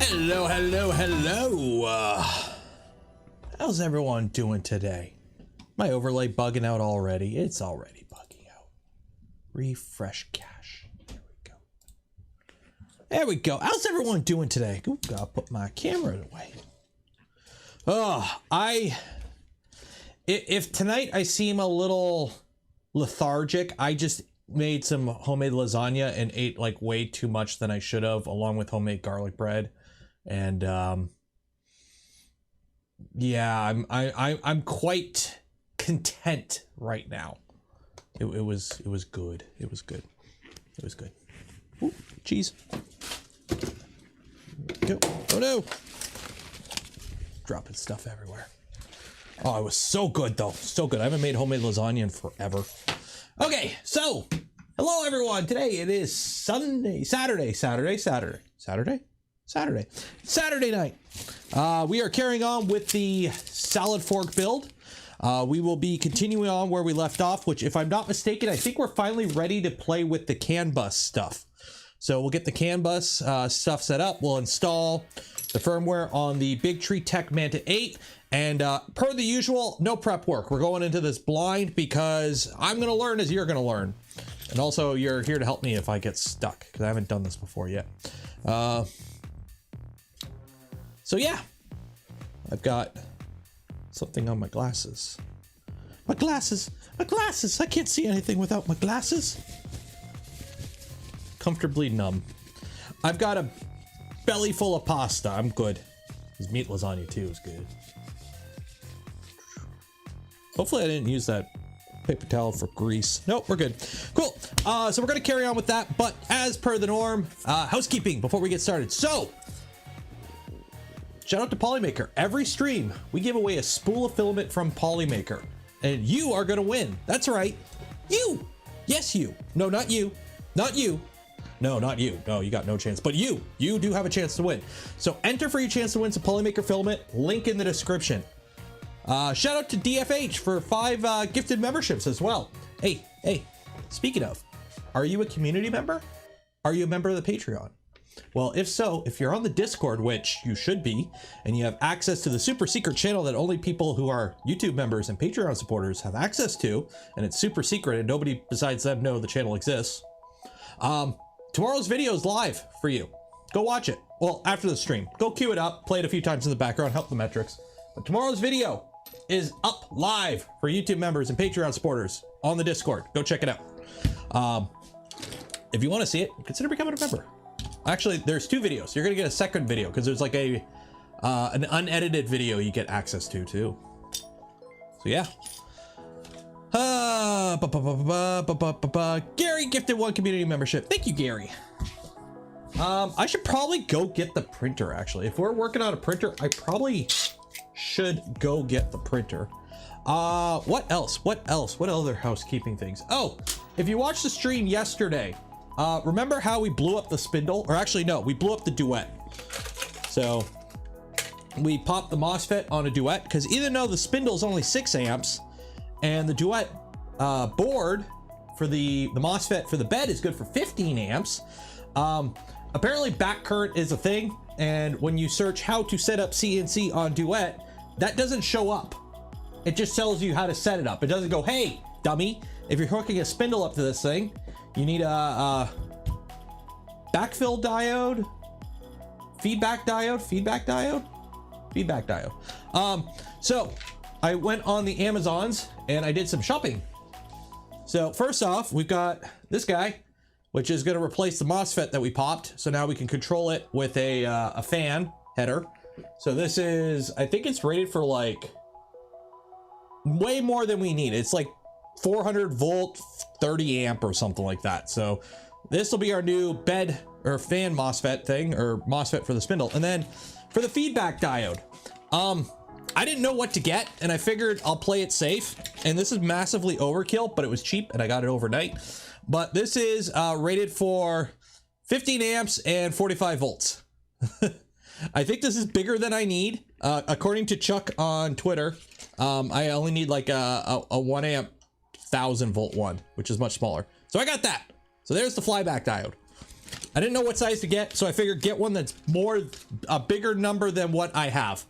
Hello, hello, hello. How's everyone doing today? My overlay bugging out already? It's already bugging out. Refresh cache. There we go. There we go. How's everyone doing today? Ooh, gotta put my camera away. If tonight I seem a little lethargic, I just made some homemade lasagna and ate like way too much than I should have, along with homemade garlic bread. And yeah, I'm quite content right now. It was good. It was good. It was good. Ooh, cheese. Go. Oh no! Dropping stuff everywhere. Oh, it was so good though. So good. I haven't made homemade lasagna in forever. Okay, so hello everyone. Today it is Saturday night. We are carrying on with the salad fork build. We will be continuing on where we left off, which if I'm not mistaken, I think we're finally ready to play with the CAN bus stuff. So we'll get the CAN bus stuff set up. We'll install the firmware on the Big Tree Tech Manta 8. And per the usual, no prep work. We're going into this blind because I'm going to learn as you're going to learn. And also you're here to help me if I get stuck, because I haven't done this before yet. So yeah, I've got something on my glasses. My glasses, I can't see anything without my glasses. Comfortably numb. I've got a belly full of pasta. I'm good. This meat lasagna too is good. Hopefully I didn't use that paper towel for grease. Nope, we're good. Cool. So we're going to carry on with that, but as per the norm, housekeeping before we get started. So shout out to Polymaker. Every stream, we give away a spool of filament from Polymaker, and you are going to win. That's right. You. Yes, you. No, not you. Not you. No, not you. No, you got no chance. But you do have a chance to win. So enter for your chance to win some Polymaker filament. Link in the description. Shout out to DFH for 5 gifted memberships as well. Hey, speaking of, are you a community member? Are you a member of the Patreon? Well, if so, if you're on the Discord, which you should be, and you have access to the super secret channel that only people who are YouTube members and Patreon supporters have access to, and it's super secret and nobody besides them know the channel exists, tomorrow's video is live for you. Go watch it. Well, after the stream. Go queue it up, play it a few times in the background, help the metrics. But tomorrow's video is up live for YouTube members and Patreon supporters on the Discord. Go check it out. If you want to see it, consider becoming a member. Actually, there's 2 videos. You're gonna get a second video because there's like an unedited video you get access to too. So yeah. Gary gifted 1 community membership. Thank you, Gary. I should probably go get the printer. Actually, if we're working on a printer, I probably should go get the printer. What else? What other housekeeping things? Oh, if you watched the stream yesterday, remember how we blew up the spindle? Or actually, no, we blew up the duet. So we popped the MOSFET on a duet because even though the spindle is only 6 amps and the duet board for the MOSFET for the bed is good for 15 amps, apparently back current is a thing. And when you search how to set up CNC on duet, that doesn't show up. It just tells you how to set it up. It doesn't go, hey, dummy, if you're hooking a spindle up to this thing, you need a backfill diode, feedback diode. So I went on the Amazons and I did some shopping. So first off, we've got this guy, which is going to replace the MOSFET that we popped. So now we can control it with a fan header. So this is, I think it's rated for like way more than we need. It's like 400 volt, 30 amp or something like that. So this will be our new bed or fan MOSFET thing, or MOSFET for the spindle. And then for the feedback diode, I didn't know what to get and I figured I'll play it safe. And this is massively overkill, but it was cheap and I got it overnight. But this is rated for 15 amps and 45 volts. I think this is bigger than I need. According to Chuck on Twitter, I only need like a 1 amp 1000 volt one, which is much smaller. So I got that. So there's the flyback diode. I didn't know what size to get, so I figured get one that's a bigger number than what I have.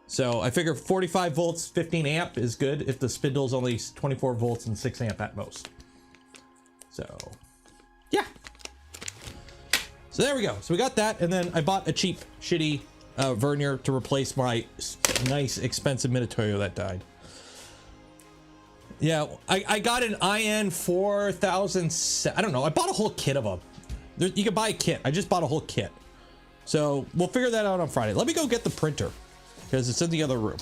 So I figure 45 volts, 15 amp is good if the spindle's only 24 volts and 6 amp at most. So, yeah. So there we go. So we got that, and then I bought a cheap, shitty vernier to replace my nice, expensive Minotaur that died. Yeah, I got an IN 4000. I don't know. I bought a whole kit of them. You can buy a kit. I just bought a whole kit. So we'll figure that out on Friday. Let me go get the printer because it's in the other room.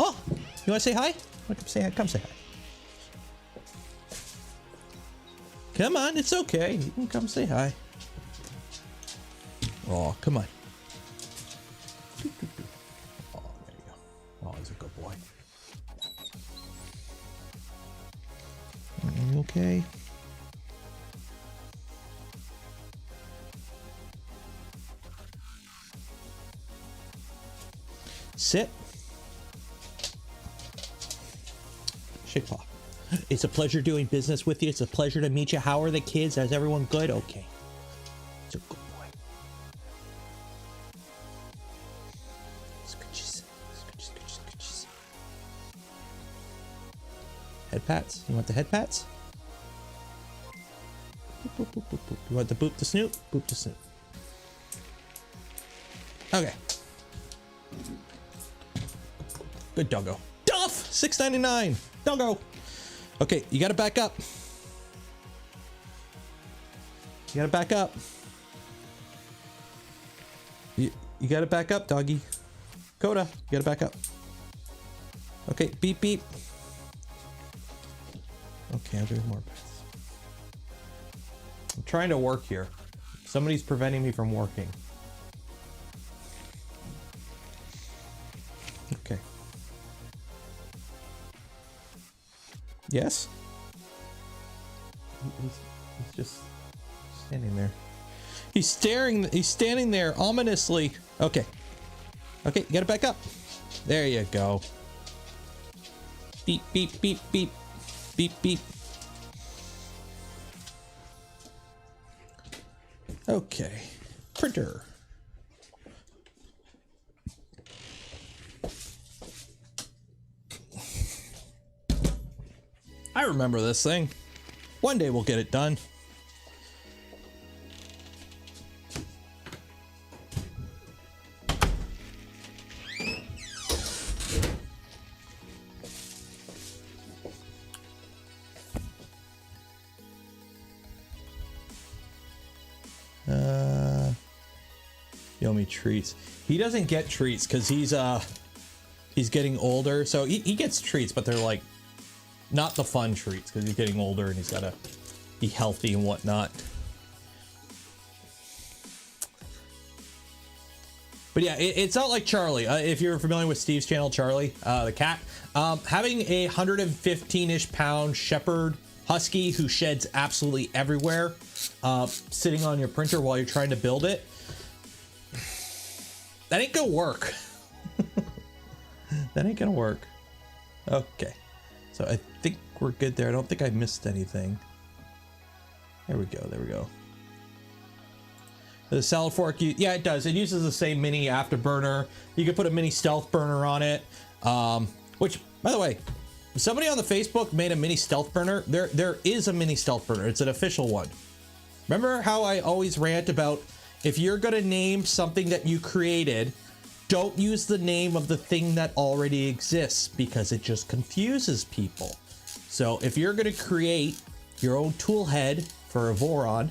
Oh, you want to say hi? Come say hi. Come say hi. Come on, it's okay. You can come say hi. Oh, come on. Oh, there you go. Oh, he's a good boy. Are you okay? Sit. Shake paw. It's a pleasure doing business with you. It's a pleasure to meet you. How are the kids? Is everyone good? Okay. It's a good boy. Scooches. Scooches, scooches, scooches. Head pats. You want the head pats? Boop, boop, boop, boop, boop. You want the boop the snoot? Boop the snoot. Okay. Good doggo. Duff! $6.99. Doggo. Okay, you gotta back up. You gotta back up. You gotta back up, doggy. Coda, you gotta back up. Okay, beep beep. Okay, I'll do more breaths. I'm trying to work here. Somebody's preventing me from working. Okay. Yes? He's just standing there. He's standing there ominously. Okay. Okay, you gotta back up. There you go. Beep, beep, beep, beep. Beep, beep. Okay. Printer. I remember this thing. One day we'll get it done. Yomi treats. He doesn't get treats because he's getting older. So he gets treats, but they're like not the fun treats because he's getting older and he's got to be healthy and whatnot. But yeah, it's not like Charlie. If you're familiar with Steve's channel, Charlie, the cat, having a 115-ish pound shepherd husky who sheds absolutely everywhere, sitting on your printer while you're trying to build it, that ain't gonna work. That ain't gonna work. Okay. So I think we're good there. I don't think I missed anything. There we go. There we go. The salad fork, yeah, it does. It uses the same mini afterburner. You could put a mini stealth burner on it. Which, by the way, somebody on the Facebook made a mini stealth burner. There is a mini stealth burner. It's an official one. Remember how I always rant about if you're going to name something that you created, don't use the name of the thing that already exists because it just confuses people. So if you're going to create your own tool head for a Voron,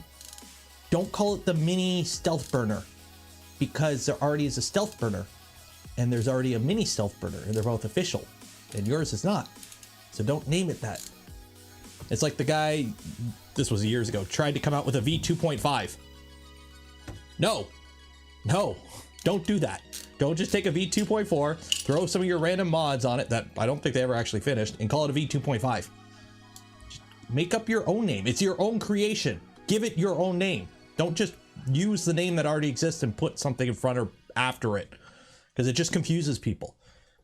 don't call it the mini stealth burner because there already is a stealth burner and there's already a mini stealth burner and they're both official and yours is not. So don't name it that. It's like the guy, this was years ago, tried to come out with a V2.5. No, don't do that. Don't just take a V2.4, throw some of your random mods on it that I don't think they ever actually finished and call it a V2.5. Just make up your own name. It's your own creation. Give it your own name. Don't just use the name that already exists and put something in front or after it because it just confuses people.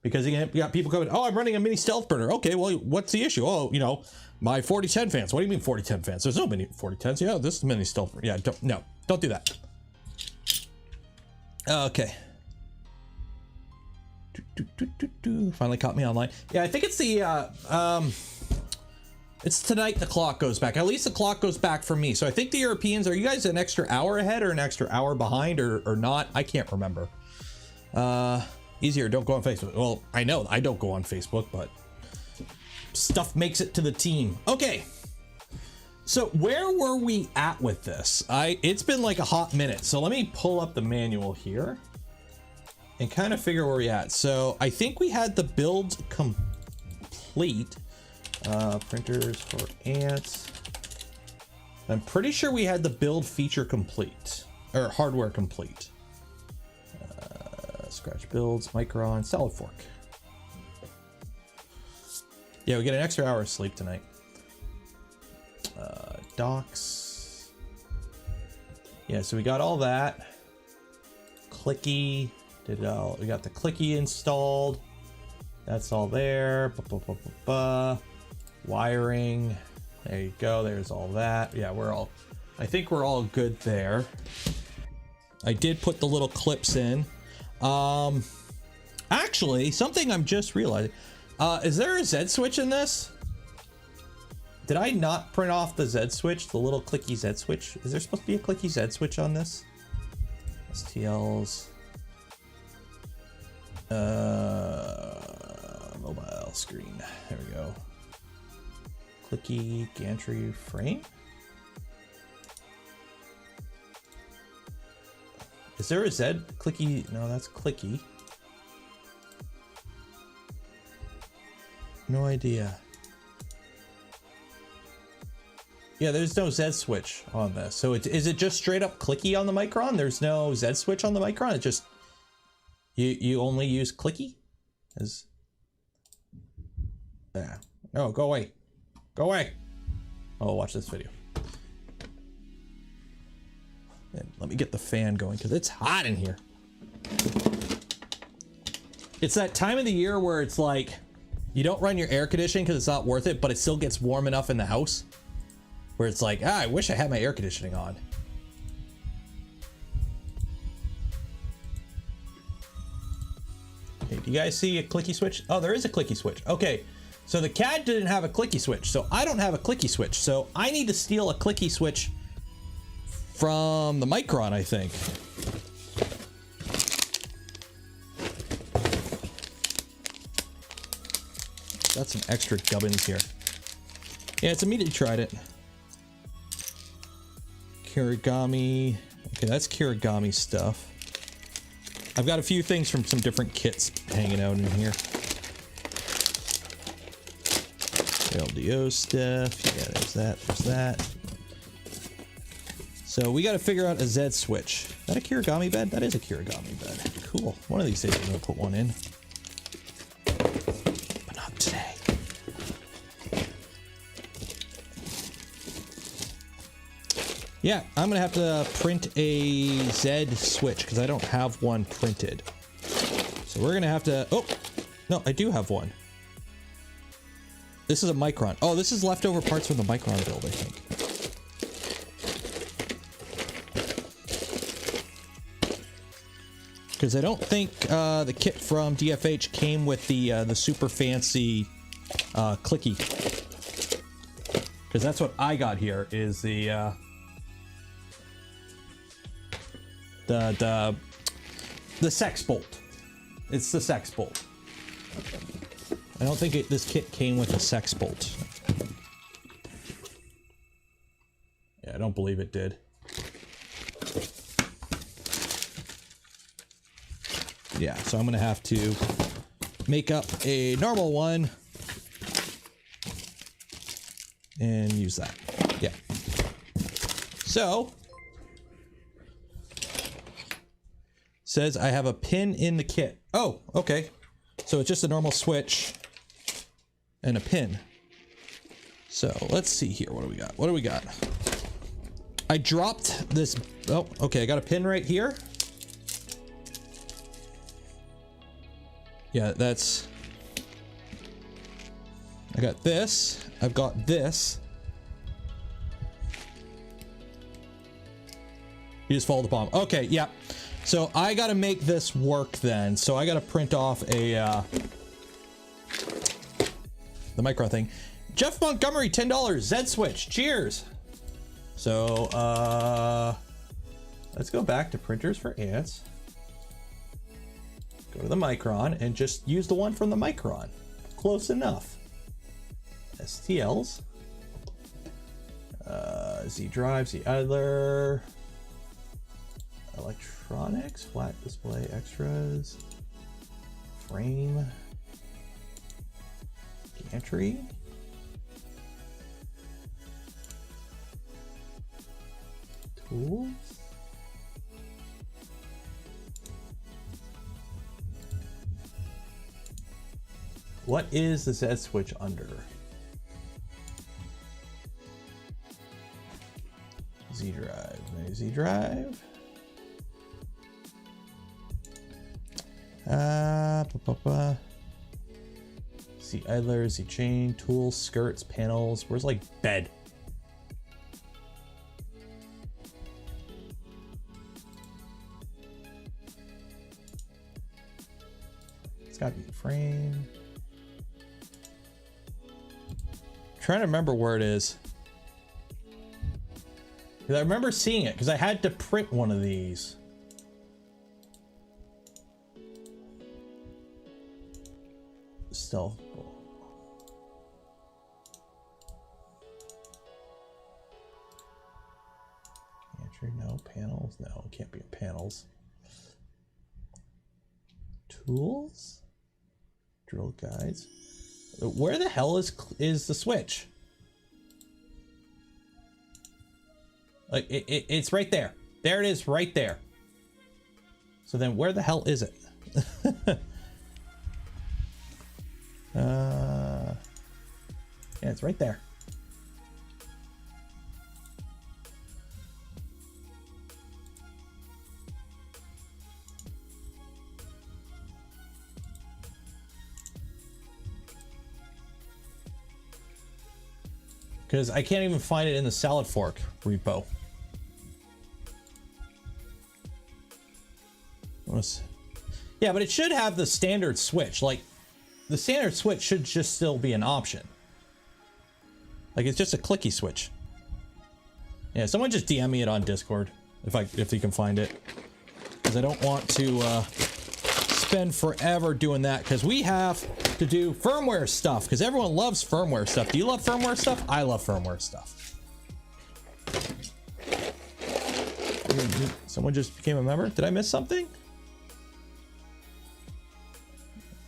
Because you got people coming, oh, I'm running a mini stealth burner. Okay, well, what's the issue? Oh, you know, My 4010 fans. What do you mean 4010 fans? There's no many 4010s. Yeah, this many still. Yeah, don't do that. Okay. Finally caught me online. Yeah, I think it's the it's tonight the clock goes back. At least the clock goes back for me. So I think the Europeans, are you guys an extra hour ahead or an extra hour behind or not? I can't remember. Easier, don't go on Facebook. Well, I know I don't go on Facebook, but stuff makes it to the team. Okay. So where were we at with this? It's been like a hot minute. So let me pull up the manual here and kind of figure where we're at. So I think we had the build complete. Printers for ants. I'm pretty sure we had the build feature complete or hardware complete. Scratch builds, Micron, solid fork. Yeah, we get an extra hour of sleep tonight. Docs. Yeah, so we got all that. Clicky. Did it all. We got the clicky installed. That's all there. Wiring. There you go. There's all that. Yeah, I think we're all good there. I did put the little clips in. Actually, something I'm just realizing. Is there a Z switch in this? Did I not print off the Z switch, the little clicky Z switch? Is there supposed to be a clicky Z switch on this? STLs. Mobile screen. There we go. Clicky gantry frame. Is there a Z clicky? No, that's clicky. No idea. Yeah, there's no Z switch on this. So is it just straight up clicky on the Micron? There's no Z switch on the Micron. It just you only use clicky? Yeah. Oh, go away. Go away. Oh, watch this video. And let me get the fan going because it's hot in here. It's that time of the year where it's like you don't run your air conditioning because it's not worth it, but it still gets warm enough in the house where it's like, I wish I had my air conditioning on. Okay, do you guys see a clicky switch? Oh, there is a clicky switch. Okay, so the CAD didn't have a clicky switch, so I don't have a clicky switch. So I need to steal a clicky switch from the Micron, I think. Got some extra gubbins here. Yeah, it's a Media Trident. Kirigami. Okay, that's Kirigami stuff. I've got a few things from some different kits hanging out in here. LDO stuff. Yeah, there's that. There's that. So we got to figure out a Z switch. Is that a Kirigami bed? That is a Kirigami bed. Cool. One of these days I'm going to put one in. But not today. Yeah, I'm going to have to print a Z switch because I don't have one printed. So we're going to have to... Oh, no, I do have one. This is a Micron. Oh, this is leftover parts from the Micron build, I think. Because I don't think the kit from DFH came with the super fancy clicky. Because that's what I got here is the sex bolt. It's the sex bolt. I don't think this kit came with a sex bolt. Yeah, I don't believe it did. Yeah, so I'm gonna have to make up a normal one and use that. Yeah. So says I have a pin in the kit. Oh, okay. So it's just a normal switch and a pin. So let's see here. What do we got? What do we got? I dropped this. Oh, okay. I got a pin right here. Yeah, that's I got this. I've got this. You just follow the palm. Okay, yeah. So I gotta make this work then. So I gotta print off a the micro thing. Jeff Montgomery, $10. Z Switch. Cheers. So let's go back to printers for ants. Go to the Micron and just use the one from the Micron. Close enough. STLs. Z drive, Z idler. Electronics, flat display extras. Frame. Gantry. Tools. What is the Z switch under? Z drive, maybe Z drive. Z idler, Z chain, tools, skirts, panels. Where's like bed? It's gotta be the frame. Trying to remember where it is. Because I remember seeing it because I had to print one of these. Still. Gantry, no. Panels, no. It can't be panels. Tools. Drill guides. Where the hell is the switch? Like it's right there. There it is, right there. So then, where the hell is it? Yeah, it's right there. Because I can't even find it in the salad fork repo. Yeah, but it should have the standard switch. Like, the standard switch should just still be an option. Like, it's just a clicky switch. Yeah, someone just DM me it on Discord if you can find it, because I don't want to spend forever doing that, because we have to do firmware stuff, because everyone loves firmware stuff. Do you love firmware stuff? I love firmware stuff. Someone just became a member. Did I miss something?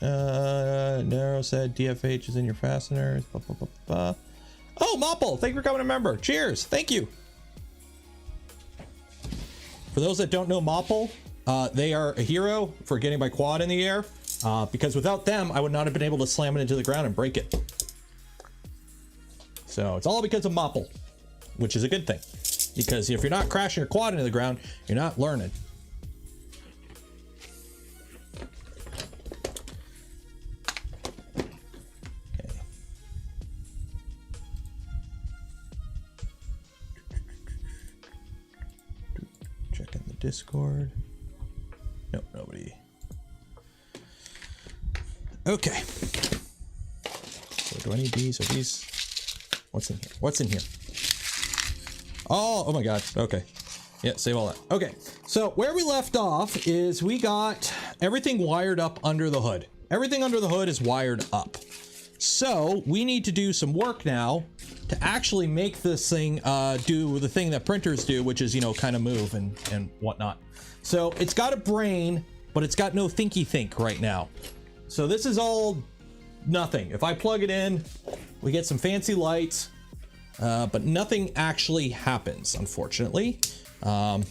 Narrow said DFH is in your fasteners. Blah, blah, blah, blah. Oh, Mopple, thank you for becoming a member. Cheers. Thank you. For those that don't know Mopple, they are a hero for getting my quad in the air, because without them, I would not have been able to slam it into the ground and break it. So it's all because of Mopple, which is a good thing, because if you're not crashing your quad into the ground, you're not learning. Discord. Nope, nobody. Okay. So do I need these? Are these? What's in here? What's in here? Oh my God. Okay. Yeah, save all that. Okay. So where we left off is we got everything wired up under the hood. Everything under the hood is wired up. So we need to do some work now to actually make this thing do the thing that printers do, which is, you know, kind of move and whatnot. So it's got a brain, but it's got no thinky think right now. So this is all nothing. If I plug it in, we get some fancy lights, but nothing actually happens, unfortunately. That's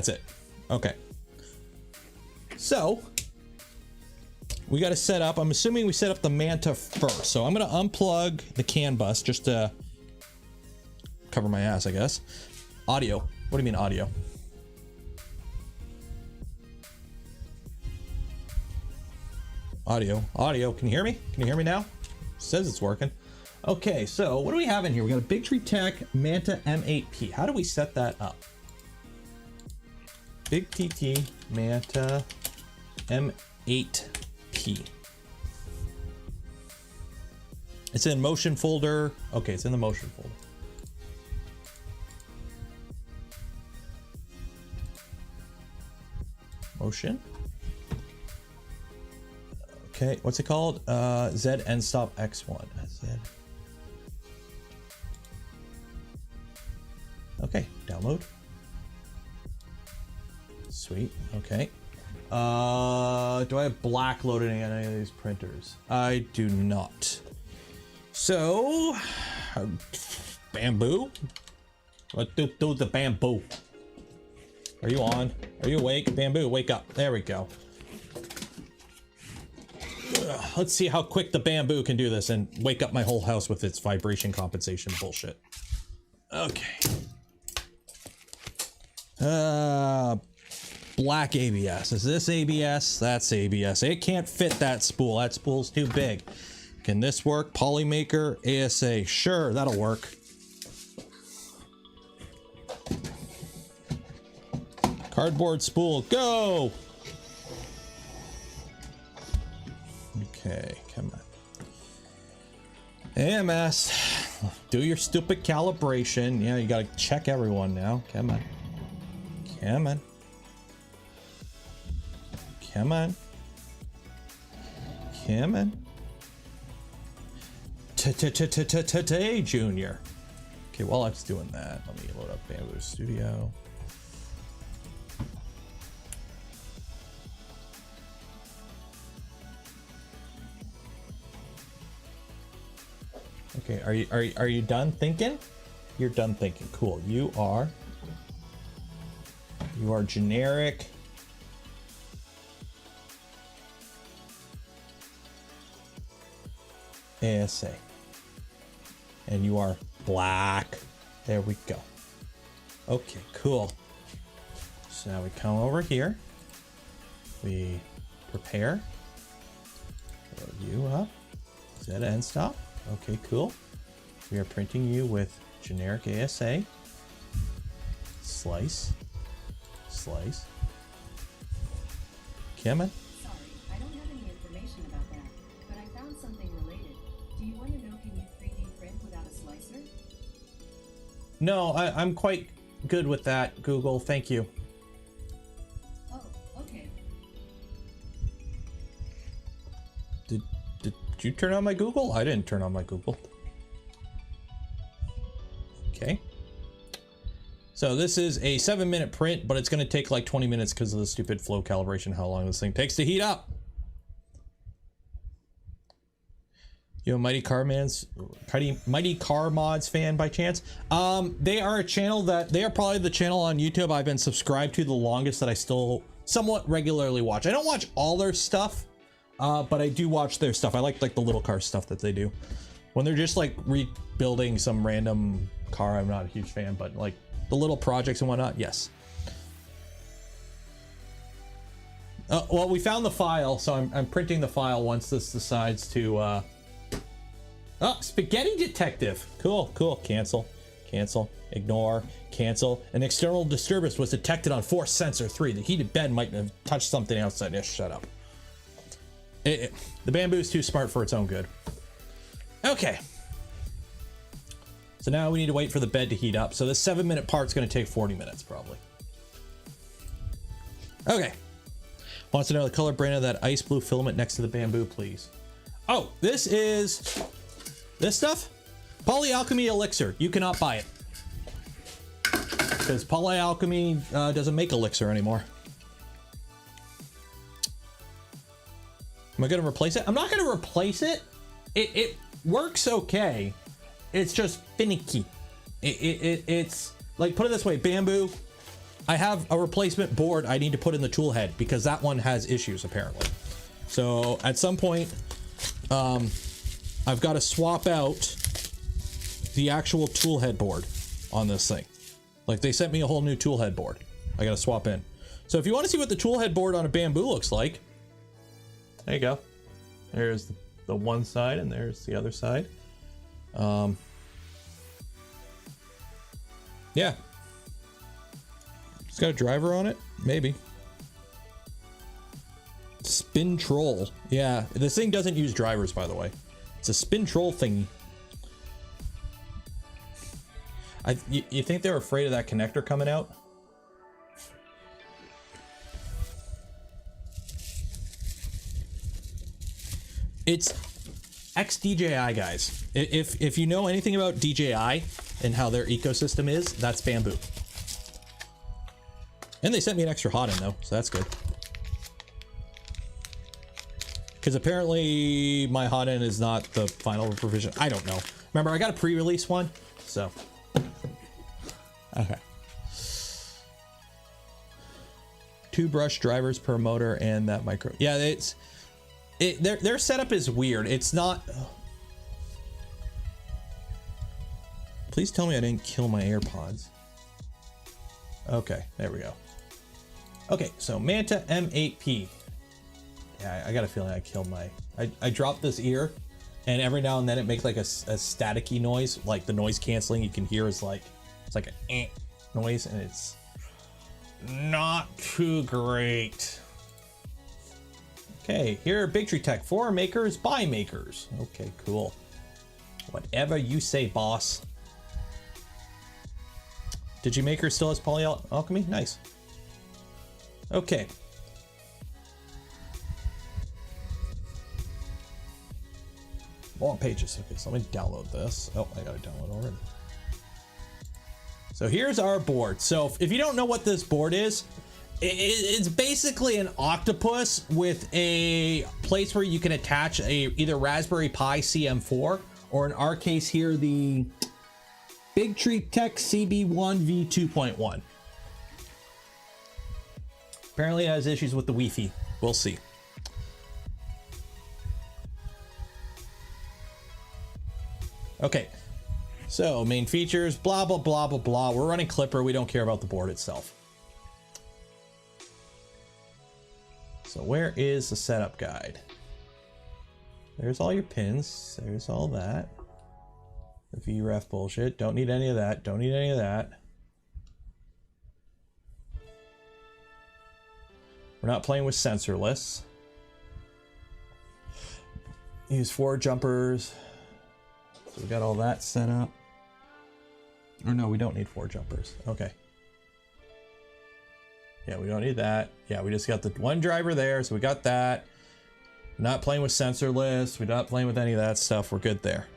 it. Okay. So we got to set up, I'm assuming we set up the Manta first. So I'm going to unplug the CAN bus just to cover my ass, I guess. Audio. What do you mean audio? Audio. Can you hear me? Can you hear me now? It says it's working. Okay, so what do we have in here? We got a Big Tree Tech Manta M8P. How do we set that up? Big TT Manta M8P. It's in motion folder. Okay, it's in the motion folder. Motion. Okay, what's it called? Z Estop X1. Z. Okay, download. Sweet. Okay. Do I have black loaded in any of these printers? I do not. So, bamboo. What do the bamboo? Are you on? Are you awake? Bamboo, wake up. There we go. Let's see how quick the bamboo can do this and wake up my whole house with its vibration compensation bullshit. Okay. Black ABS. Is this ABS? That's ABS. It can't fit that spool. That spool's too big. Can this work? Polymaker, ASA. Sure, that'll work. Cardboard spool, go! Okay, come on. AMS, do your stupid calibration. Yeah, you gotta check everyone now. Come on. Come on. Come on. Come on. Today, Junior. Okay, while I was doing that, let me load up Bamboo Studio. Okay, are you done thinking? You're done thinking. Cool. You are generic. ASA. And you are black. There we go. Okay, cool. So now we come over here. We prepare. Load you up. Set end stop. Okay, cool. We are printing you with generic ASA. Slice. Slice. Come on. Sorry, I don't have any information about that, but I found something related. Do you want to know, can you 3D print without a slicer? No, I'm quite good with that, Google. Thank you. Oh, okay. Did you turn on my Google? I didn't turn on my Google. Okay. So this is a 7-minute print, but it's going to take like 20 minutes because of the stupid flow calibration, how long this thing takes to heat up. You a Mighty Car Mods fan by chance? They are a channel they are probably the channel on YouTube I've been subscribed to the longest that I still somewhat regularly watch. I don't watch all their stuff, but I do watch their stuff. I like the little car stuff that they do. When they're just like rebuilding some random car, I'm not a huge fan, but like the little projects and whatnot, yes. Well, we found the file, so I'm printing the file once this decides to, oh, Spaghetti Detective. Cool, cool. Cancel, cancel, ignore, cancel. An external disturbance was detected on force sensor 3. The heated bed might have touched something outside. Yeah, shut up. The bamboo is too smart for its own good. Okay. So now we need to wait for the bed to heat up. So this 7-minute part's going to take 40 minutes probably. Okay. Wants to know the color brand of that ice blue filament next to the bamboo, please. Oh, this is this stuff? Polyalchemy Elixir. You cannot buy it. Because Polyalchemy doesn't make Elixir anymore. Am I going to replace it? I'm not going to replace it. It works okay. It's just finicky. It's like, put it this way, bamboo. I have a replacement board I need to put in the tool head because that one has issues apparently. So at some point, I've got to swap out the actual tool head board on this thing. Like they sent me a whole new tool head board. I got to swap in. So if you want to see what the tool head board on a bamboo looks like, there you go. There's the one side and there's the other side. Yeah. It's got a driver on it? Maybe. Spin troll. Yeah, this thing doesn't use drivers, by the way. It's a spin troll thingy. You think they're afraid of that connector coming out? It's ex-DJI guys. If you know anything about DJI and how their ecosystem is, that's bamboo. And they sent me an extra hotend though, so that's good. Because apparently my hotend is not the final provision. I don't know. Remember, I got a pre-release one, so. Okay. 2 brush drivers per motor and that micro. Yeah, their setup is weird. It's not. Please tell me I didn't kill my AirPods. Okay, there we go. Okay, so Manta M8P. Yeah, I got a feeling I killed my. I dropped this ear, and every now and then it makes like a staticky noise, like the noise canceling you can hear is like it's like an eh noise, and it's not too great. Okay, here are Big Tree Tech for makers by makers. Okay, cool. Whatever you say, boss. Digimaker still has polyalchemy? Nice. Okay. Long pages. Okay, so let me download this. Oh, I gotta download already. So here's our board. So if you don't know what this board is, it's basically an octopus with a place where you can attach either Raspberry Pi CM4 or in our case here, the Big Tree Tech CB1 V2.1. Apparently it has issues with the Wi-Fi. We'll see. Okay, so main features, blah, blah, blah, blah, blah. We're running Clipper. We don't care about the board itself. So where is the setup guide? There's all your pins. There's all that. The VREF bullshit. Don't need any of that. Don't need any of that. We're not playing with sensorless. Use 4 jumpers. So we got all that set up. Or no, we don't need 4 jumpers. Okay. Yeah, we don't need that. Yeah, we just got the one driver there, so we got that. Not playing with sensorless. We're not playing with any of that stuff. We're good there.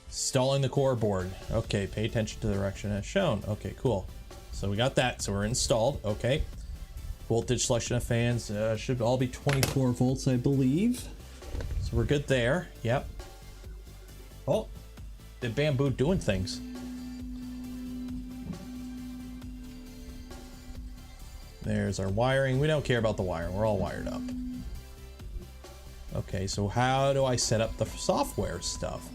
Installing the core board. Okay, pay attention to the direction as shown. Okay, cool. So we got that. So we're installed. Okay. Voltage selection of fans should all be 24 volts, I believe. So we're good there. Yep. Oh, the bamboo doing things. There's our wiring. We don't care about the wiring. We're all wired up. Okay, so how do I set up the software stuff?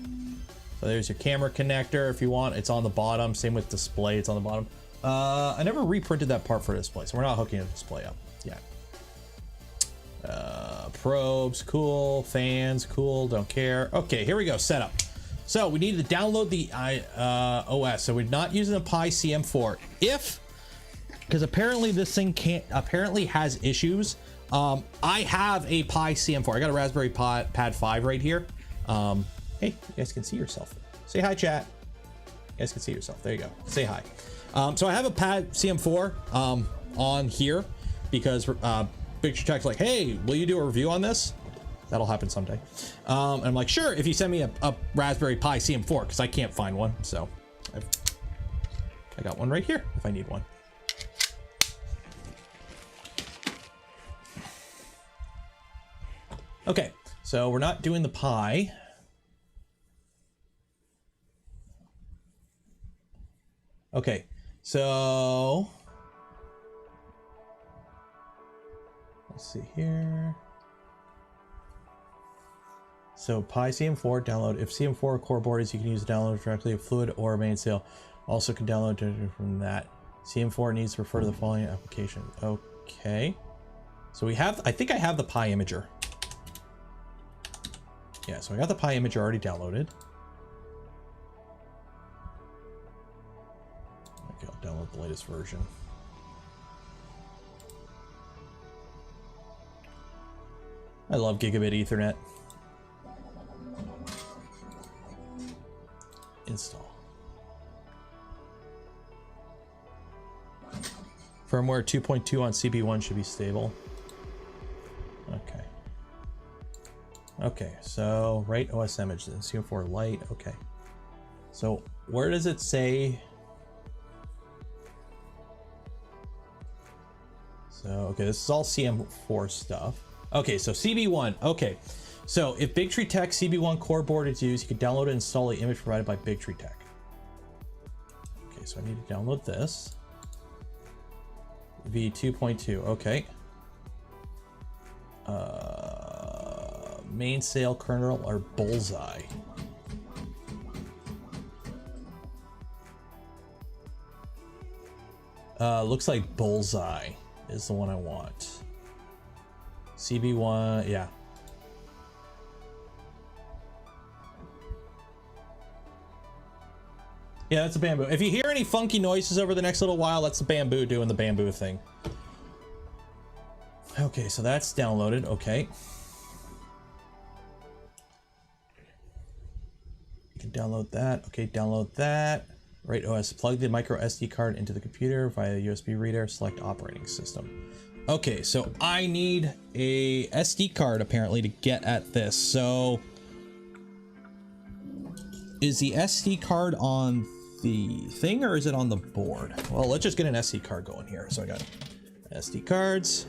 So there's your camera connector if you want. It's on the bottom. Same with display. It's on the bottom. I never reprinted that part for display, so we're not hooking the display up yet. Probes, cool. Fans, cool. Don't care. Okay, here we go. Setup. So we need to download the OS. So we're not using a Pi CM4. Because apparently this thing apparently has issues. I have a Pi CM4. I got a Raspberry Pi Pad 5 right here. Hey, you guys can see yourself. Say hi, chat. You guys can see yourself. There you go. Say hi. So I have a Pad CM4 on here because Big Tree Tech's like, hey, will you do a review on this? That'll happen someday. And I'm like, sure, if you send me a Raspberry Pi CM4, because I can't find one. So I got one right here if I need one. Okay, so we're not doing the Pi. Okay, so let's see here. So Pi CM4 download. If CM4 core board is, you can use the download directly of Fluid or Mainsail. Also can download from that. CM4 needs to refer to the following application. Okay. So we have, I think I have the Pi imager. Yeah, so I got the Pi imager already downloaded. Okay, I'll download the latest version. I love gigabit Ethernet. Install. Firmware 2.2 on CB1 should be stable. Okay. Okay, so write OS image, then CM4 light. Okay. So where does it say? So, okay, this is all CM4 stuff. Okay, so CB1. Okay, so if Bigtree Tech CB1 core board is used, you can download and install the image provided by Bigtree Tech. Okay, so I need to download this. V2.2. Okay. Mainsail kernel or bullseye. Looks like bullseye is the one I want. CB1, yeah. Yeah, that's a bamboo. If you hear any funky noises over the next little while, that's the bamboo doing the bamboo thing. Okay, so that's downloaded. Okay. You can download that. Okay, download that. Right OS. Plug the micro SD card into the computer via the USB reader. Select operating system. Okay, so I need a SD card apparently to get at this. So is the SD card on the thing or is it on the board? Well, let's just get an SD card going here. So I got SD cards.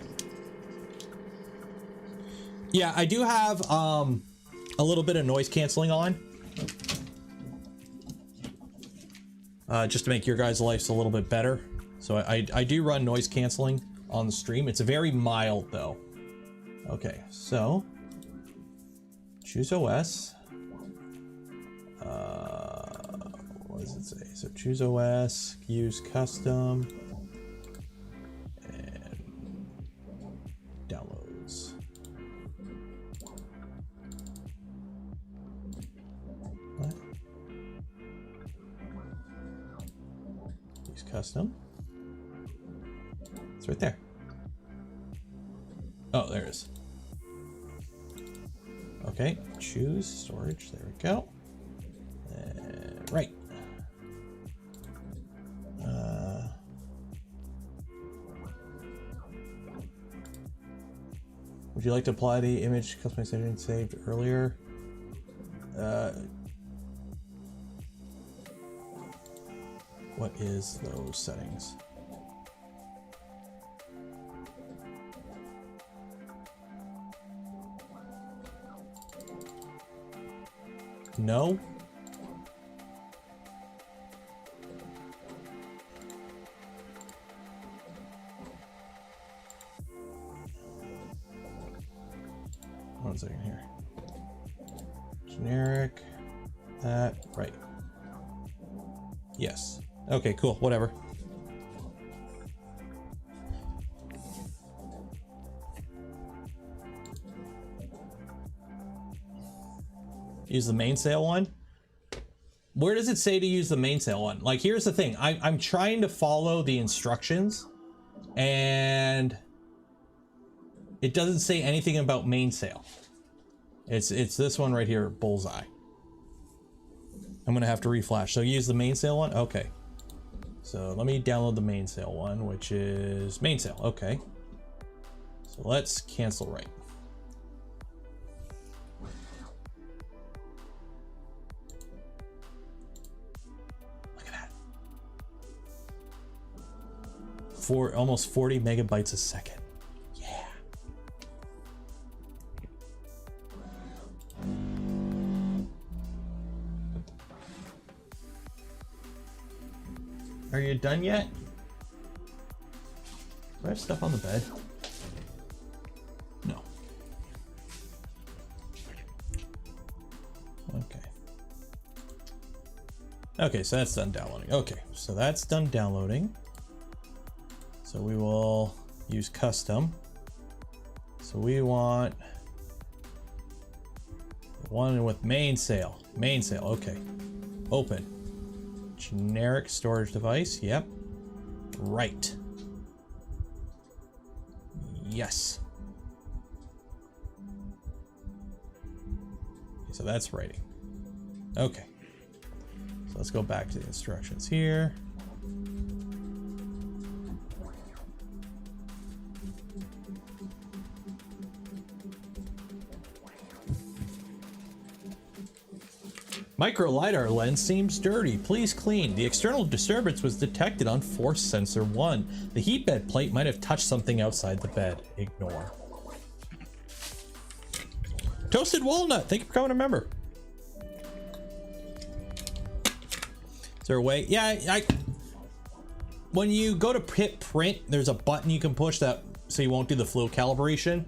Yeah, I do have a little bit of noise canceling on. Just to make your guys' lives a little bit better. So I do run noise canceling on the stream. It's very mild though. Okay, so choose OS. What does it say? So choose OS, use custom, and downloads. What? Use custom. It's right there. Oh, there it is. Okay, choose storage. There we go. Right. Would you like to apply the image customization saved earlier? What is those settings? No. One second here. Generic. That right. Yes. Okay, cool. Whatever. Use the mainsail one. Where does it say to use the mainsail one? Like, here's the thing. I'm trying to follow the instructions and it doesn't say anything about mainsail. It's this one right here, bullseye. I'm gonna have to reflash. So use the mainsail one? Okay. So let me download the mainsail one, which is mainsail. Okay. So let's cancel right. Look at that. Almost 40 megabytes a second. Yeah. Are you done yet? Do I have stuff on the bed? No. Okay. Okay, so that's done downloading. Okay, so that's done downloading. So we will use custom. So we want the one with mainsail. Mainsail, okay. Open. Generic storage device, yep. Right. Yes. So that's writing. Okay. So let's go back to the instructions here. Micro LiDAR lens seems dirty. Please clean. The external disturbance was detected on force sensor 1. The heat bed plate might have touched something outside the bed. Ignore. Toasted walnut. Thank you for coming a member. Is there a way? Yeah, when you go to hit print, there's a button you can push that so you won't do the flow calibration.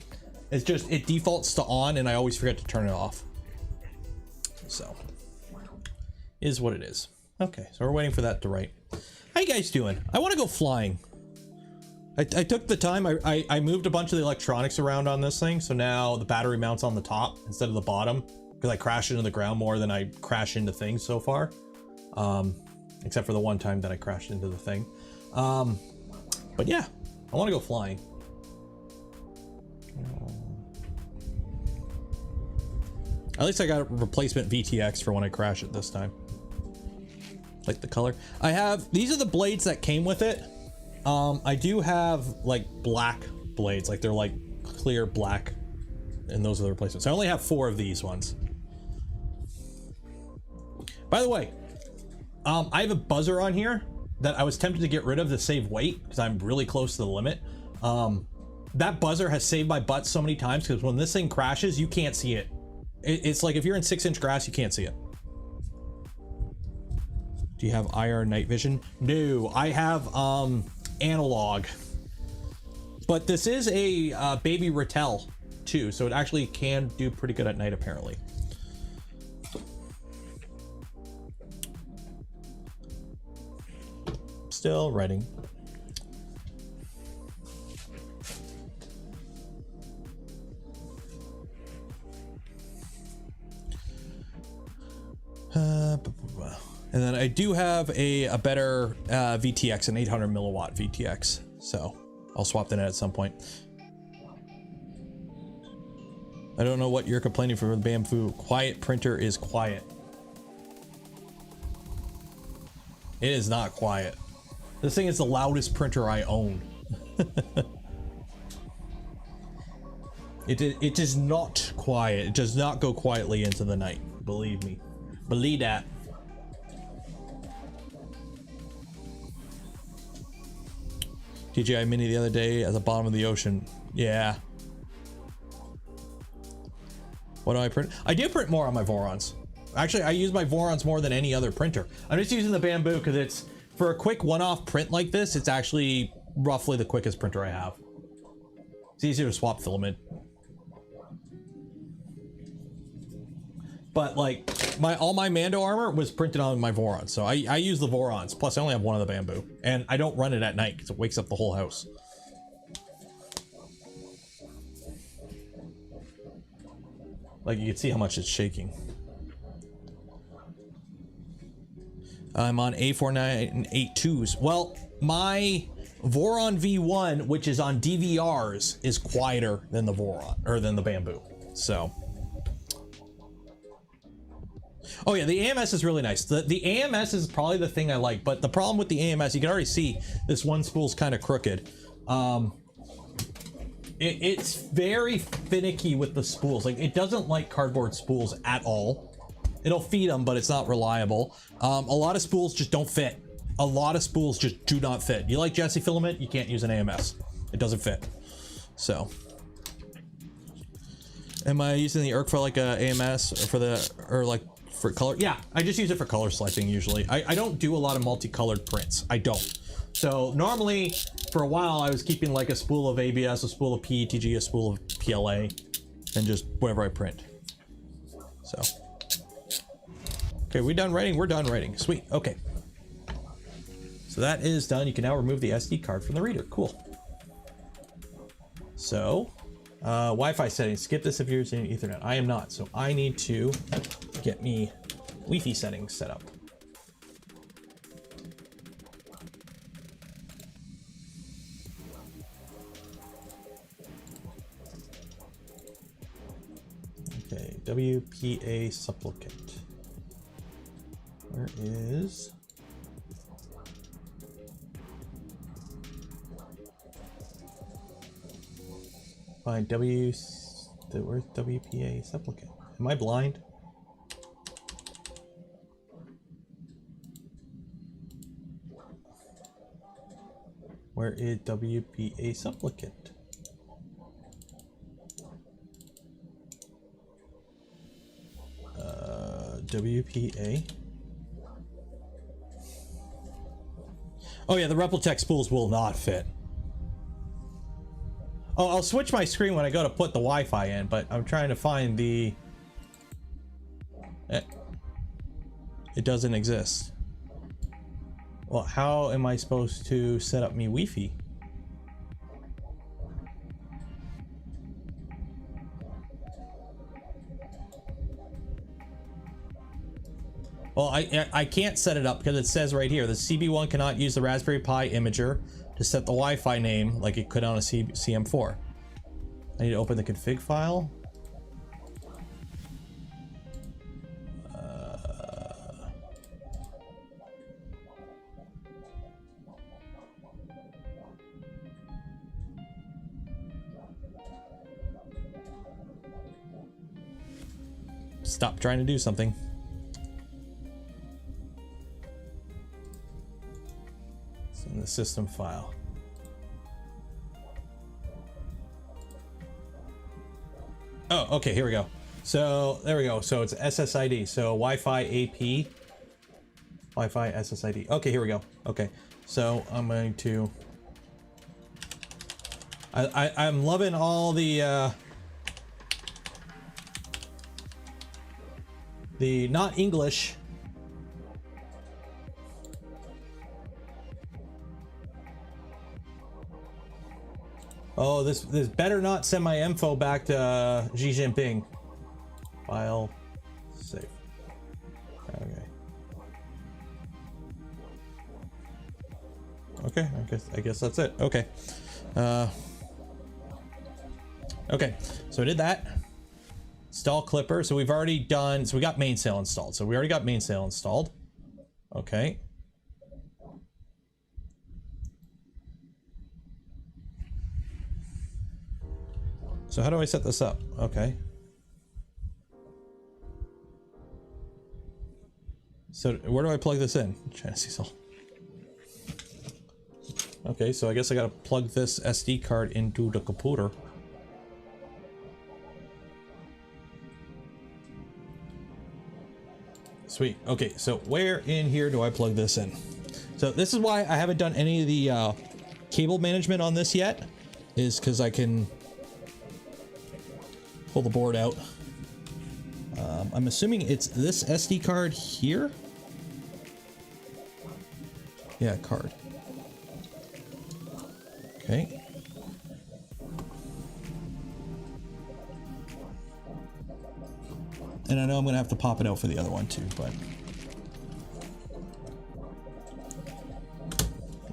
It's just, it defaults to on and I always forget to turn it off. So. Is what it is. Okay, so we're waiting for that to write. How you guys doing? I want to go flying. I took the time. I moved a bunch of the electronics around on this thing, so now the battery mounts on the top instead of the bottom because I crash into the ground more than I crash into things so far. Except for the one time that I crashed into the thing. But yeah, I want to go flying. At least I got a replacement VTX for when I crash it this time. Like the color. I have, these are the blades that came with it. I do have like black blades, like they're like clear black, and those are the replacements. I only have 4 of these ones. By the way, I have a buzzer on here that I was tempted to get rid of to save weight because I'm really close to the limit. That buzzer has saved my butt so many times because when this thing crashes, you can't see it. It's like if you're in 6-inch grass, you can't see it. Do you have IR night vision? No, I have analog. But this is a baby Rattel too, so it actually can do pretty good at night apparently. Still writing. And then I do have a better VTX, an 800 milliwatt VTX. So I'll swap that in at some point. I don't know what you're complaining for the Bamboo. Quiet printer is quiet. It is not quiet. This thing is the loudest printer I own. It is not quiet. It does not go quietly into the night. Believe me. Believe that. DJI Mini the other day at the bottom of the ocean. Yeah. What do I print? I do print more on my Vorons. Actually, I use my Vorons more than any other printer. I'm just using the Bamboo because it's, for a quick one-off print like this, it's actually roughly the quickest printer I have. It's easier to swap filament. But like, all my Mando armor was printed on my Vorons, so I use the Vorons. Plus, I only have one of the Bamboo, and I don't run it at night because it wakes up the whole house. Like, you can see how much it's shaking. I'm on A4982s. Well, my Voron V1, which is on DVRs, is quieter than the Voron, or than the Bamboo. So. Oh yeah, the AMS is really nice. The AMS is probably the thing I like, but the problem with the AMS, you can already see this one spool's kind of crooked. It's very finicky with the spools. Like, it doesn't like cardboard spools at all. It'll feed them, but it's not reliable. A lot of spools just don't fit. A lot of spools just do not fit. You like Jesse filament, you can't use an AMS. It doesn't fit. So. Am I using the ERC for like a AMS or for the, or like for color? Yeah, I just use it for color selecting usually. I don't do a lot of multicolored prints. I don't. So normally for a while I was keeping like a spool of ABS, a spool of PETG, a spool of PLA, and just whatever I print. So. Okay, we done writing? We're done writing. Sweet, okay. So that is done. You can now remove the SD card from the reader. Cool. So, Wi-Fi settings. Skip this if you're using Ethernet. I am not, so I need to get me Wi-Fi settings set up. Okay, WPA supplicant. Where is... Find where's WPA supplicant? Am I blind? Where is WPA supplicant? WPA. Oh yeah, the Replictech spools will not fit. Oh, I'll switch my screen when I go to put the Wi-Fi in, but I'm trying to find the... It doesn't exist. Well, how am I supposed to set up me Wi-Fi? Well, I can't set it up because it says right here, the CB1 cannot use the Raspberry Pi imager to set the Wi-Fi name like it could on a CM4. I need to open the config file. Stop trying to do something. In the system file. Oh, okay, here we go. So there we go. So it's SSID. So Wi-Fi AP. Wi-Fi SSID. Okay, here we go. Okay, so I'm going to. I'm loving all the not English. Oh, this better not send my info back to Xi Jinping. File save. Okay. Okay, I guess that's it. Okay. Okay, so I did that. Install Clipper. So we've already done. So we got mainsail installed. So we already got mainsail installed. Okay. So how do I set this up? Okay. So where do I plug this in? Chassis cell. Okay, so I guess I gotta plug this SD card into the computer. Sweet. Okay, so where in here do I plug this in? So this is why I haven't done any of the cable management on this yet, is because I can pull the board out. I'm assuming it's this SD card here. Yeah, card. Okay. And I know I'm gonna have to pop it out for the other one too, but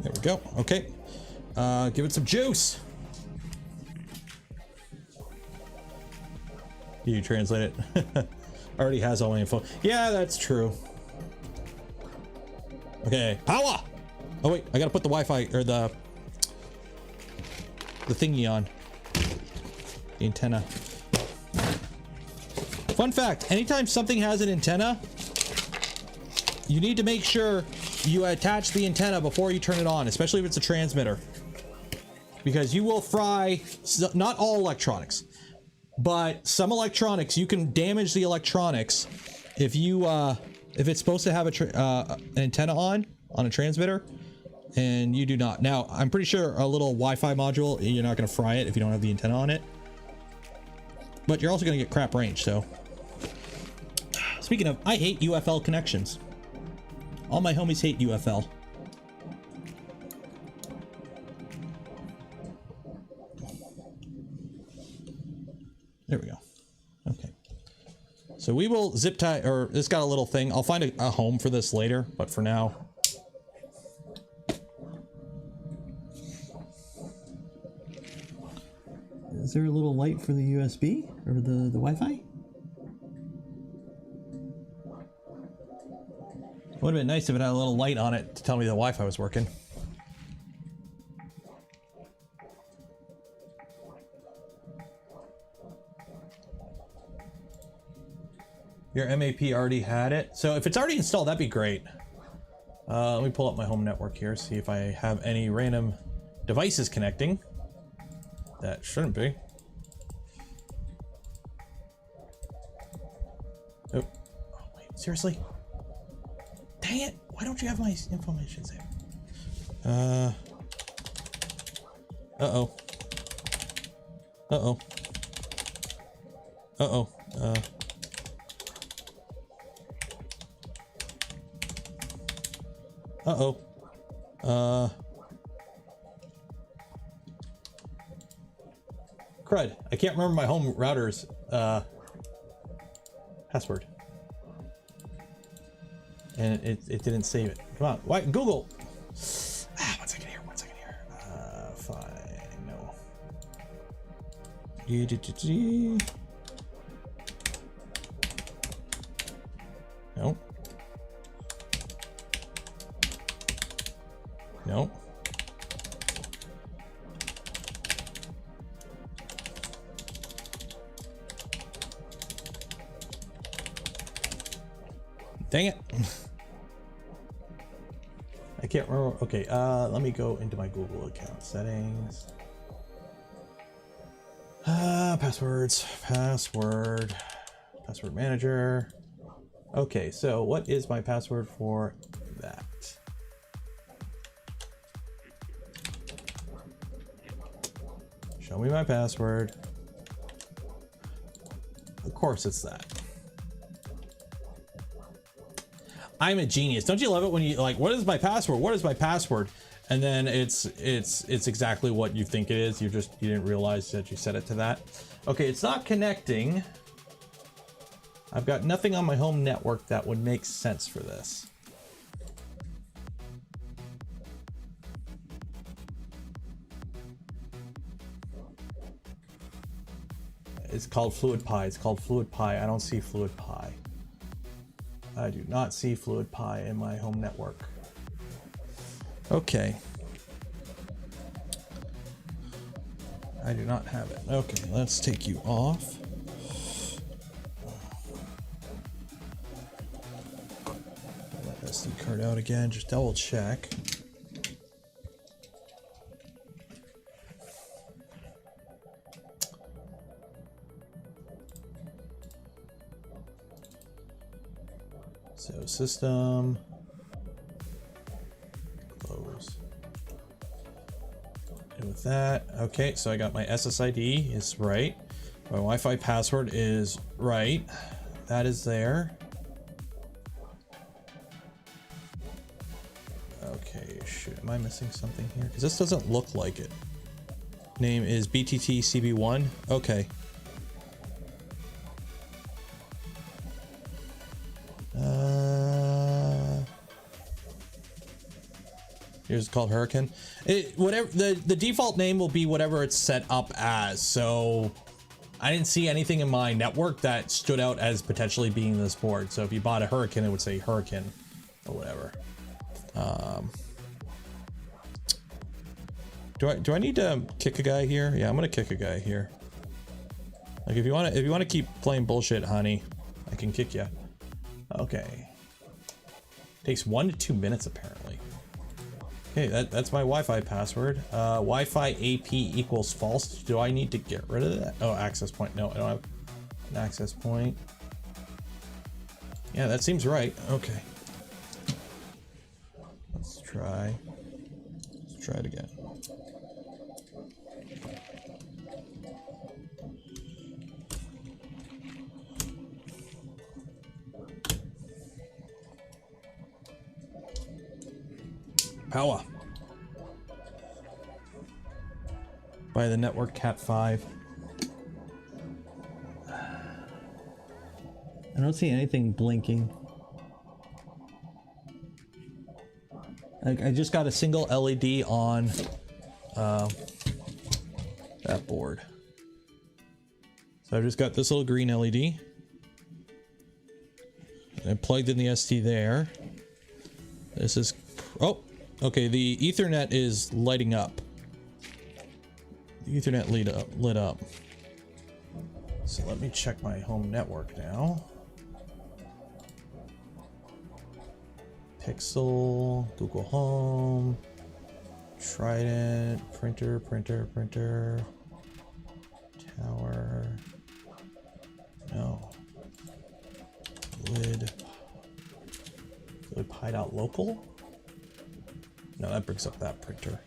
there we go. Okay. Give it some juice. You translate it. Already has all my info. Yeah, that's true. Okay, power. Oh wait, I gotta put the Wi-Fi or the thingy on. The antenna. Fun fact, anytime something has an antenna, you need to make sure you attach the antenna before you turn it on, especially if it's a transmitter. Because you will fry, not all electronics, but some electronics, you can damage the electronics if you if it's supposed to have an antenna on a transmitter and you do not. Now, I'm pretty sure a little Wi-Fi module, you're not going to fry it if you don't have the antenna on it. But you're also going to get crap range, so. Speaking of, I hate UFL connections. All my homies hate UFL. There we go. Okay. So we will zip tie, or it's got a little thing. I'll find a home for this later, but for now. Is there a little light for the USB or the Wi-Fi? It would have been nice if it had a little light on it to tell me the Wi-Fi was working. Your MAP already had it. So if it's already installed, that'd be great. Let me pull up my home network here, see if I have any random devices connecting. That shouldn't be. Oh, oh wait, seriously? Dang it, why don't you have my information saved? Uh-oh. Uh-oh. Uh-oh. Uh-oh. Crud. I can't remember my home router's password. And it didn't save it. Come on. Why? Google. Ah, 1 second here. 1 second here. Fine. No. No. No. Dang it. I can't remember. Okay, let me go into my Google account settings. Passwords, password manager. Okay, so what is my password for that? Show me my password. Of course it's that. I'm a genius. Don't you love it when you like, what is my password? What is my password? And then it's exactly what you think it is. You didn't realize that you set it to that. Okay, it's not connecting. I've got nothing on my home network that would make sense for this. It's called Fluid Pi. It's called Fluid Pi. I don't see Fluid Pi. I do not see Fluid Pi in my home network. Okay. I do not have it. Okay, let's take you off. Let SD card out again, just double check. So system, close. And with that, okay, so I got my SSID is right. My Wi-Fi password is right. That is there. Okay, shoot, am I missing something here? Because this doesn't look like it. Name is BTTCB1. Okay. Here's called Hurricane. Whatever the default name will be whatever it's set up as. So I didn't see anything in my network that stood out as potentially being this board. So if you bought a Hurricane, it would say Hurricane or whatever. Do I need to kick a guy here? Yeah, I'm gonna kick a guy here. Like if you wanna keep playing bullshit, honey, I can kick you. Okay. Takes 1 to 2 minutes apparently. Okay, that's my Wi-Fi password. Wi-Fi AP equals false. Do I need to get rid of that? Oh, access point. No, I don't have an access point. Yeah, that seems right. Okay. Let's try it again. Power. By the network Cat 5. I don't see anything blinking. I just got a single LED on that board. So I've just got this little green LED. And I plugged in the ST there. This is, oh, okay, the Ethernet is lighting up. The Ethernet lit up. So let me check my home network now. Pixel, Google Home, Trident, printer, tower, no, lid hideout local? No, that brings up that printer.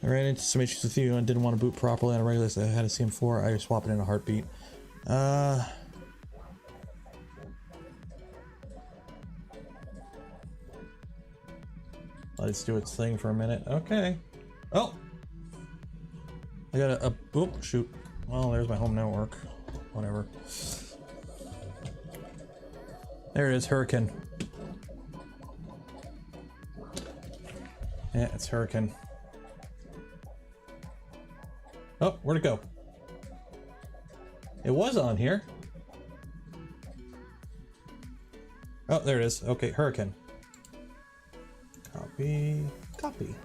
I ran into some issues with you and didn't want to boot properly on a regular, so I had a CM4. I swap it in a heartbeat. Let it do its thing for a minute. Okay. Oh! I got a oh, shoot. Well, there's my home network. Whatever. There it is, Hurricane. Yeah, it's Hurricane. Oh, where'd it go? It was on here. Oh, there it is. Okay, Hurricane. Copy. Copy.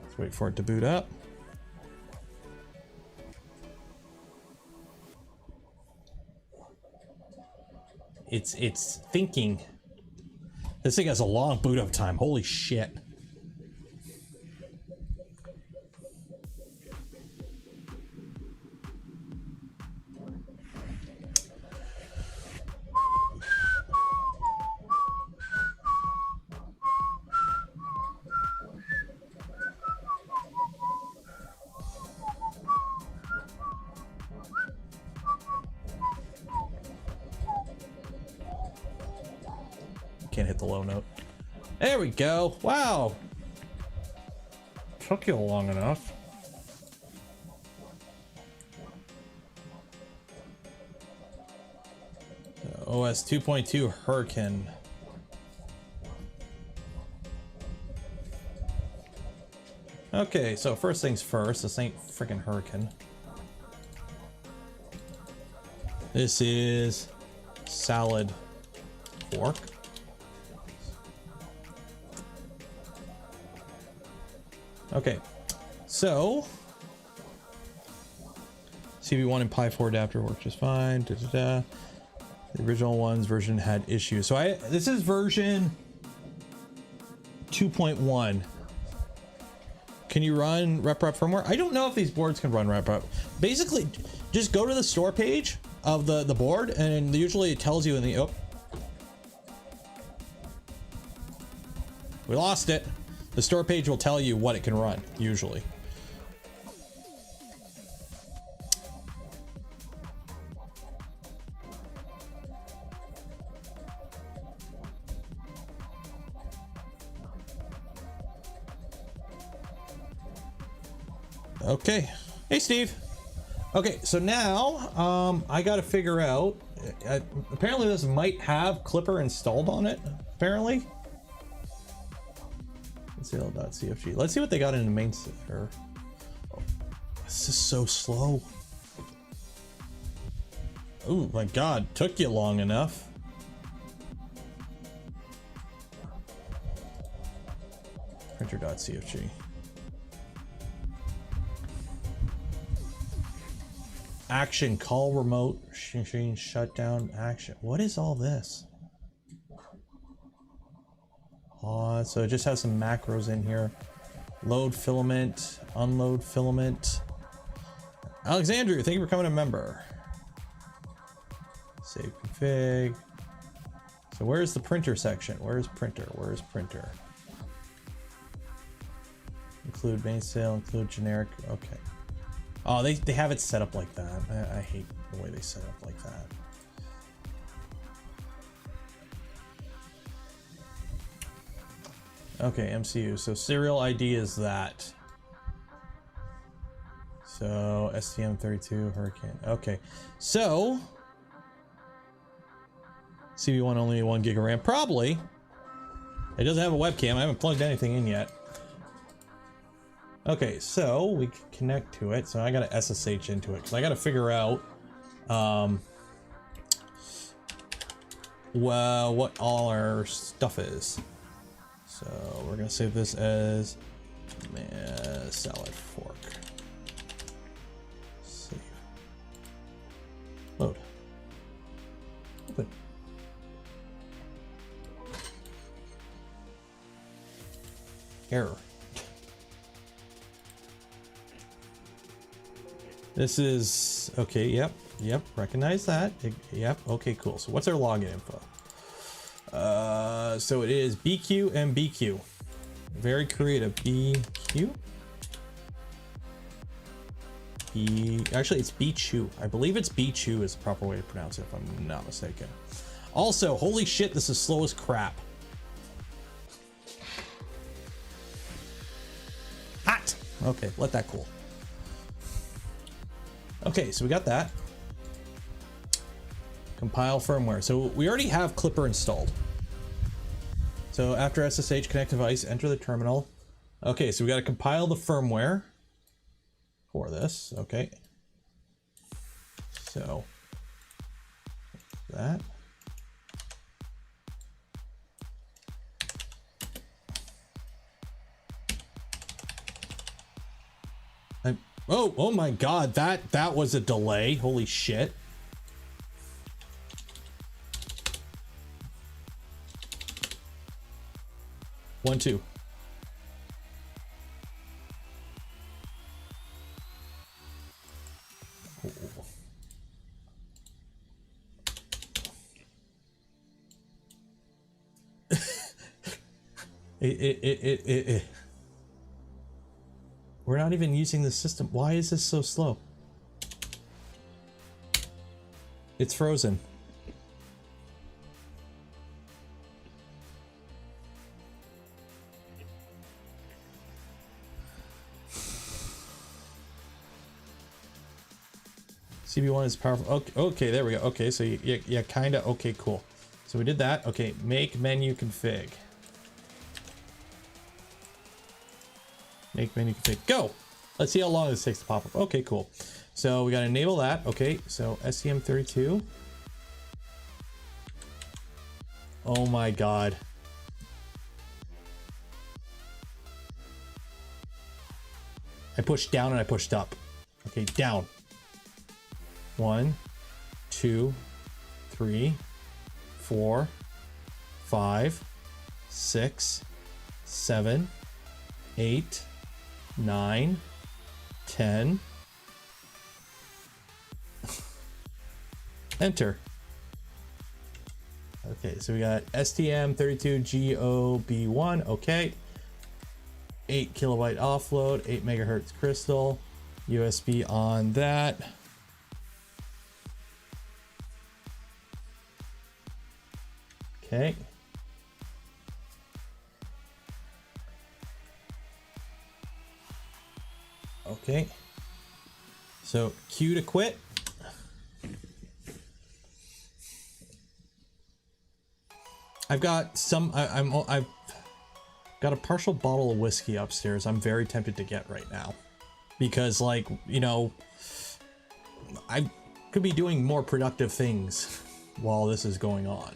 Let's wait for it to boot up. It's thinking. This thing has a long boot up time. Holy shit. Can't hit the low note. There we go. Wow. Took you long enough. OS 2.2 Hurricane. Okay, so first things first, this ain't freaking Hurricane. This is salad fork. Okay, so CV1 and Pi 4 adapter worked just fine. The original one's version had issues. So this is version 2.1. Can you run RepRap firmware? I don't know if these boards can run RepRap. Basically, just go to the store page of the board, and usually it tells you in the oh, we lost it. The store page will tell you what it can run, usually. Okay. Hey, Steve. Okay, so now I got to figure out. Apparently, this might have Clipper installed on it. Apparently. CL.cfg. Let's see what they got in the main server. Oh, this is so slow. Oh my god, took you long enough. Printer.cfg. Action, call remote, machine shutdown, action. What is all this? So it just has some macros in here. Load filament, unload filament. Alexandru, thank you for becoming a member. Save config. So where's the printer section? Where's printer? Where's printer? Include main sale, include generic. Okay. Oh, they have it set up like that. I hate the way they set up like that. Okay, MCU. So serial ID is that. So STM32 Hurricane. Okay, so CV1 only 1 gig of RAM. Probably. It doesn't have a webcam. I haven't plugged anything in yet. Okay, so we can connect to it. So I got to SSH into it because I got to figure out well, what all our stuff is. So we're gonna save this as salad fork. Save. Load. Open. Error. This is okay. Yep. Recognize that. Yep. Okay. Cool. So what's our login info? So it is BQ and BQ. Very creative. BQ. Actually, it's BQ. I believe it's BQ is the proper way to pronounce it, if I'm not mistaken. Also, holy shit, this is slow as crap. Hot. Okay, let that cool. Okay, so we got that. Compile firmware. So we already have Clipper installed. So after SSH connect device, enter the terminal. Okay, so we got to compile the firmware for this. Okay. So that. Oh my God, that was a delay. Holy shit. One, two. Oh. We're not even using the system. Why is this so slow? It's frozen. CB1 is powerful. Okay, there we go. Okay, so yeah, kind of. Okay, cool. So we did that. Okay, make menu config. Make menu config. Go! Let's see how long this takes to pop up. Okay, cool. So we got to enable that. Okay, so STM32. Oh my God. I pushed down and I pushed up. Okay, down. 1, 2, 3, 4, 5, 6, 7, 8, 9, 10. Enter. Okay, so we got STM32GOB1. Okay. 8 kilobyte offload, 8 megahertz crystal, USB on that. Okay. Okay. So Q to quit. I've got some. I've got a partial bottle of whiskey upstairs. I'm very tempted to get right now, because, like, you know, I could be doing more productive things while this is going on.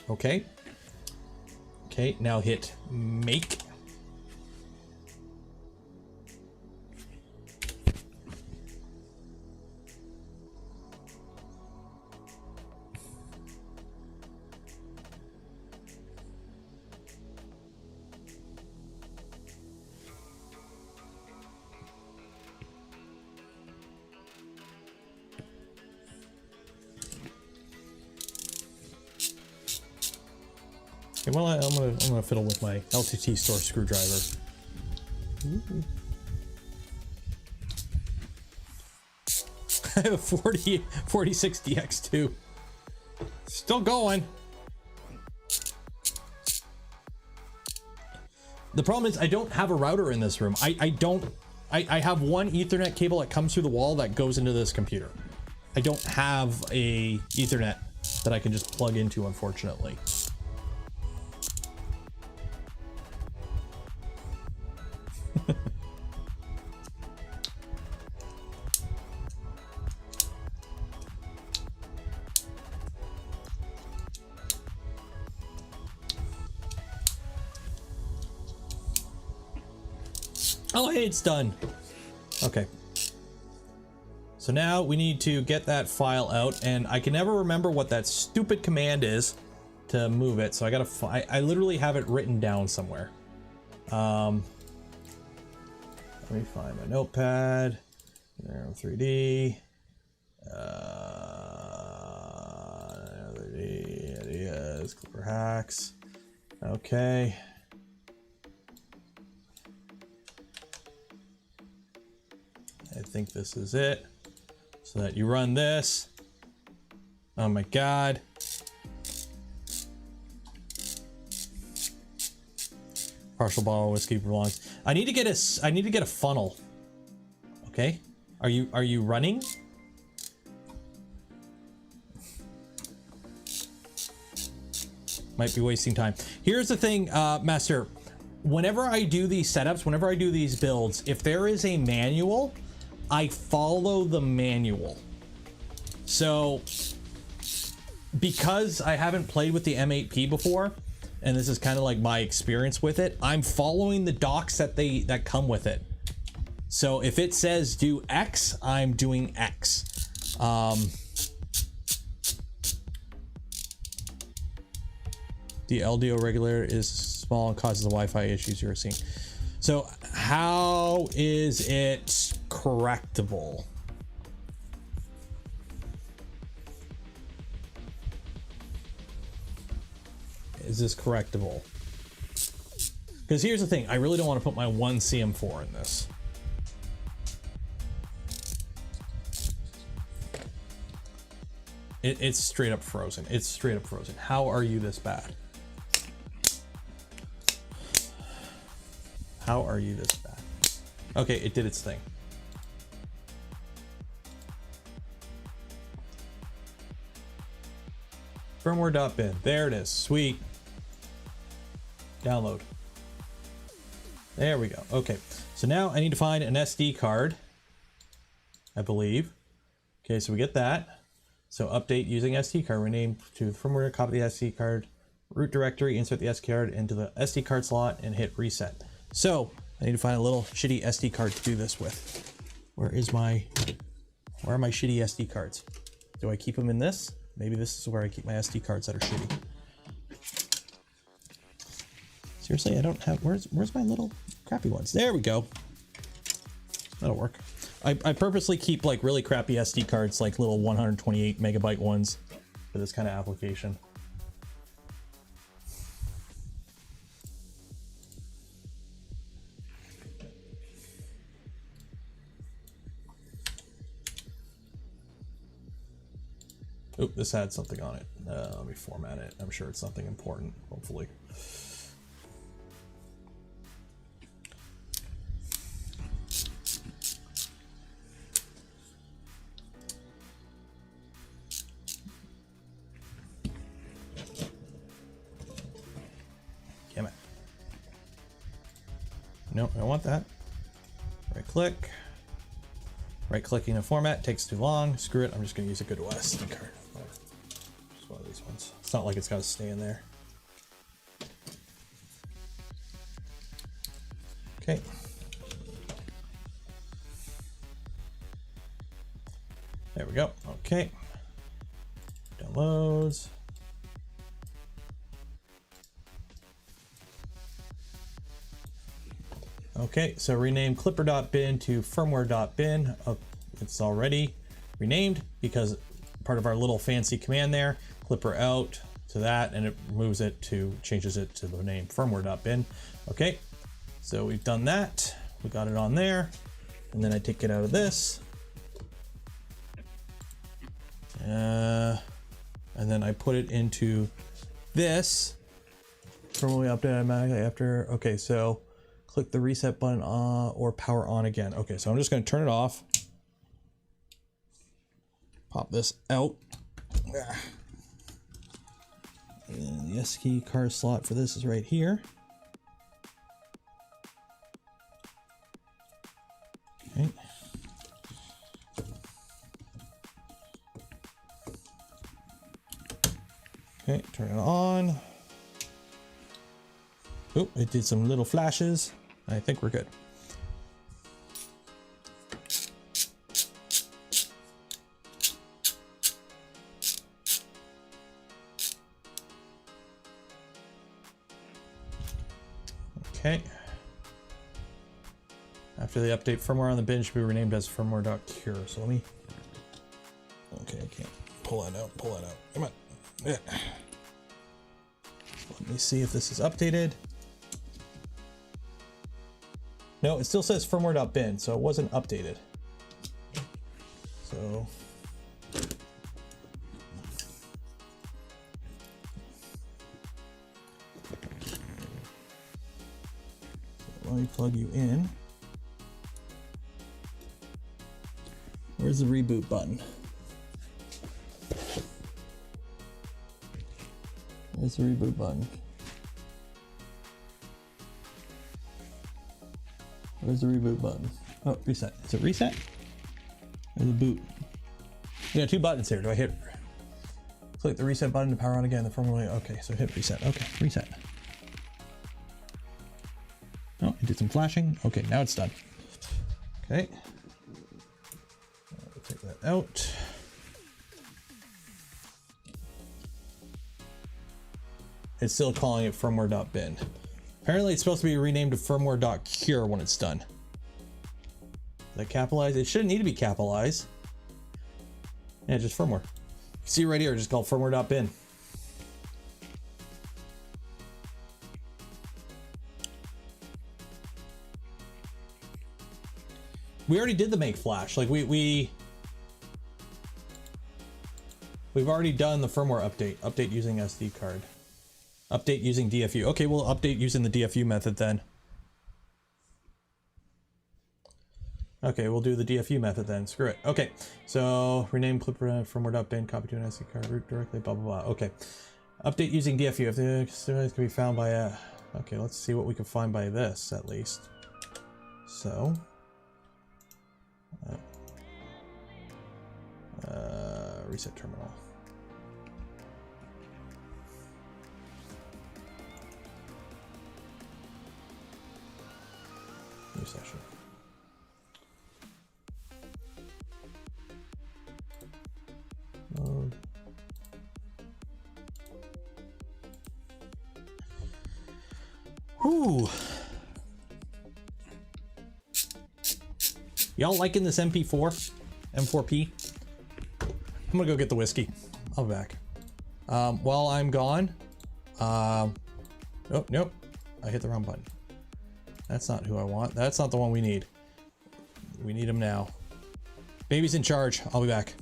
Okay. Okay, now hit make. Okay, well, I'm gonna fiddle with my LTT store screwdriver. Ooh. I have a 4060X2. Still going. The problem is I don't have a router in this room. I have one Ethernet cable that comes through the wall that goes into this computer. I don't have a Ethernet that I can just plug into, unfortunately. Oh, hey, it's done. Okay. So now we need to get that file out, and I can never remember what that stupid command is to move it. So I gotta, I literally have it written down somewhere. Let me find my notepad. There, 3D. 3D ideas, Clipper hacks. Okay. I think this is it. So that you run this. Oh my God. Partial bottle of whiskey belongs. I need to get a funnel. Okay. Are you running? Might be wasting time. Here's the thing, Master. Whenever I do these setups, whenever I do these builds, if there is a manual, I follow the manual. So because I haven't played with the M8P before, and this is kind of like my experience with it, I'm following the docs that come with it. So if it says do X, I'm doing X. The LDO regulator is small and causes the Wi-Fi issues you're seeing. So how is it correctable? Is this correctable? Because here's the thing, I really don't want to put my one CM4 in this. It's straight up frozen. It's straight up frozen. How are you this bad? How are you this bad? Okay, it did its thing. Firmware.bin. There it is. Sweet. Download. There we go. Okay, so now I need to find an SD card, I believe. Okay, so we get that. So update using SD card, rename to firmware, copy the SD card, root directory, insert the SD card into the SD card slot, and hit reset. So I need to find a little shitty SD card to do this with. Where are my shitty SD cards? Do I keep them in this? Maybe this is where I keep my SD cards that are shitty. Seriously, I don't have, where's my little crappy ones? There we go. That'll work. I purposely keep like really crappy SD cards, like little 128 megabyte ones for this kind of application. Oh, this had something on it. Let me format it. I'm sure it's something important, hopefully. Damn it. No, I don't want that. Right click. Right clicking a format takes too long. Screw it. I'm just going to use a good SD card. Just one of these ones. It's not like it's got to stay in there. Okay. There we go. Okay. Downloads. Okay, so rename clipper.bin to firmware.bin. It's already renamed because part of our little fancy command there, clipper out to that, and it moves it to, changes it to the name firmware.bin. Okay, so we've done that. We got it on there. And then I take it out of this. And then I put it into this. Firmware update automatically after. Okay, so Click the reset button on or power on again. Okay, so I'm just going to turn it off. Pop this out. And the SD card slot for this is right here. Okay. Okay, turn it on. Oh, it did some little flashes. I think we're good. Okay. After the update, firmware on the bin should be renamed as firmware.cure. So let me. Okay, I can't pull that out. Pull that out. Come on. Yeah. Let me see if this is updated. No, it still says firmware.bin, so it wasn't updated. So. Let me plug you in. Where's the reboot button? Where's the reboot button? Where's the reboot button? Oh, reset. Is it reset? Or the boot? You got two buttons here. Do I hit? Click the reset button to power on again. The firmware. Okay, so hit reset. Okay, reset. Oh, it did some flashing. Okay, now it's done. Okay. I'll take that out. It's still calling it firmware.bin. Apparently it's supposed to be renamed to firmware.cure when it's done. Is that capitalized? It shouldn't need to be capitalized. Yeah, just firmware. You see right here, just called firmware.bin. We already did the make flash. Like we've already done the firmware update. Update using SD card. Update using DFU. Okay, we'll update using the DFU method then. Okay, we'll do the DFU method then. Screw it. Okay, so rename clipper firmware.bin, copy to an SD card, root directly, blah, blah, blah. Okay, update using DFU. If the device can be found by a... Okay, let's see what we can find by this at least. So... reset terminal. New session. Load. Ooh. Y'all liking this MP4? M4P? I'm gonna go get the whiskey. I'll be back. While I'm gone, oh, nope. I hit the wrong button. That's not who I want. That's not the one we need. We need him now. Baby's in charge. I'll be back.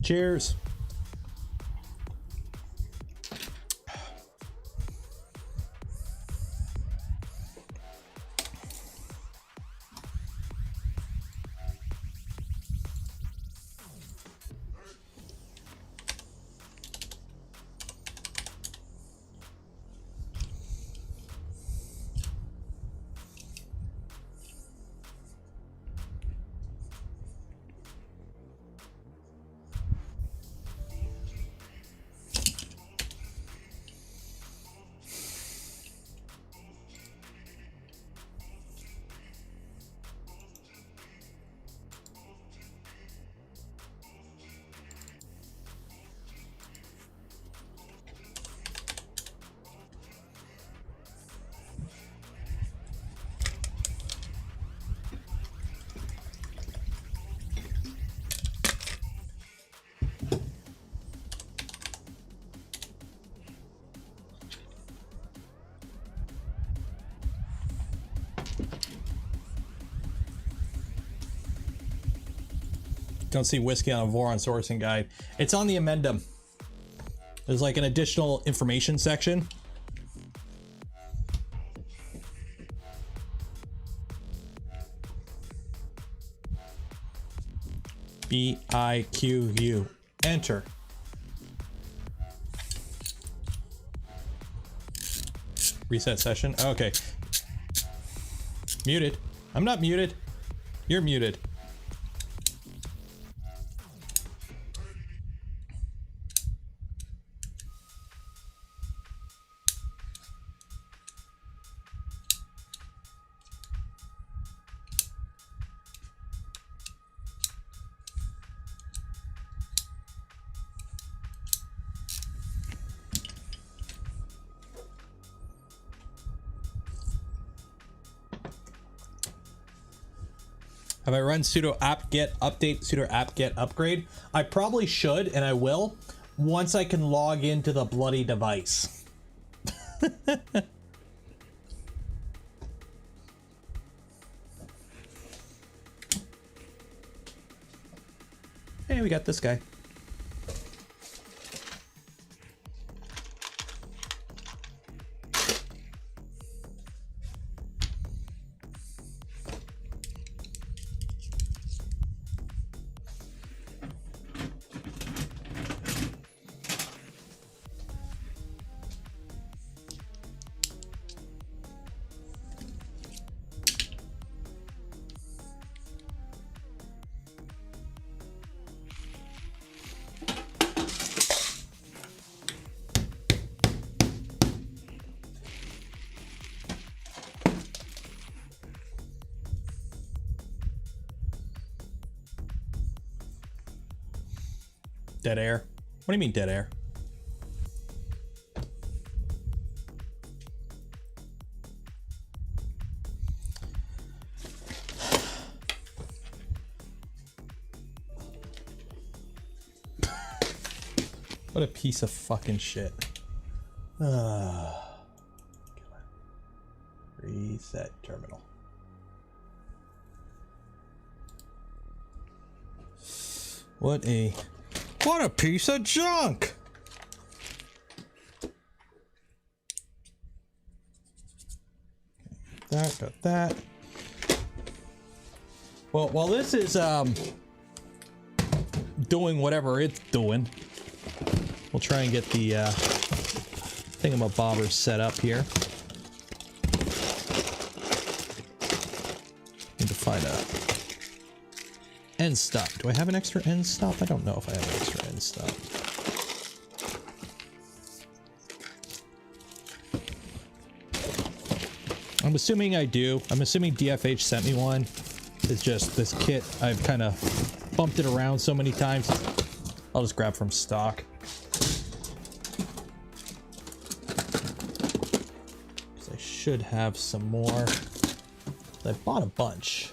Cheers. Don't see whiskey on a Voron sourcing guide. It's on the amendum. There's like an additional information section. BIQU. Enter. Reset session. Okay. Muted. I'm not muted. You're muted. Have I run sudo apt-get update, sudo apt-get upgrade? I probably should, and I will, once I can log into the bloody device. Hey, we got this guy. Dead air? What do you mean dead air? What a piece of fucking shit. Reset terminal. What a piece of junk! Got that. Well, while this is doing whatever it's doing, we'll try and get the thingamabobber set up here. Need to find a end stop. Do I have an extra end stop? I don't know if I have an extra end stop. I'm assuming I do. I'm assuming DFH sent me one. It's just this kit, I've kind of bumped it around so many times. I'll just grab from stock. Because I should have some more. I bought a bunch.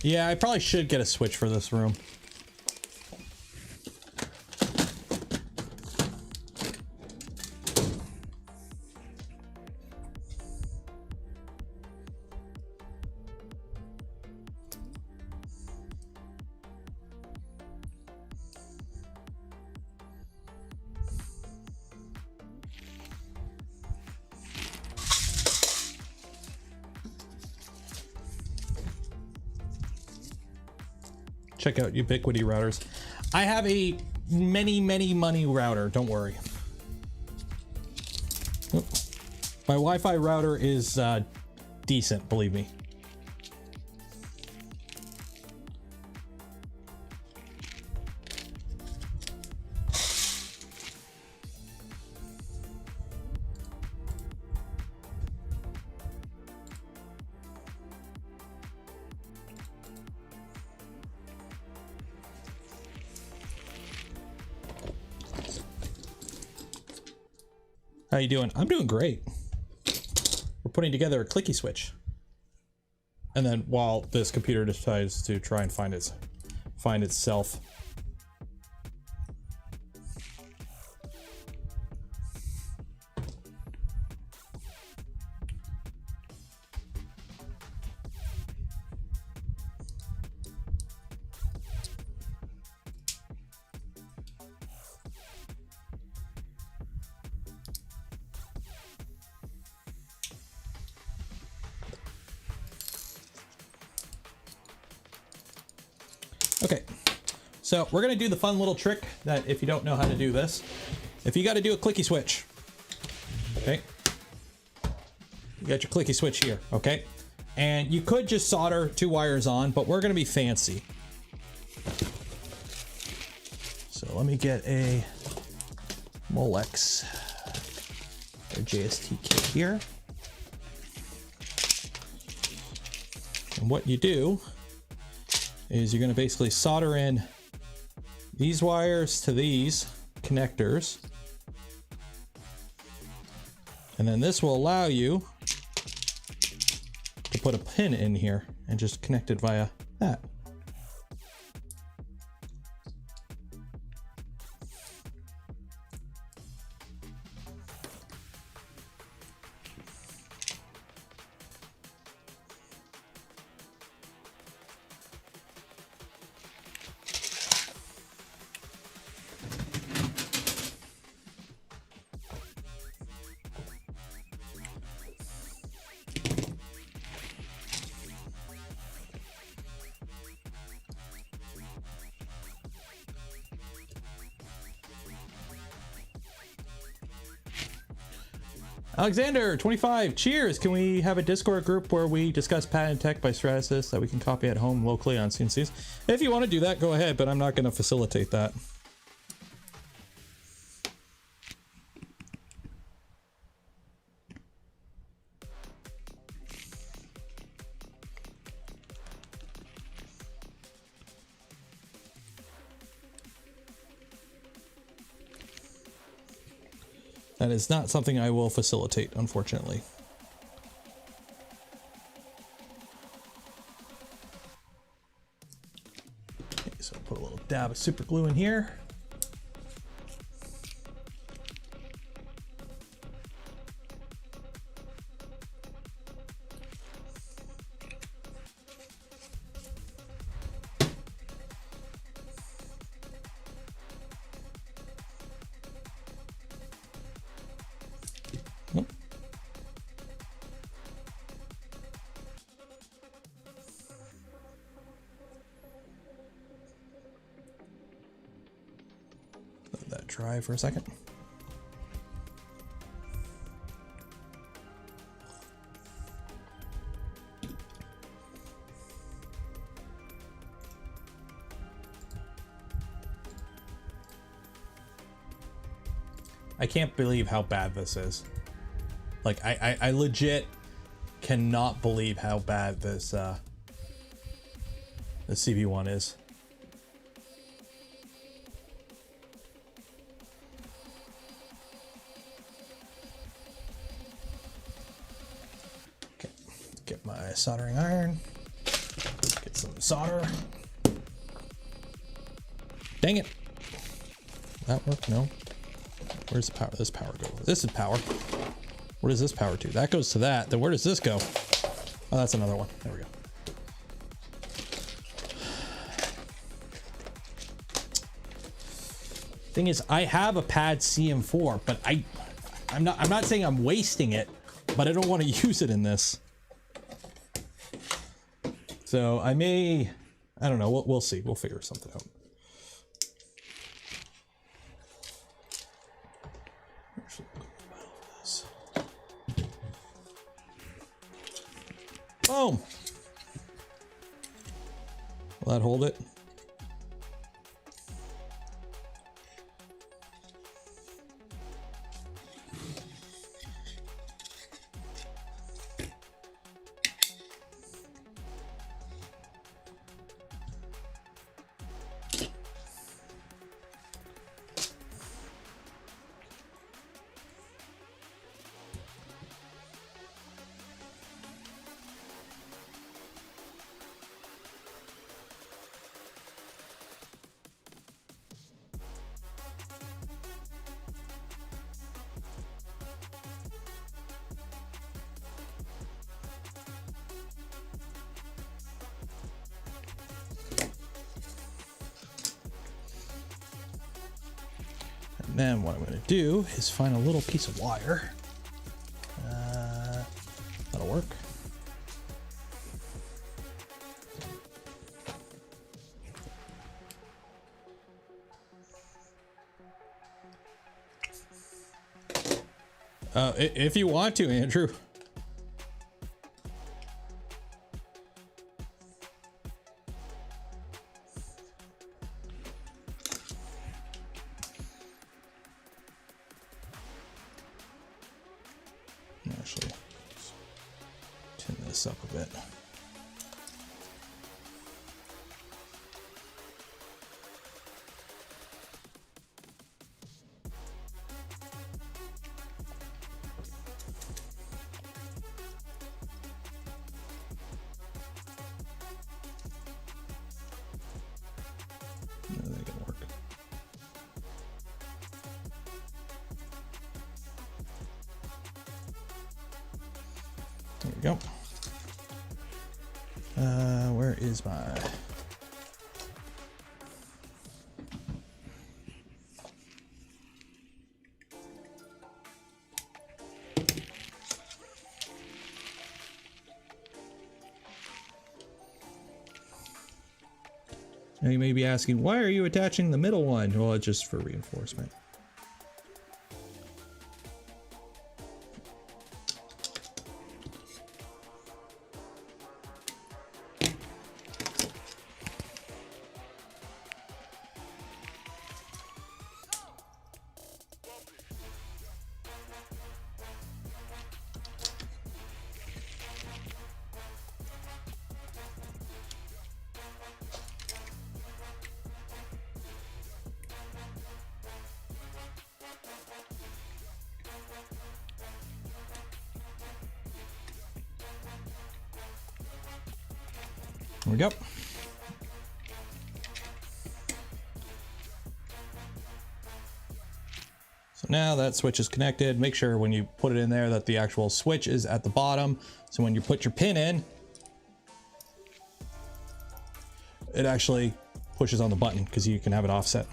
Yeah, I probably should get a switch for this room. Check out Ubiquiti routers. I have a many money router, don't worry. My Wi-Fi router is decent, believe me. How you doing? I'm doing great. We're putting together a clicky switch. And then while this computer decides to try and find itself. Okay, so we're gonna do the fun little trick that if you don't know how to do this, if you got to do a clicky switch, okay, you got your clicky switch here, okay, and you could just solder 2 wires on, but we're gonna be fancy. So let me get a Molex or JST kit here. And what you do is you're going to basically solder in these wires to these connectors. And then this will allow you to put a pin in here and just connect it via that. Alexander 25, cheers. Can we have a Discord group where we discuss patent tech by Stratasys that we can copy at home locally on CNCs? If you want to do that, go ahead, but I'm not going to facilitate that. That is not something I will facilitate, unfortunately. Okay, so put a little dab of super glue in here. Let that dry for a second. I can't believe how bad this is. Like, I legit cannot believe how bad this the CV1 is. Okay, get my soldering iron. Get some solder. Dang it. That work? No. Where's the power? This power go? This is power. Where does this power to? That goes to that. Then where does this go? Oh, that's another one. There we go. Thing is, I have a pad CM4, but I'm not saying I'm wasting it, but I don't want to use it in this. So I don't know. We'll see. We'll figure something out. Boom. Will that hold it? And then what I'm going to do is find a little piece of wire. That'll work. If you want to, Andrew. Actually, tin this up a bit. No, that didn't work. There we go. Where is my... Now you may be asking, why are you attaching the middle one? Well, it's just for reinforcement. There we go. So now that switch is connected. Make sure when you put it in there that the actual switch is at the bottom. So when you put your pin in, it actually pushes on the button because you can have it offset.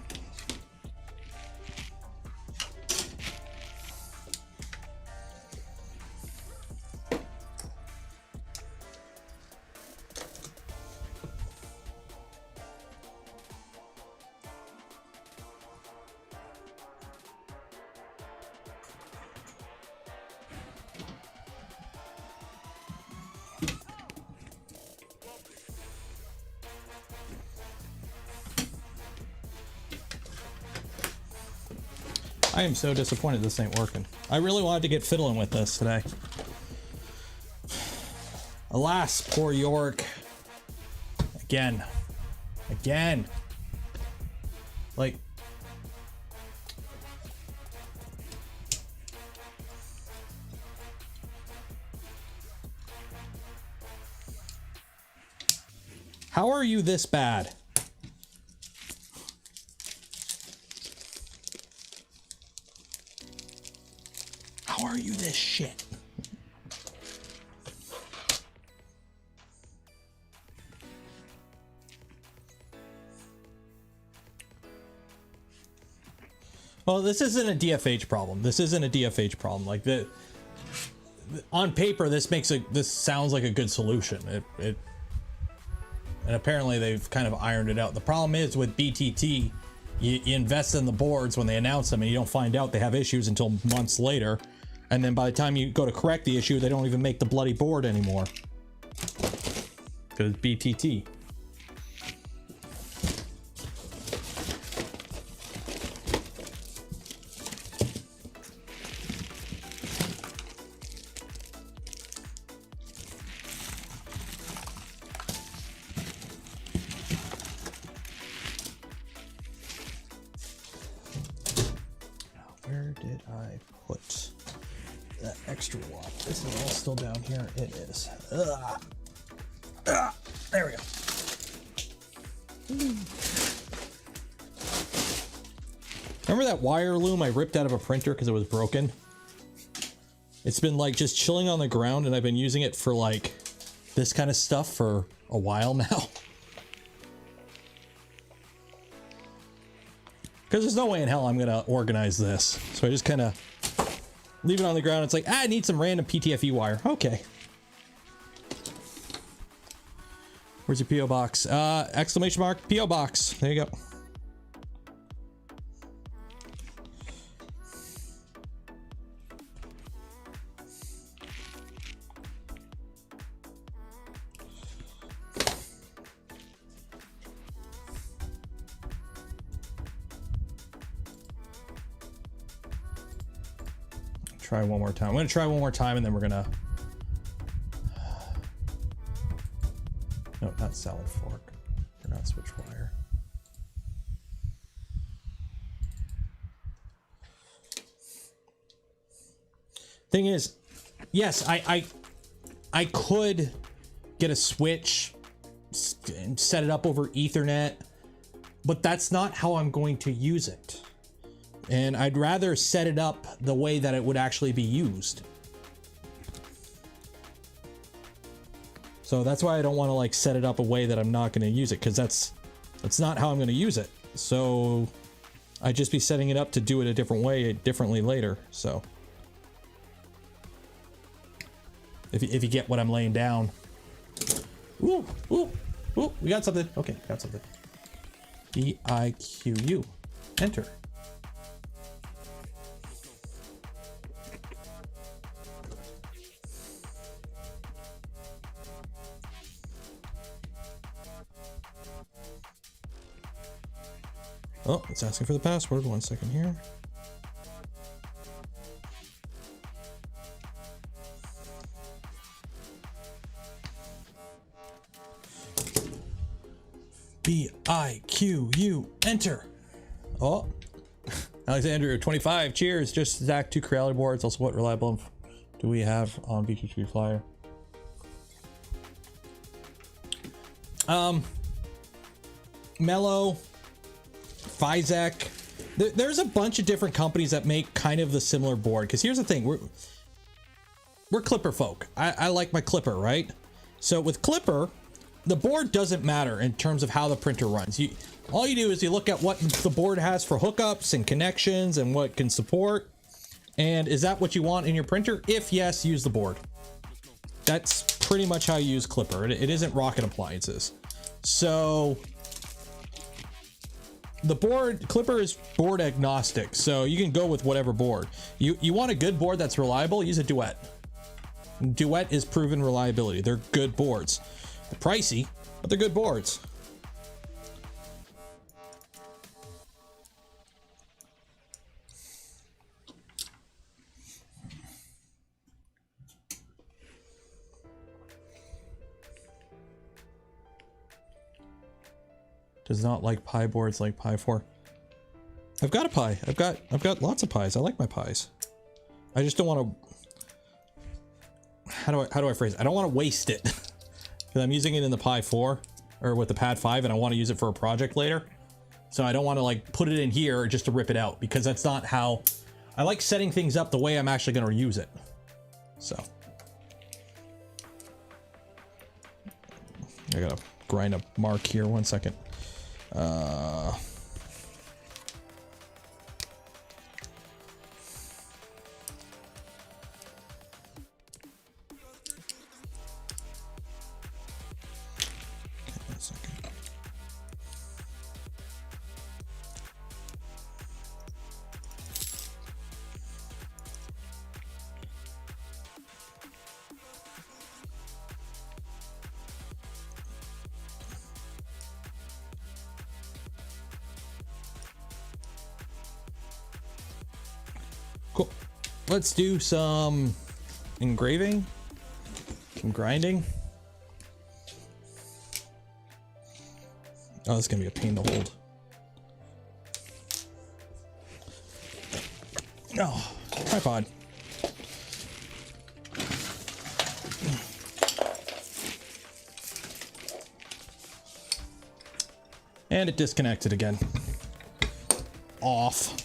I am so disappointed this ain't working. I really wanted to get fiddling with this today. Alas, poor York. Again. Again. Like... How are you this bad? How are you this shit? Well, this isn't a DFH problem. This isn't a DFH problem. Like on paper, this sounds like a good solution. And apparently they've kind of ironed it out. The problem is with BTT, you invest in the boards when they announce them and you don't find out they have issues until months later. And then by the time you go to correct the issue, they don't even make the bloody board anymore. Because BTT. Where did I put that extra one? Is it all still down here? It is. There we go. Remember that wire loom I ripped out of a printer because it was broken? It's been like just chilling on the ground and I've been using it for like this kind of stuff for a while now. Because there's no way in hell I'm gonna organize this. So I just kind of leave it on the ground. It's like, I need some random PTFE wire. Okay. Where's your PO box? Exclamation mark PO box. There you go. try one more time. I'm gonna try one more time and then we're gonna, no, not salad fork, or not switch wire. Thing is, yes, I could get a switch and set it up over Ethernet, but that's not how I'm going to use it. And I'd rather set it up the way that it would actually be used. So that's why I don't want to like set it up a way that I'm not going to use it, because that's not how I'm going to use it. So I'd just be setting it up to do it a different way, differently later. So if you get what I'm laying down. Ooh, ooh, ooh, we got something. Okay, got something. BIQU, enter. Oh, it's asking for the password. 1 second here. BIQU, enter. Oh, Alexander 25, cheers. Just Zach, 2 Creality boards. Also, what reliable do we have on VTT Flyer? Mellow, Physek. There's a bunch of different companies that make kind of the similar board. Because here's the thing, we're Clipper folk. I like my Clipper, right? So with Clipper, the board doesn't matter in terms of how the printer runs. All you do is you look at what the board has for hookups and connections and what it can support. And is that what you want in your printer? If yes, use the board. That's pretty much how you use Clipper. It isn't rocket appliances. So the board, Clipper is board agnostic. So you can go with whatever board. You want a good board that's reliable, use a Duet. Duet is proven reliability. They're good boards. They're pricey, but they're good boards. Does not like Pi boards like Pi 4. I've got a Pi. I've got lots of Pis. I like my Pis. I just don't want to. How do I phrase it? I don't want to waste it. Because I'm using it in the Pi 4 or with the Pad 5 and I want to use it for a project later. So I don't want to like put it in here just to rip it out, because that's not how I like setting things up the way I'm actually going to use it. So I gotta grind a mark here. 1 second. Cool. Let's do some engraving, some grinding. Oh, this is gonna be a pain to hold. Oh, tripod. And it disconnected again. Off.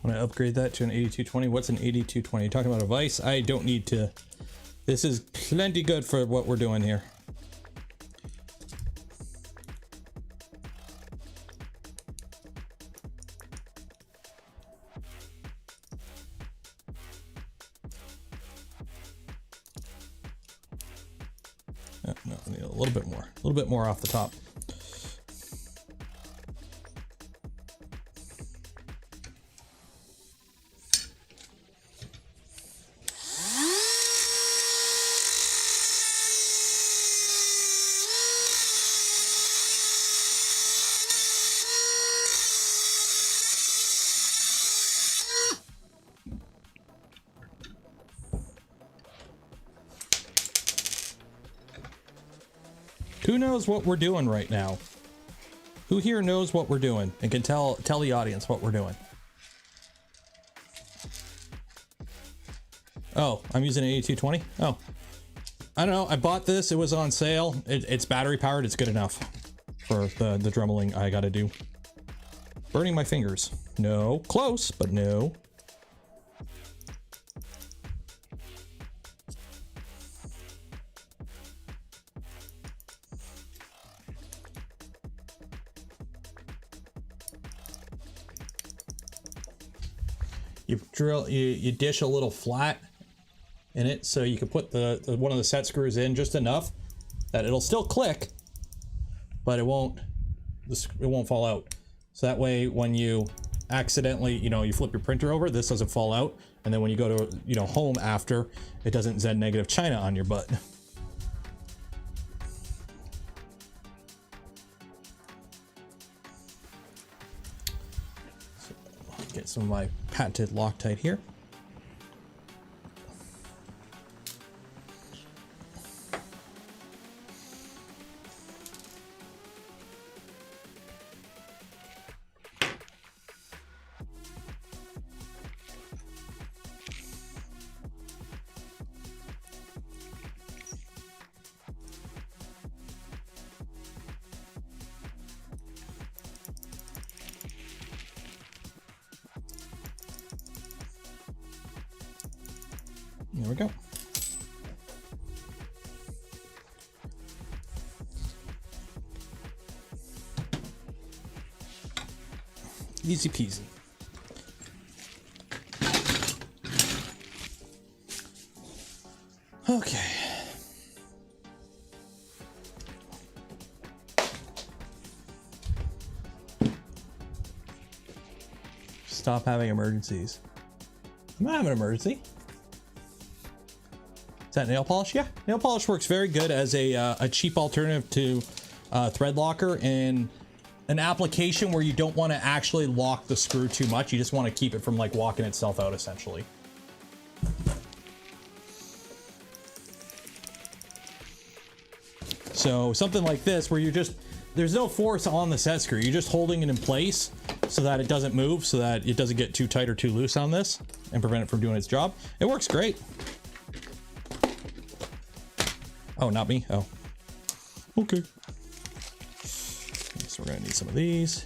Want to upgrade that to an 8220? What's an 8220? You're talking about a vise? I don't need to. This is plenty good for what we're doing here. No, I need a little bit more off the top. Who knows what we're doing right now? Who here knows what we're doing and can tell the audience what we're doing? Oh, I'm using an 8220? Oh, I don't know. I bought this. It was on sale. It's battery powered. It's good enough for the dremmeling I gotta do. Burning my fingers. No. Close, but no. You dish a little flat in it so you can put the one of the set screws in just enough that it'll still click, but it won't fall out. So that way when you accidentally, you flip your printer over, this doesn't fall out, and then when you go to home after, it doesn't Z negative China on your butt. Get some of my patented Loctite here. There we go. Easy peasy. Okay. Stop having emergencies. I'm not having an emergency. Is that nail polish? Yeah, nail polish works very good as a cheap alternative to thread locker in an application where you don't want to actually lock the screw too much. You just want to keep it from like walking itself out essentially. So something like this where there's no force on the set screw. You're just holding it in place so that it doesn't move, so that it doesn't get too tight or too loose on this and prevent it from doing its job. It works great. Oh, not me. Oh, okay. So we're gonna need some of these.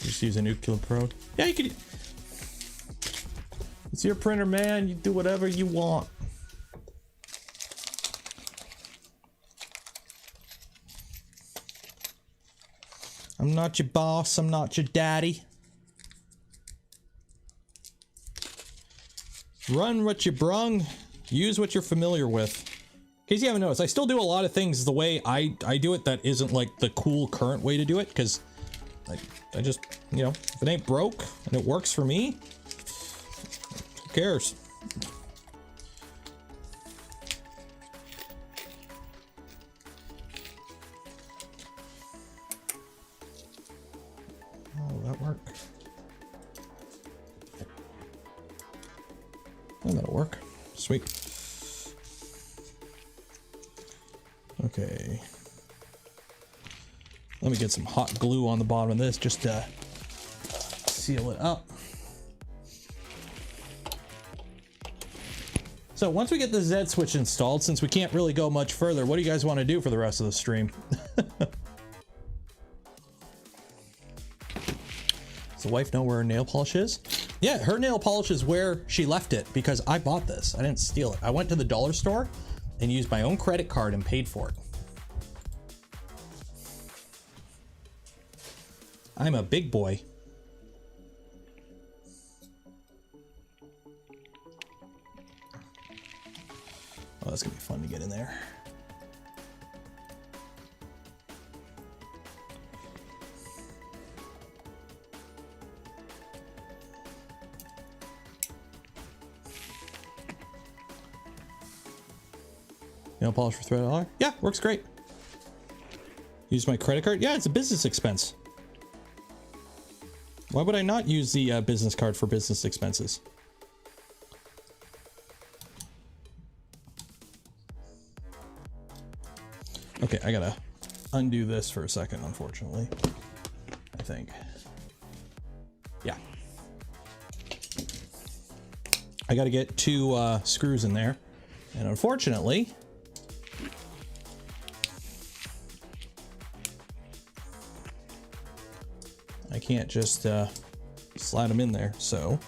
Just use a nuclear probe. Yeah, you could. It's your printer, man. You do whatever you want. I'm not your boss. I'm not your daddy. Run what you brung, use what you're familiar with. In case you haven't noticed, I still do a lot of things the way I do it that isn't like the cool current way to do it, because I just, if it ain't broke and it works for me, who cares? Oh, will that work? And that'll work. Sweet. Okay. Let me get some hot glue on the bottom of this just to seal it up. So once we get the Z switch installed, since we can't really go much further, what do you guys want to do for the rest of the stream? the wife know where her nail polish is? Yeah, her nail polish is where she left it because I bought this. I didn't steal it. I went to the dollar store and used my own credit card and paid for it. I'm a big boy. Oh, that's gonna be fun to get in there. Nail polish for $3. Yeah, works great. Use my credit card. Yeah, it's a business expense. Why would I not use the business card for business expenses? Okay, I gotta undo this for a second, unfortunately. I think. Yeah. I gotta get 2 screws in there. And unfortunately, I can't just slide them in there, so.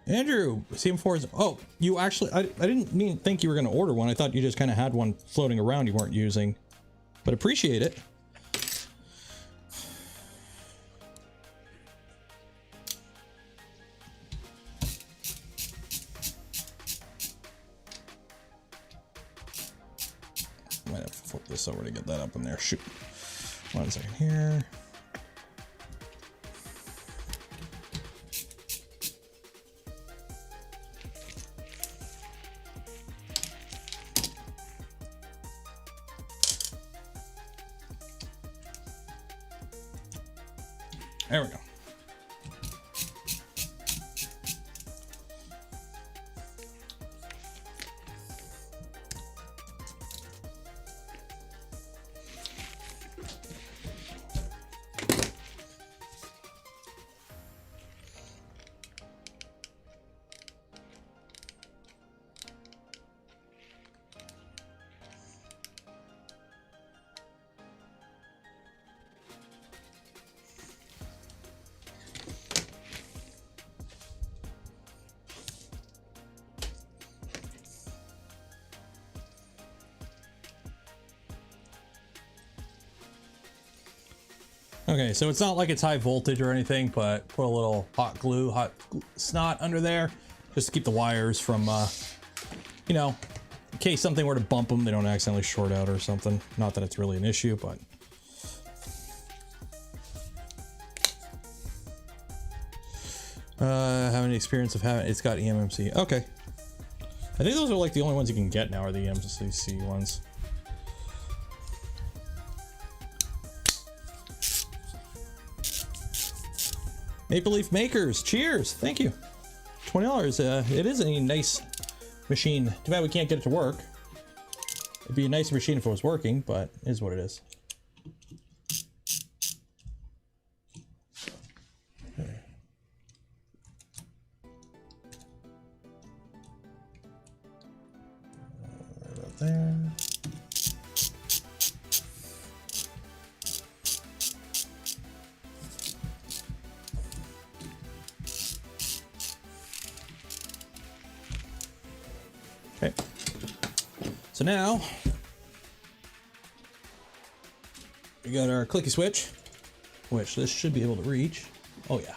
Andrew, CM4 is, oh, you actually, I didn't think you were going to order one. I thought you just kind of had one floating around you weren't using, but appreciate it. Might have to flip this over to get that up in there. Shoot. 1 second here. There we go. Okay, so it's not like it's high voltage or anything, but put a little hot snot under there just to keep the wires from, you know, in case something were to bump them, they don't accidentally short out or something. Not that it's really an issue, but. Have any experience of having, it's got eMMC. Okay. I think those are like the only ones you can get now are the eMMC ones. Maple Leaf Makers, cheers, thank you. $20, it is a nice machine. Too bad we can't get it to work. It'd be a nice machine if it was working, but it is what it is. Okay. Right about there. Okay, so now we got our clicky switch, which this should be able to reach. Oh yeah,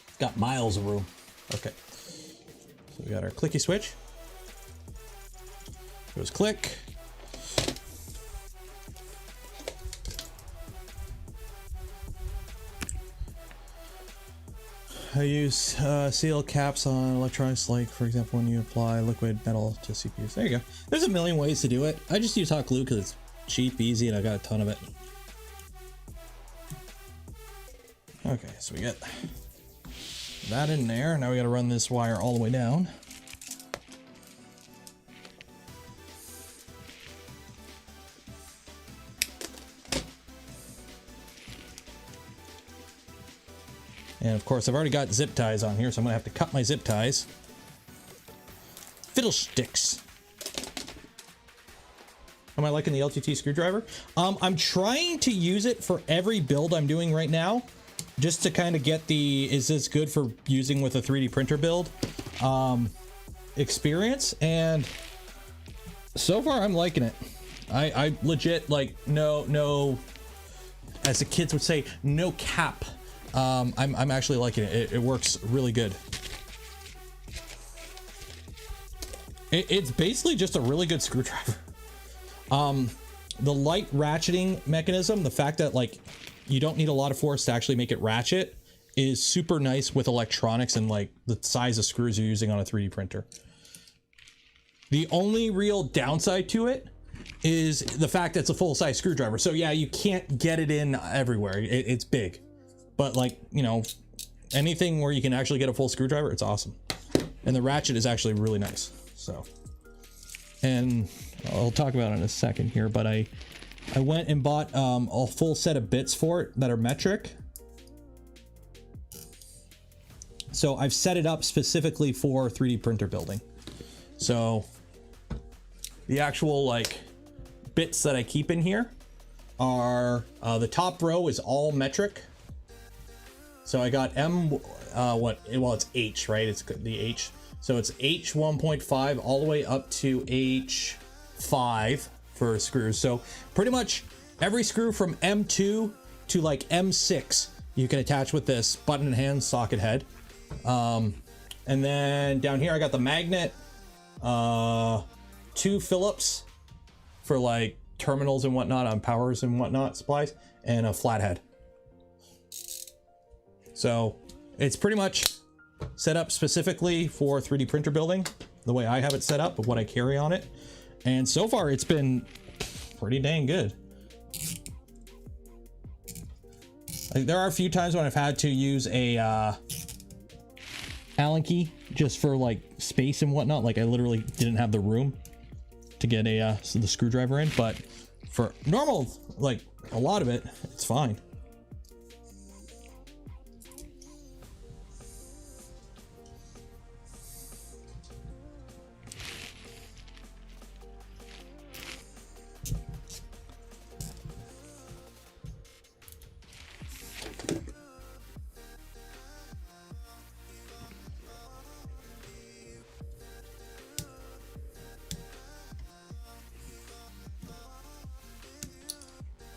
it's got miles of room. Okay, so we got our clicky switch. Goes click. I use seal caps on electronics, like for example when you apply liquid metal to CPUs. There you go. There's a million ways to do it. I just use hot glue because it's cheap, easy, and I got a ton of it. Okay, so we get that in there. Now we got to run this wire all the way down. And of course, I've already got zip ties on here, so I'm gonna have to cut my zip ties. Fiddlesticks. Am I liking the LTT screwdriver? I'm trying to use it for every build I'm doing right now, just to kind of get the, is this good for using with a 3D printer build experience. And so far I'm liking it. I legit, like, no, as the kids would say, no cap. I'm actually liking it. It works really good. It's basically just a really good screwdriver. The light ratcheting mechanism, the fact that like you don't need a lot of force to actually make it ratchet, is super nice with electronics and like the size of screws you're using on a 3D printer. The only real downside to it is the fact that it's a full-size screwdriver. So yeah, you can't get it in everywhere. It's big, but like, you know, anything where you can actually get a full screwdriver, it's awesome. And the ratchet is actually really nice. So, and I'll talk about it in a second here, but I went and bought a full set of bits for it that are metric. So I've set it up specifically for 3D printer building. So the actual like bits that I keep in here are, the top row is all metric. So I got well, it's H, right? It's the H. So it's H 1.5 all the way up to H5 for screws. So pretty much every screw from M2 to like M6 you can attach with this button and hand socket head. And then down here I got the magnet, 2 Phillips for like terminals and whatnot on powers and whatnot supplies, and a flathead. So it's pretty much set up specifically for 3D printer building, the way I have it set up, of what I carry on it. And so far it's been pretty dang good. Like, there are a few times when I've had to use a Allen key just for like space and whatnot. Like I literally didn't have the room to get a the screwdriver in, but for normal, like a lot of it, it's fine.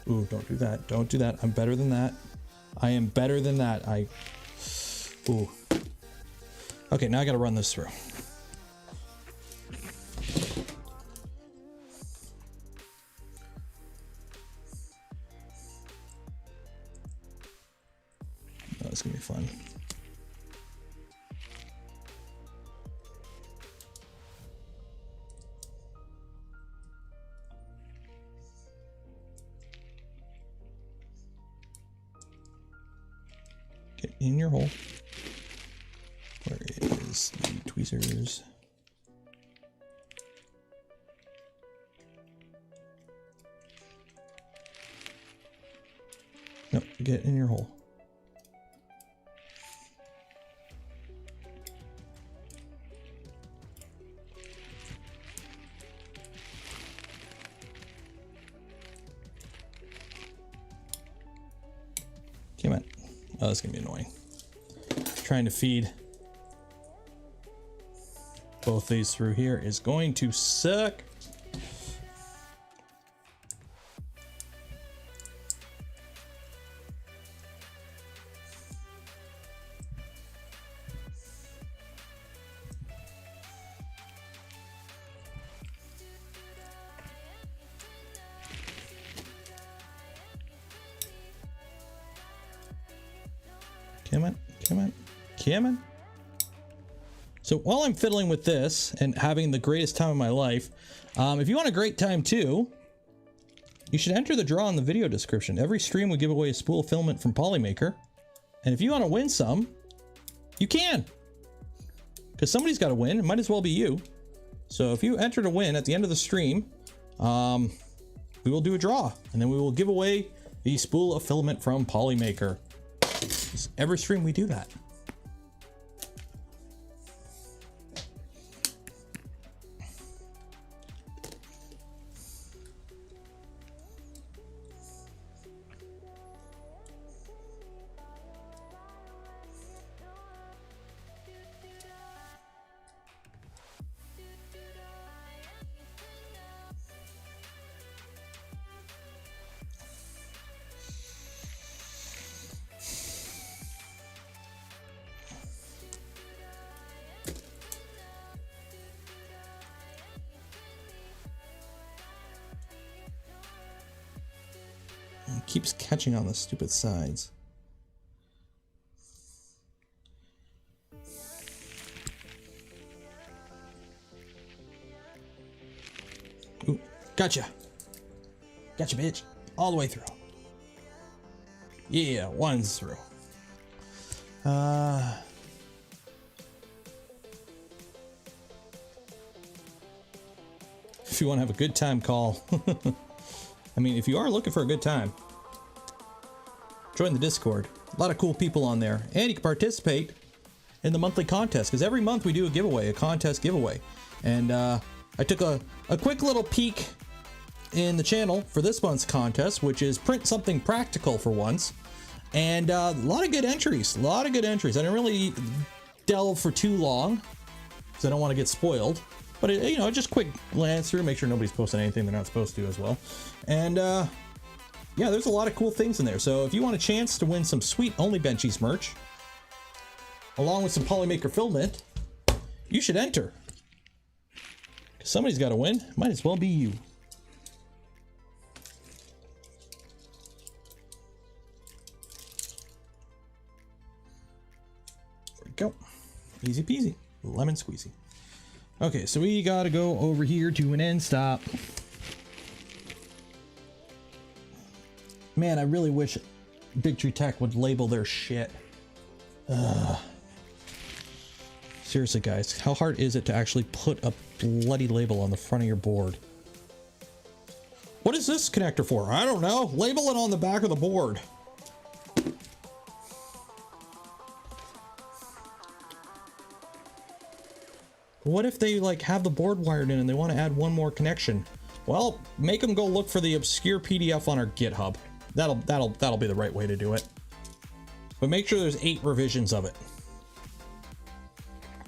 Ooh, don't do that. Don't do that. I'm better than that. I am better than that. Ooh. Okay, now I gotta run this through. Oh, it's gonna be fun. In your hole. Where is the tweezers? No, get in your hole. Come on. Oh, that's gonna be annoying. Trying to feed both these through here is going to suck. Come on, come on, come on. So while I'm fiddling with this and having the greatest time of my life, if you want a great time too, you should enter the draw in the video description. Every stream we give away a spool filament from Polymaker. And if you want to win some, you can. Because somebody's got to win. It might as well be you. So if you enter to win at the end of the stream, we will do a draw. And then we will give away the spool of filament from Polymaker. Every stream we do that. It keeps catching on the stupid sides. Ooh, gotcha. Gotcha, bitch. All the way through. Yeah, one's through. If you want to have a good time, call. I mean, if you are looking for a good time, join the Discord. A lot of cool people on there. And you can participate in the monthly contest, because every month we do a giveaway, a contest giveaway. And I took a quick little peek in the channel for this month's contest, which is print something practical for once. And a lot of good entries. A lot of good entries. I didn't really delve for too long, because I don't want to get spoiled. But, you know, just quick glance through, make sure nobody's posting anything they're not supposed to as well. And, yeah, there's a lot of cool things in there. So if you want a chance to win some sweet Only Benchies merch, along with some Polymaker filament, you should enter. Because somebody's got to win. Might as well be you. There we go. Easy peasy. Lemon squeezy. Okay, so we got to go over here to an end stop. Man, I really wish Big Tree Tech would label their shit. Seriously, guys, how hard is it to actually put a bloody label on the front of your board? What is this connector for? I don't know. Label it on the back of the board. What if they like have the board wired in and they want to add one more connection? Well, make them go look for the obscure PDF on our GitHub. That'll be the right way to do it. But make sure there's 8 revisions of it.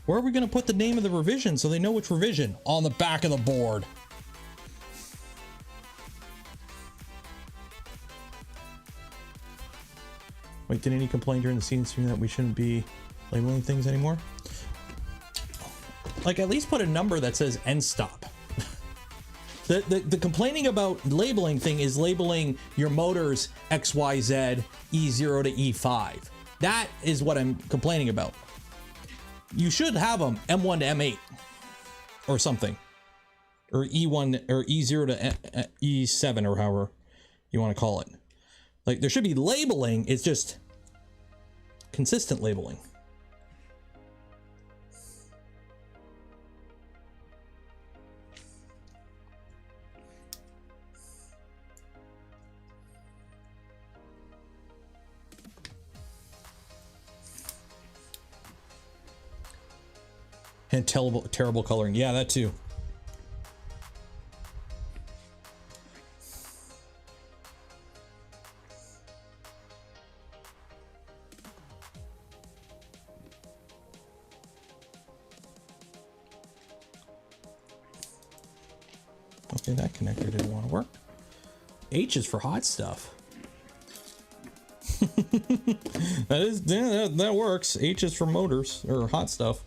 Where are we going to put the name of the revision so they know which revision? On the back of the board. Wait, did any complain during the CNC that we shouldn't be labeling things anymore? Like, at least put a number that says end stop. The complaining about labeling thing is labeling your motors XYZ E0 to E5. That is what I'm complaining about. You should have them M1 to M8 or something, or E1 or E0 to E7 or however you want to call it. Like, there should be labeling. It's just consistent labeling. And terrible coloring. Yeah, that too. Okay, that connector didn't want to work. H is for hot stuff. that works. H is for motors or hot stuff.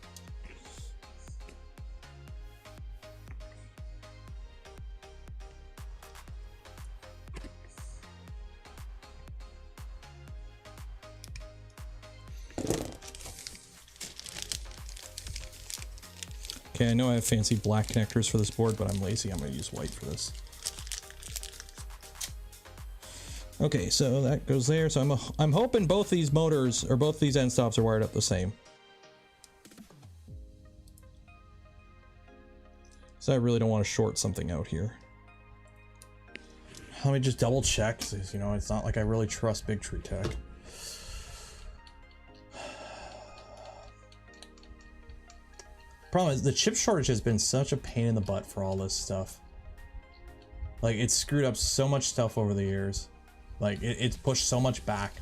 Okay, I know I have fancy black connectors for this board, but I'm lazy. I'm going to use white for this. Okay, so that goes there. So I'm hoping both these motors or both these end stops are wired up the same. So I really don't want to short something out here. Let me just double check. You know, it's not like I really trust Big Tree Tech. Problem is the chip shortage has been such a pain in the butt for all this stuff. Like, it's screwed up so much stuff over the years. Like, it's pushed so much back.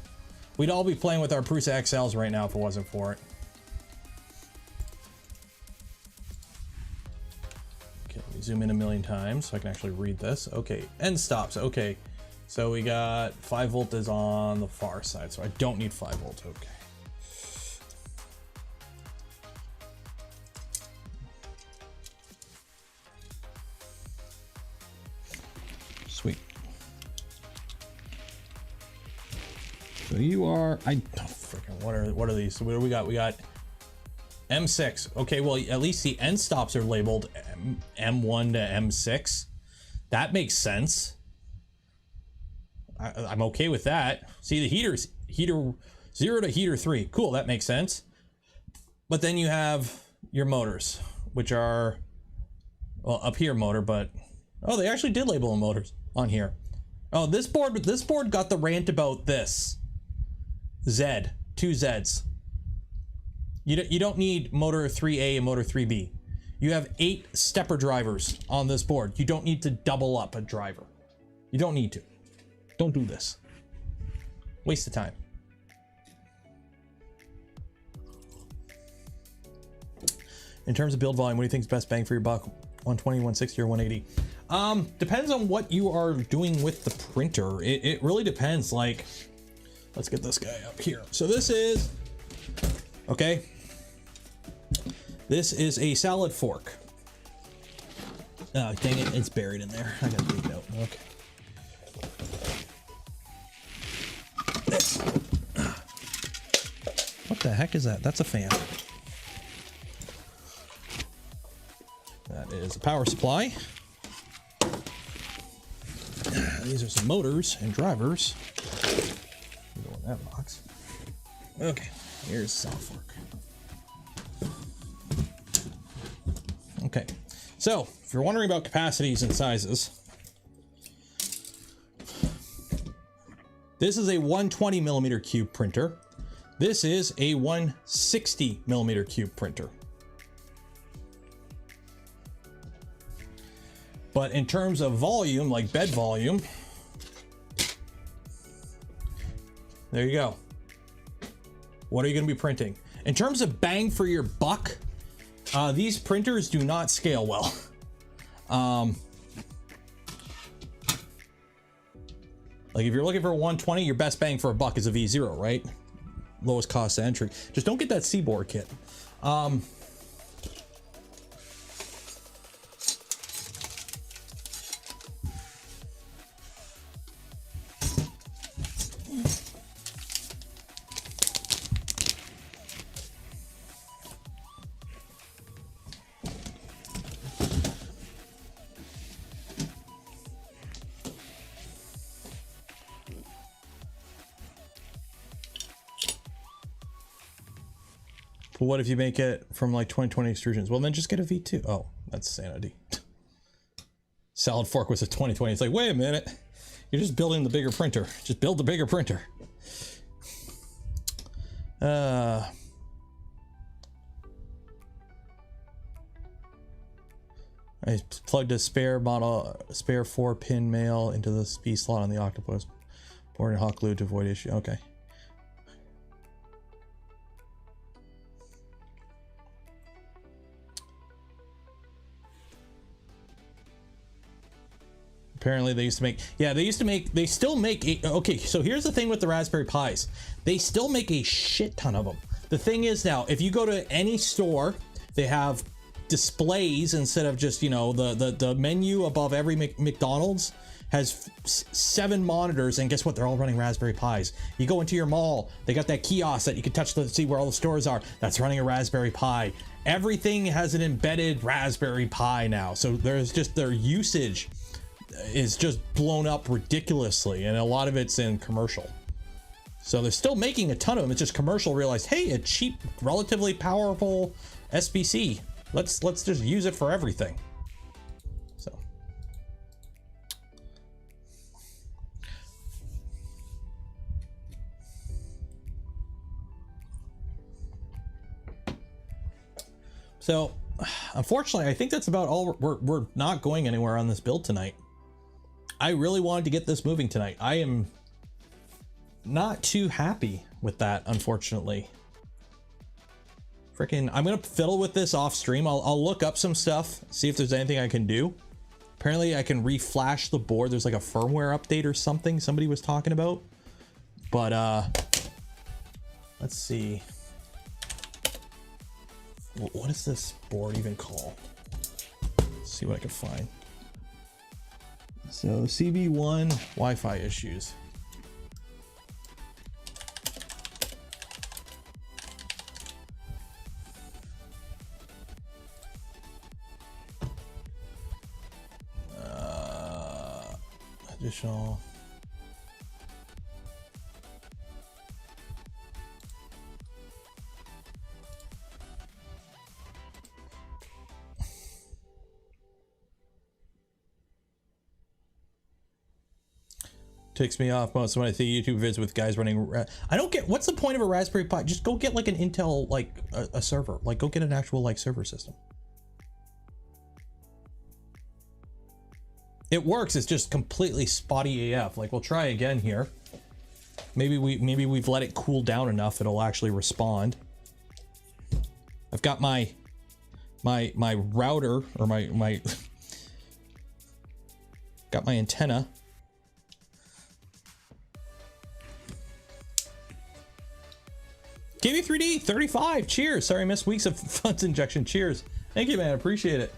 We'd all be playing with our Prusa XLs right now if it wasn't for it. Okay, let me zoom in a million times so I can actually read this. Okay, end stops. Okay, so we got 5 volt is on the far side, so I don't need 5 volt. Okay. Sweet. So you are, freaking, what are these? So what do we got? We got M6. Okay, well, at least the end stops are labeled M1 to M6. That makes sense. I'm okay with that. See, the heaters, heater 0 to heater 3. Cool, that makes sense. But then you have your motors, which are, well, up here motor, but, oh, they actually did label them motors on here. Oh, this board got the rant about this. Z, 2 Zs. You don't need motor 3A and motor 3B. You have 8 stepper drivers on this board. You don't need to double up a driver. You don't need to. Don't do this. Waste of time. In terms of build volume, what do you think is best bang for your buck? 120, 160, or 180? Depends on what you are doing with the printer. It really depends. Like, let's get this guy up here. So this is, okay. This is a salad fork. Oh, dang it, it's buried in there. I gotta dig it out. Okay. What the heck is that? That's a fan. That is a power supply. These are some motors and drivers. Go in that box. Okay, here's the salad fork. Okay, so if you're wondering about capacities and sizes, this is a 120 millimeter cube printer. This is a 160 millimeter cube printer. But in terms of volume, like bed volume, there you go. What are you going to be printing? In terms of bang for your buck, these printers do not scale well. Like if you're looking for a 120, your best bang for a buck is a V0, right? Lowest cost entry. Just don't get that Seaboard kit. But what if you make it from like 2020 extrusions? Well, then just get a V2. Oh, that's sanity. Salad fork was a 2020. It's like, wait a minute. You're just building the bigger printer. Just build the bigger printer. I plugged a spare 4-pin male into the B slot on the octopus. Board and hot glue to avoid issue. Okay. Apparently they used to make, yeah, they still make okay, so here's the thing with the Raspberry Pis. They still make a shit ton of them. The thing is now, if you go to any store, they have displays instead of just, you know, the menu above every McDonald's has 7 monitors, and guess what? They're all running Raspberry Pis. You go into your mall, they got that kiosk that you can touch to see where all the stores are. That's running a Raspberry Pi. Everything has an embedded Raspberry Pi now. So there's just their usage is just blown up ridiculously, and a lot of it's in commercial. So they're still making a ton of them. It's just commercial realized, hey, a cheap, relatively powerful SBC. Let's just use it for everything. So unfortunately, I think that's about all. We're not going anywhere on this build tonight. I really wanted to get this moving tonight. I am not too happy with that, unfortunately. Freaking, I'm gonna fiddle with this off stream. I'll look up some stuff, see if there's anything I can do. Apparently I can reflash the board. There's like a firmware update or something somebody was talking about. But let's see. What is this board even called? Let's see what I can find. So CB1 Wi-Fi issues. Additional. Takes me off most when I see YouTube vids with guys running. I don't get, what's the point of a Raspberry Pi? Just go get like an Intel, like a server, like go get an actual like server system. It works, it's just completely spotty AF. Like we'll try again here. Maybe we've let it cool down enough it'll actually respond. I've got my router or my got my antenna. KB3D 35, cheers. Sorry I missed weeks of funds injection. Cheers. Thank you, man. Appreciate it.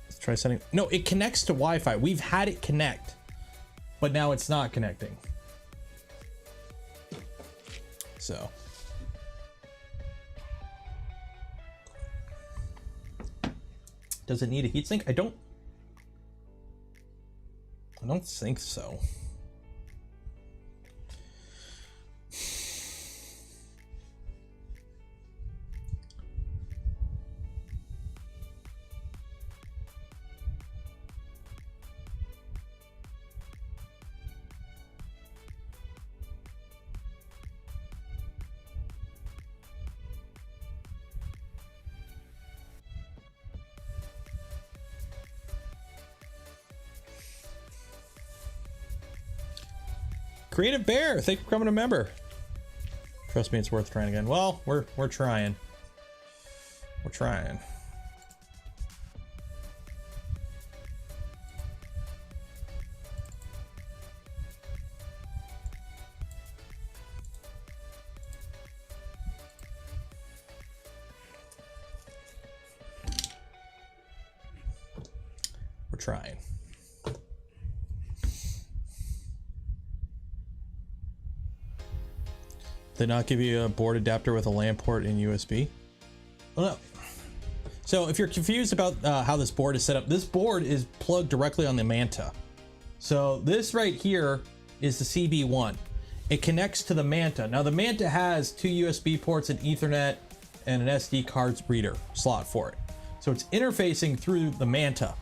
Let's try setting. No, it connects to Wi-Fi. We've had it connect, but now it's not connecting. So. Does it need a heatsink? I don't think so. Creative Bear, thank you for becoming a member. Trust me, it's worth trying again. Well, we're trying. We're trying. We're trying. Did they not give you a board adapter with a LAN port and USB? Well, no. So if you're confused about how this board is set up, this board is plugged directly on the Manta. So this right here is the CB1. It connects to the Manta. Now the Manta has 2 USB ports, an Ethernet, and an SD card reader slot for it. So it's interfacing through the Manta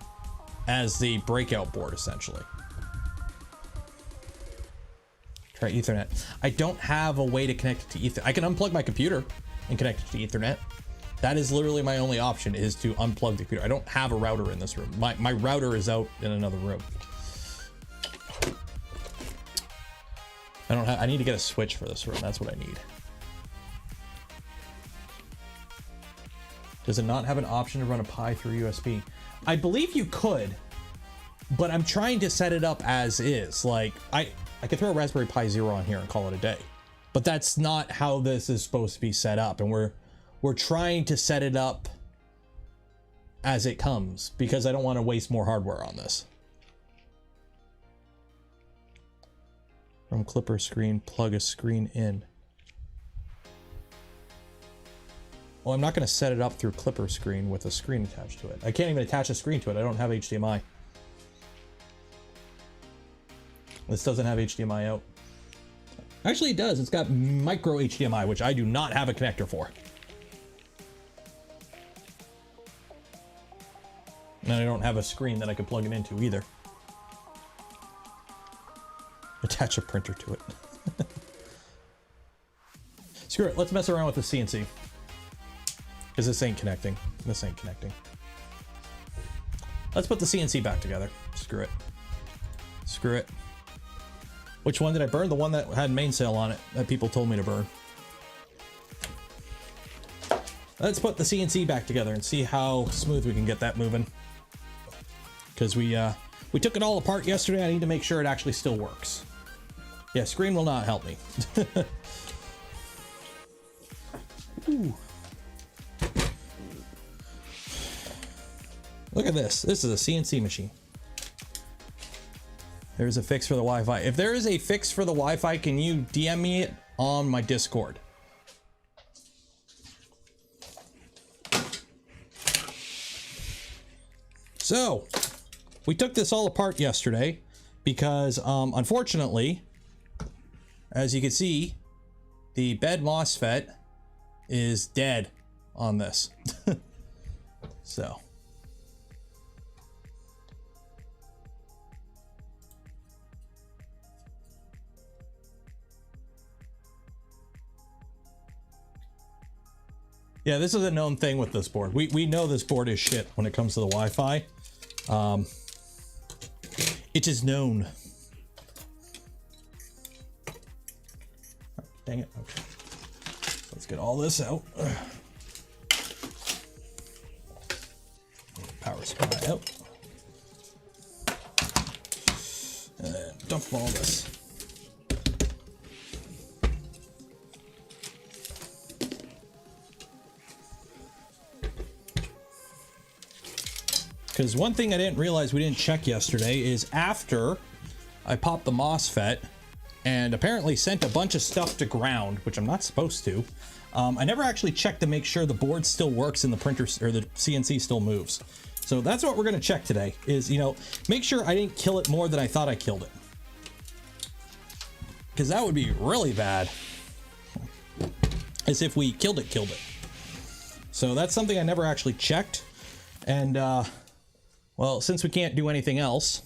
as the breakout board essentially. Try Ethernet. I don't have a way to connect it to Ethernet. I can unplug my computer and connect it to Ethernet. That is literally my only option, is to unplug the computer. I don't have a router in this room. My router is out in another room. I need to get a switch for this room. That's what I need. Does it not have an option to run a Pi through USB? I believe you could, but I'm trying to set it up as is. Like I could throw a Raspberry Pi Zero on here and call it a day, but that's not how this is supposed to be set up. And we're trying to set it up as it comes because I don't want to waste more hardware on this. From Clipper screen, plug a screen in. Well, I'm not going to set it up through Clipper screen with a screen attached to it. I can't even attach a screen to it. I don't have HDMI. This doesn't have HDMI out. Actually, it does. It's got micro HDMI, which I do not have a connector for. And I don't have a screen that I could plug it into either. attach a printer to it. Screw it, let's mess around with the CNC. Because this ain't connecting. This ain't connecting. Let's put the CNC back together. Screw it. Screw it. Which one did I burn? The one that had mainsail on it that people told me to burn. Let's put the CNC back together and see how smooth we can get that moving. Because we took it all apart yesterday. I need to make sure it actually still works. Yeah, screen will not help me. Ooh. Look at this. This is a CNC machine. There's a fix for the Wi-Fi. If there is a fix for the Wi-Fi, can you DM me it on my Discord? So, we took this all apart yesterday because, unfortunately, as you can see, the bed MOSFET is dead on this. So. Yeah, this is a known thing with this board. We know this board is shit when it comes to the Wi-Fi. It is known. Oh, dang it. Okay. Let's get all this out. Power supply out. And dump all this. Because one thing I didn't realize we didn't check yesterday is after I popped the MOSFET and apparently sent a bunch of stuff to ground, which I'm not supposed to, I never actually checked to make sure the board still works and the printer or the CNC still moves. So that's what we're going to check today is, you know, make sure I didn't kill it more than I thought I killed it. Because that would be really bad. As if we killed it. So that's something I never actually checked. And, well, since we can't do anything else,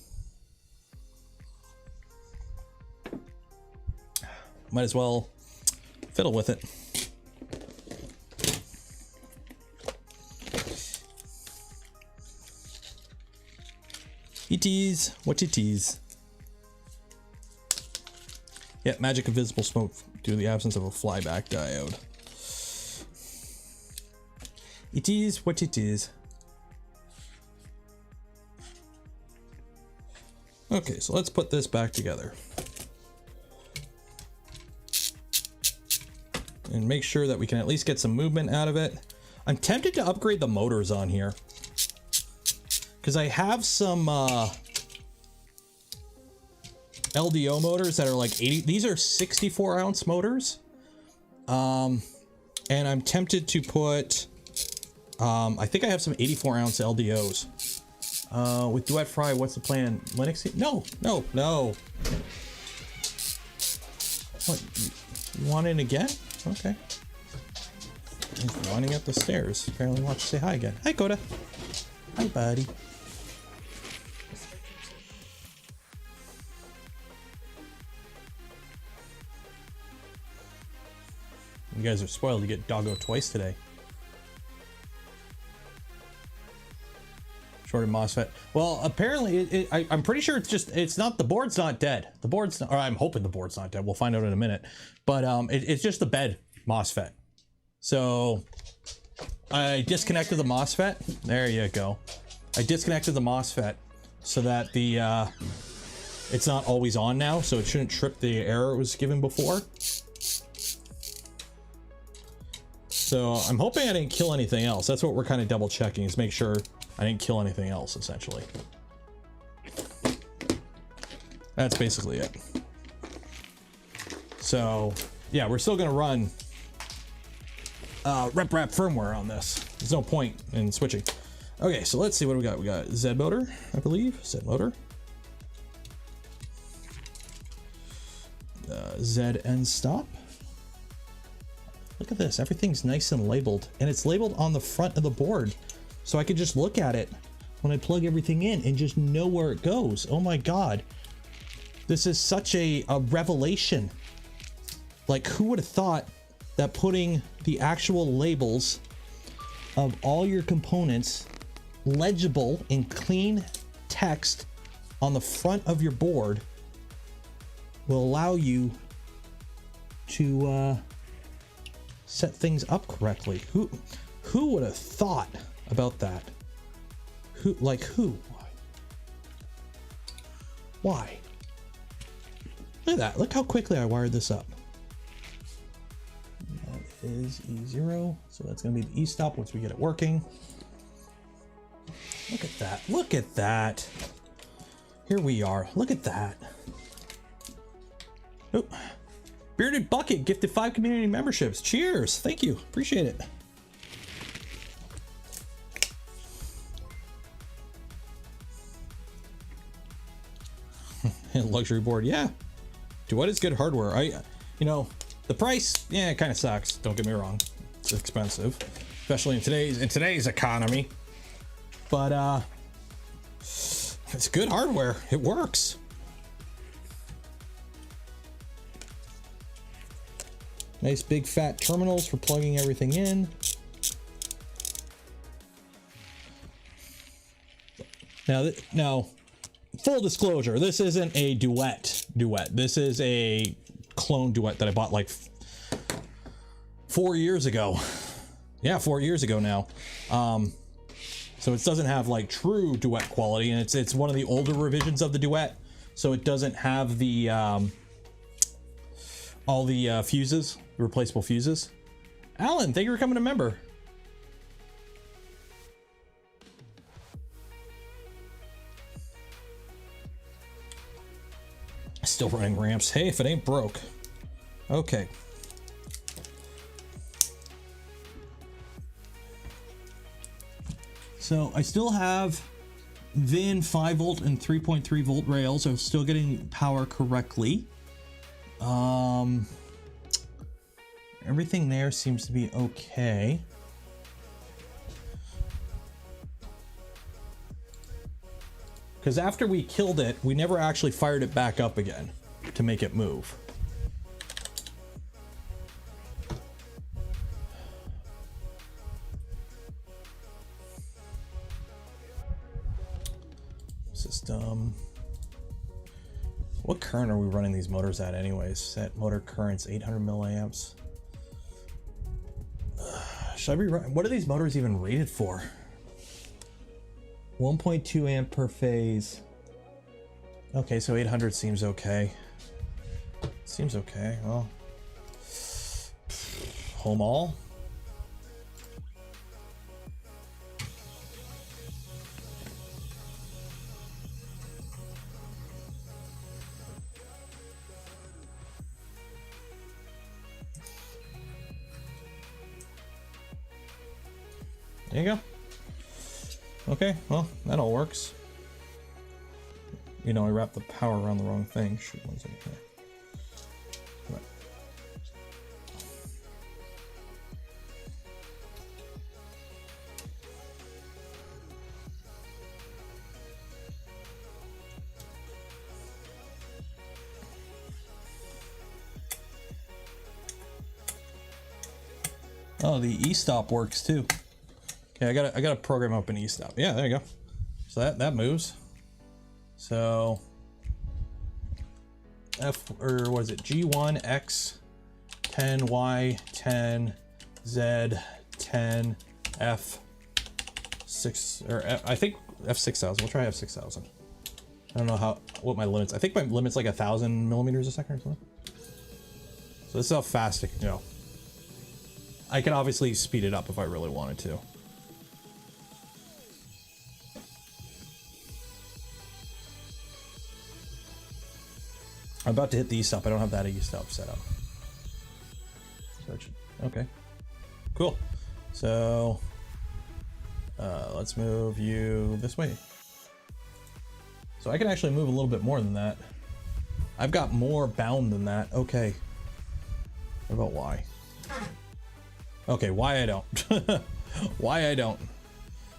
might as well fiddle with it. It is what it is. Yeah, magic invisible smoke due to the absence of a flyback diode. It is what it is. Okay, so let's put this back together. And make sure that we can at least get some movement out of it. I'm tempted to upgrade the motors on here. Because I have some LDO motors that are like 80. These are 64 ounce motors. And I'm tempted to put, I think I have some 84 ounce LDOs. With Duet Fry, what's the plan? Linux? No. What? You want in again? Okay. He's running up the stairs. Apparently wants to say hi again. Hi, Coda. Hi, buddy. You guys are spoiled to get doggo twice today. Shorted MOSFET. Well, apparently, I'm pretty sure it's not, the board's not dead. The board's not, or I'm hoping the board's not dead. We'll find out in a minute. But it's just the bed MOSFET. So I disconnected the MOSFET. There you go. I disconnected the MOSFET so that the it's not always on now, so it shouldn't trip the error it was given before. So I'm hoping I didn't kill anything else. That's what we're kind of double checking, is make sure I didn't kill anything else, essentially. That's basically it. So, yeah, we're still going to run rep wrap firmware on this. There's no point in switching. Okay, so let's see what we got. We got Z motor, I believe. Z motor. Z end stop. Look at this. Everything's nice and labeled. And it's labeled on the front of the board. So I could just look at it when I plug everything in and just know where it goes. Oh my God. This is such a revelation. Like, who would have thought that putting the actual labels of all your components legible in clean text on the front of your board will allow you to set things up correctly. Who would have thought about that? Who? Why? Look at that. Look how quickly I wired this up. That is E0. So that's going to be the E-stop once we get it working. Look at that. Look at that. Here we are. Look at that. Oh, Bearded Bucket gifted 5 community memberships. Cheers. Thank you. Appreciate it. Luxury board. Yeah. What is good hardware? You know, the price, yeah, it kind of sucks. Don't get me wrong. It's expensive, especially in today's economy. But it's good hardware. It works. Nice big fat terminals for plugging everything in. Now, full disclosure, this isn't a duet. This is a clone duet that I bought like 4 years ago. Yeah, 4 years ago now. So it doesn't have like true duet quality, and it's one of the older revisions of the duet, so it doesn't have the all the fuses, replaceable fuses. Alan, thank you for becoming a member. Still running ramps. Hey, if it ain't broke. Okay. So I still have VIN 5 volt and 3.3 volt rails. I'm still getting power correctly. Everything there seems to be okay. Because after we killed it, we never actually fired it back up again to make it move. System. What current are we running these motors at anyways? Set motor current's 800 milliamps. Should I be running? What are these motors even rated for? 1.2 amp per phase. Okay, so 800 seems okay. Seems okay. Well, home all. There you go. Okay, well, that all works. You know, I wrapped the power around the wrong thing. Shoot, one second here. Come on. Oh, the e-stop works too. Okay, I gotta program up an e-stop. Yeah, there you go. So that moves. So or what is it? G1 X 10 Y 10 Z 10 F 6 or I think F6000. We'll try F6000. I don't know what my limits. I think my limit's like 1,000 millimeters a second or something. So this is how fast it can go. I can obviously speed it up if I really wanted to. I'm about to hit the E-stop. I don't have that E-stop set up. So it should, okay. Cool. So let's move you this way. So I can actually move a little bit more than that. I've got more bound than that. Okay. What about Y? Okay, why I don't. Why I don't.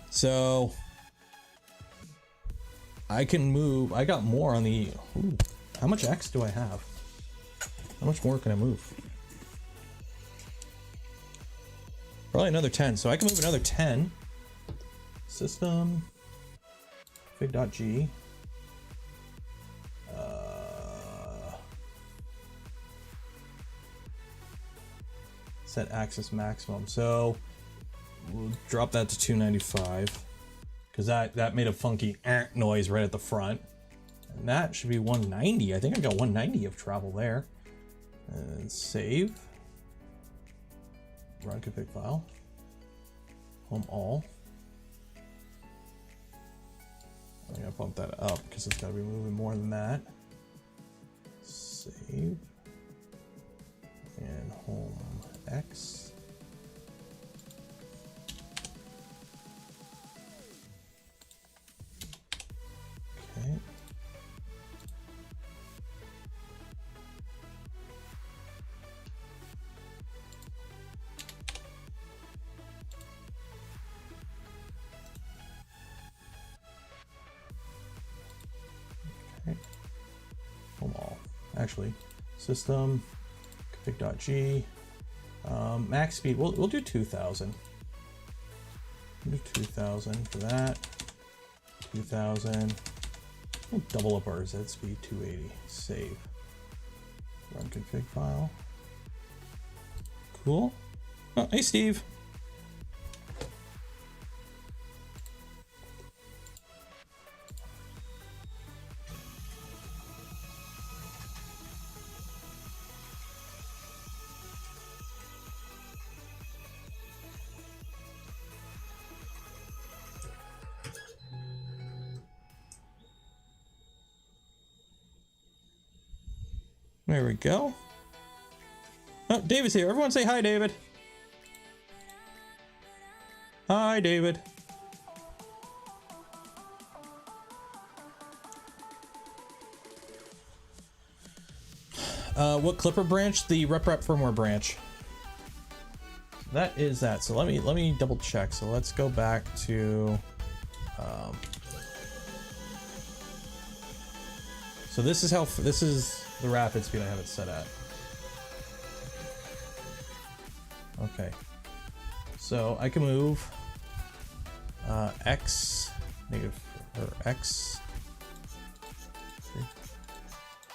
So I can move. I got more on the. Ooh, How much X do I have? How much more can I move? Probably another 10, so I can move another 10. System, fig.g. Set axis maximum. So we'll drop that to 295 because that made a funky noise right at the front. And that should be 190. I think I got 190 of travel there. And save. Run config file. Home all. I'm gonna bump that up because it's gotta be moving more than that. Save. And home X. Okay. Home all. Actually, system config.g. Max speed. We'll do 2,000. We'll do 2,000 for that. 2,000. We'll double up our Z speed. 280. Save. Run config file. Cool. Oh, hey Steve. There we go. Oh, David's here. Everyone say hi, David. Hi, David. What Clipper branch? The rep firmware branch. That is that. So let me double check. So let's go back to. So this is the rapid speed I have it set at. Okay. So I can move X negative or X 3,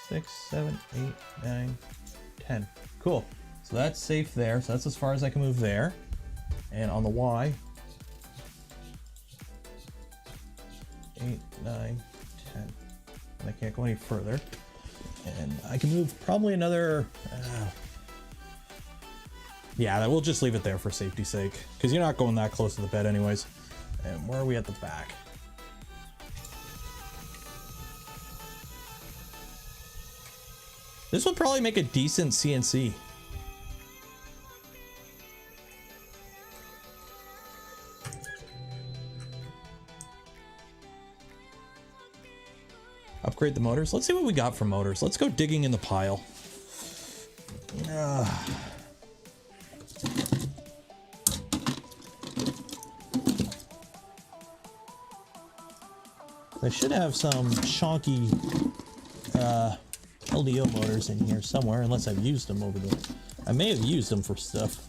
6, 7, 8, 9, 10. Cool. So that's safe there. So that's as far as I can move there. And on the Y, 8, 9, 10. And I can't go any further. And I can move probably another. Yeah, we'll just leave it there for safety's sake, because you're not going that close to the bed anyways. And where are we at the back? This would probably make a decent CNC. Upgrade the motors. Let's see what we got for motors. Let's go digging in the pile. I should have some chonky LDO motors in here somewhere, unless I've used them over the. I may have used them for stuff.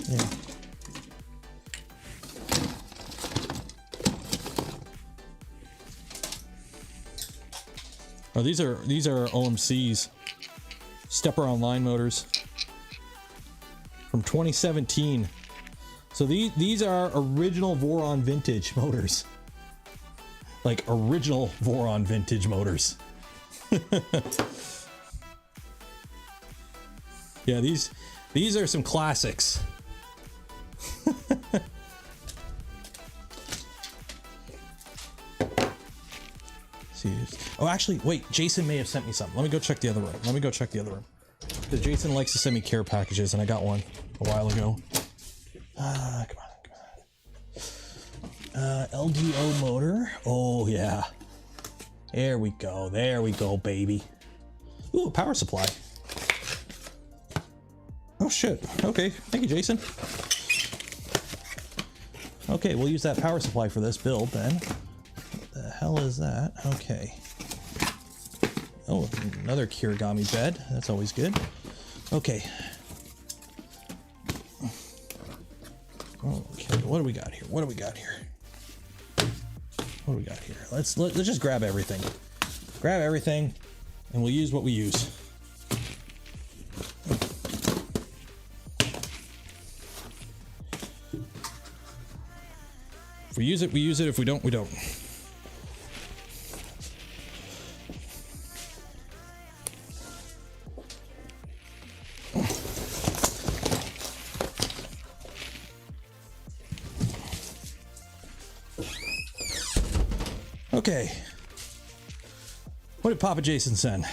Yeah. Oh, these are OMCs, stepper online motors from 2017. So these are original Voron vintage motors. Like original Voron vintage motors. Yeah, these are some classics. See, oh, actually, wait, Jason may have sent me something. Let me go check the other room. Because Jason likes to send me care packages, and I got one a while ago. Come on. LDO motor. Oh, yeah. There we go, baby. Ooh, a power supply. Oh, shit. Okay, thank you, Jason. Okay, we'll use that power supply for this build, then. What the hell is that? Okay. Oh, another Kirigami bed. That's always good. Okay. Okay, what do we got here? What do we got here? What do we got here? Let's just grab everything. Grab everything, and we'll use what we use. If we use it, we use it. If we don't, we don't. Okay. What did Papa Jason send?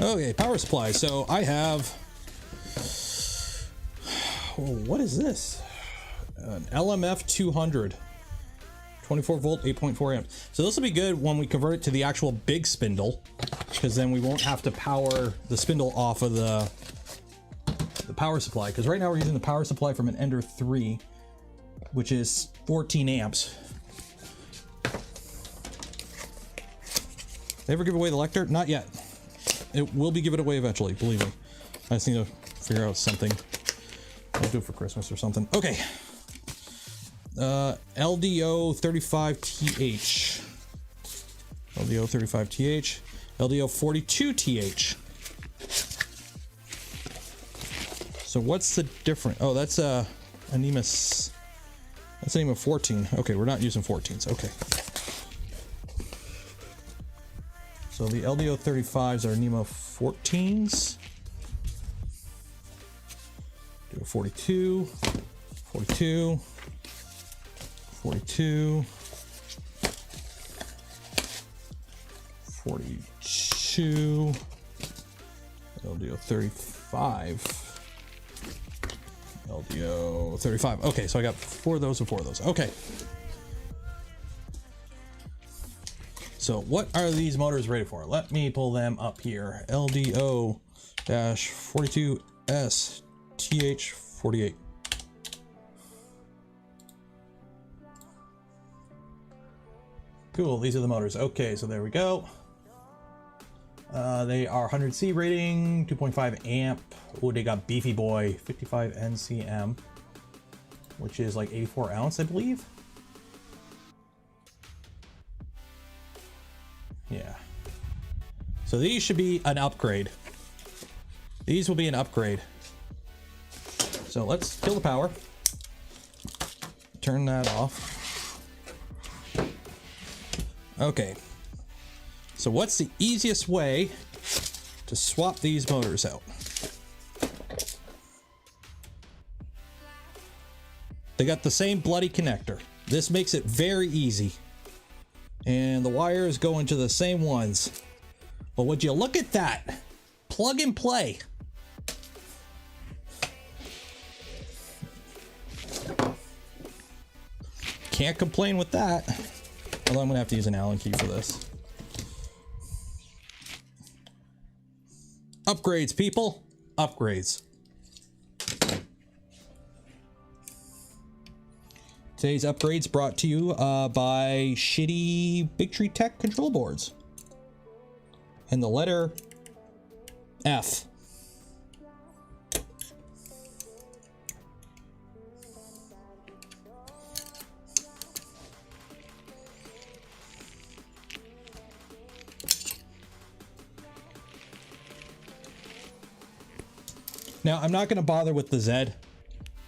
Okay, power supply. So I have... Oh, what is this? An LMF 200. 24 volt, 8.4 amps. So this will be good when we convert it to the actual big spindle, because then we won't have to power the spindle off of the power supply. Because right now we're using the power supply from an Ender 3, which is 14 amps. They ever give away the Lecter? Not yet. It will be given away eventually, believe me. I just need to figure out something. I'll do it for Christmas or something. Okay. LDO 35TH. LDO 35TH. LDO 42TH. So what's the difference? Oh, that's NEMA. That's NEMA 14. Okay, we're not using 14s. Okay. So the LDO 35s are NEMA 14s. Do a 42, 42, 42, 42, LDO 35, LDO 35. Okay, so I got 4 of those and 4 of those. Okay. So what are these motors rated for? Let me pull them up here. LDO-42S TH48. Cool, these are the motors. Okay, so there we go. They are 100C rating, 2.5 amp. Oh, they got beefy boy, 55 NCM, which is like 84 ounce, I believe. Yeah. So these should be an upgrade. These will be an upgrade. So let's kill the power. Turn that off. Okay. So what's the easiest way to swap these motors out? They got the same bloody connector. This makes it very easy. And the wires go into the same ones. But would you look at that? Plug and play. Can't complain with that. Although I'm gonna have to use an Allen key for this. Upgrades, people. Upgrades. Today's upgrades brought to you by shitty Big Tree Tech control boards. And the letter F. Now, I'm not going to bother with the Z,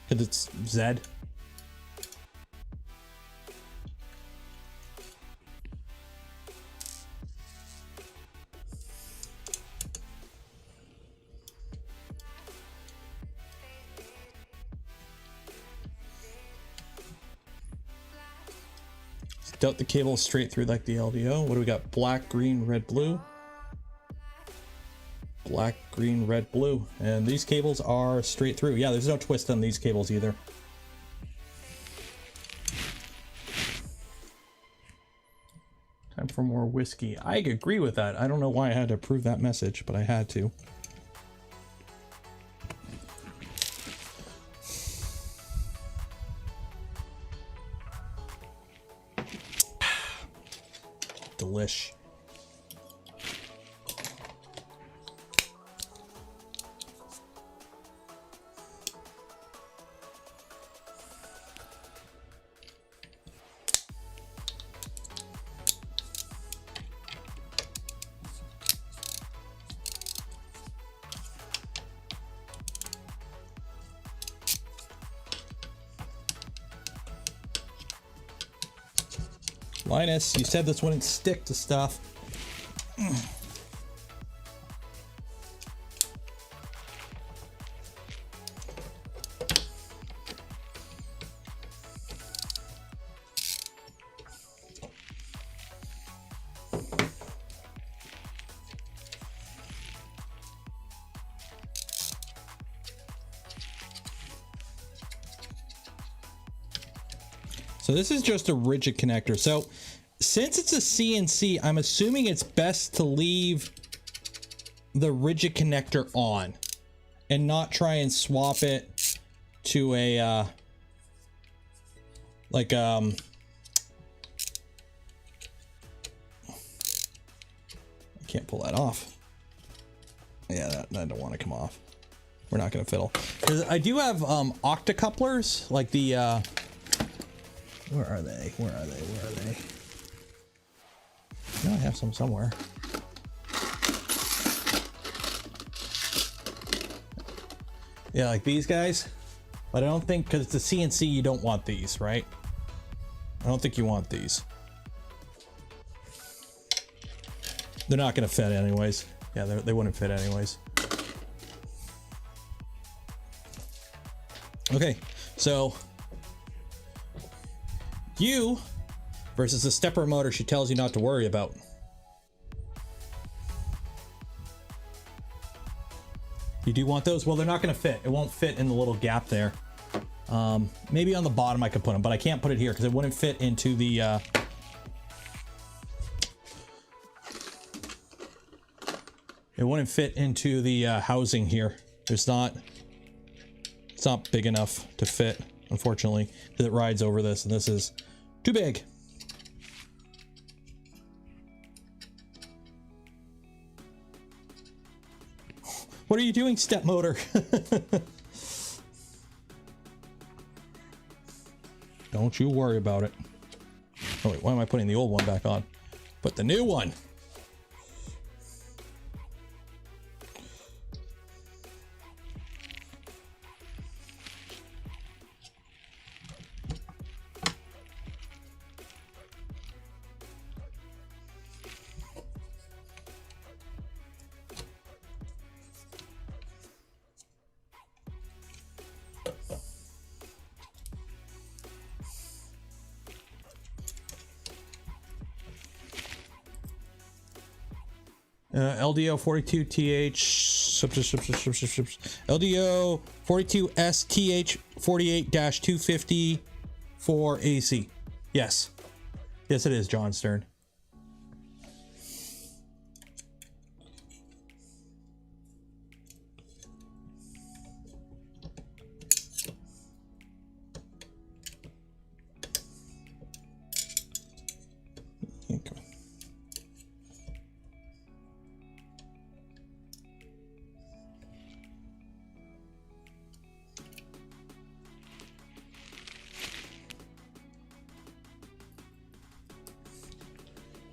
because it's Z. Doubt the cable straight through like the LDO. What do we got? Black, green, red, blue. Black, green, red, blue. And these cables are straight through. Yeah, there's no twist on these cables either. Time for more whiskey. I agree with that. I don't know why I had to approve that message, but I had to. Delish. Linus, you said this wouldn't stick to stuff. So this is just a rigid connector. So since it's a CNC, I'm assuming it's best to leave the rigid connector on and not try and swap it to a I can't pull that off. Yeah, that don't want to come off. We're not going to fiddle. 'Cause I do have octocouplers, like the where are they? Where are they? Where are they? No, I have some somewhere. Yeah, like these guys. But I don't think, because it's a CNC, you don't want these, right? I don't think you want these. They're not going to fit anyways. Yeah, they wouldn't fit anyways. Okay, so you versus the stepper motor she tells you not to worry about. You do want those? Well, they're not going to fit. It won't fit in the little gap there. Maybe on the bottom I could put them, but I can't put it here because it wouldn't fit into the housing here. It's not big enough to fit, unfortunately, because it rides over this, and this is too big. What are you doing, step motor? Don't you worry about it. Oh wait, why am I putting the old one back on? Put the new one. LDO 42TH LDO 42STH 48-250 for AC. Yes. Yes, it is, John Stern.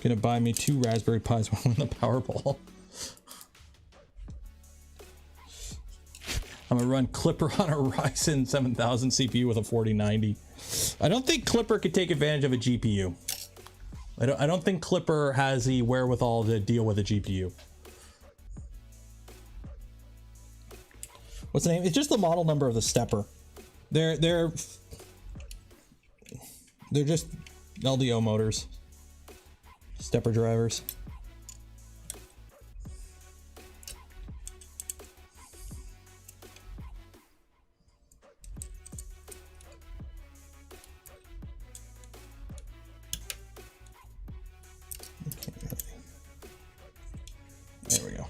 Gonna buy me 2 Raspberry Pis, one with the Powerball. I'm gonna run Clipper on a Ryzen 7000 CPU with a 4090. I don't think Clipper could take advantage of a GPU. I don't think Clipper has the wherewithal to deal with a GPU. What's the name? It's just the model number of the stepper. They're just LDO motors. Stepper drivers. There we go.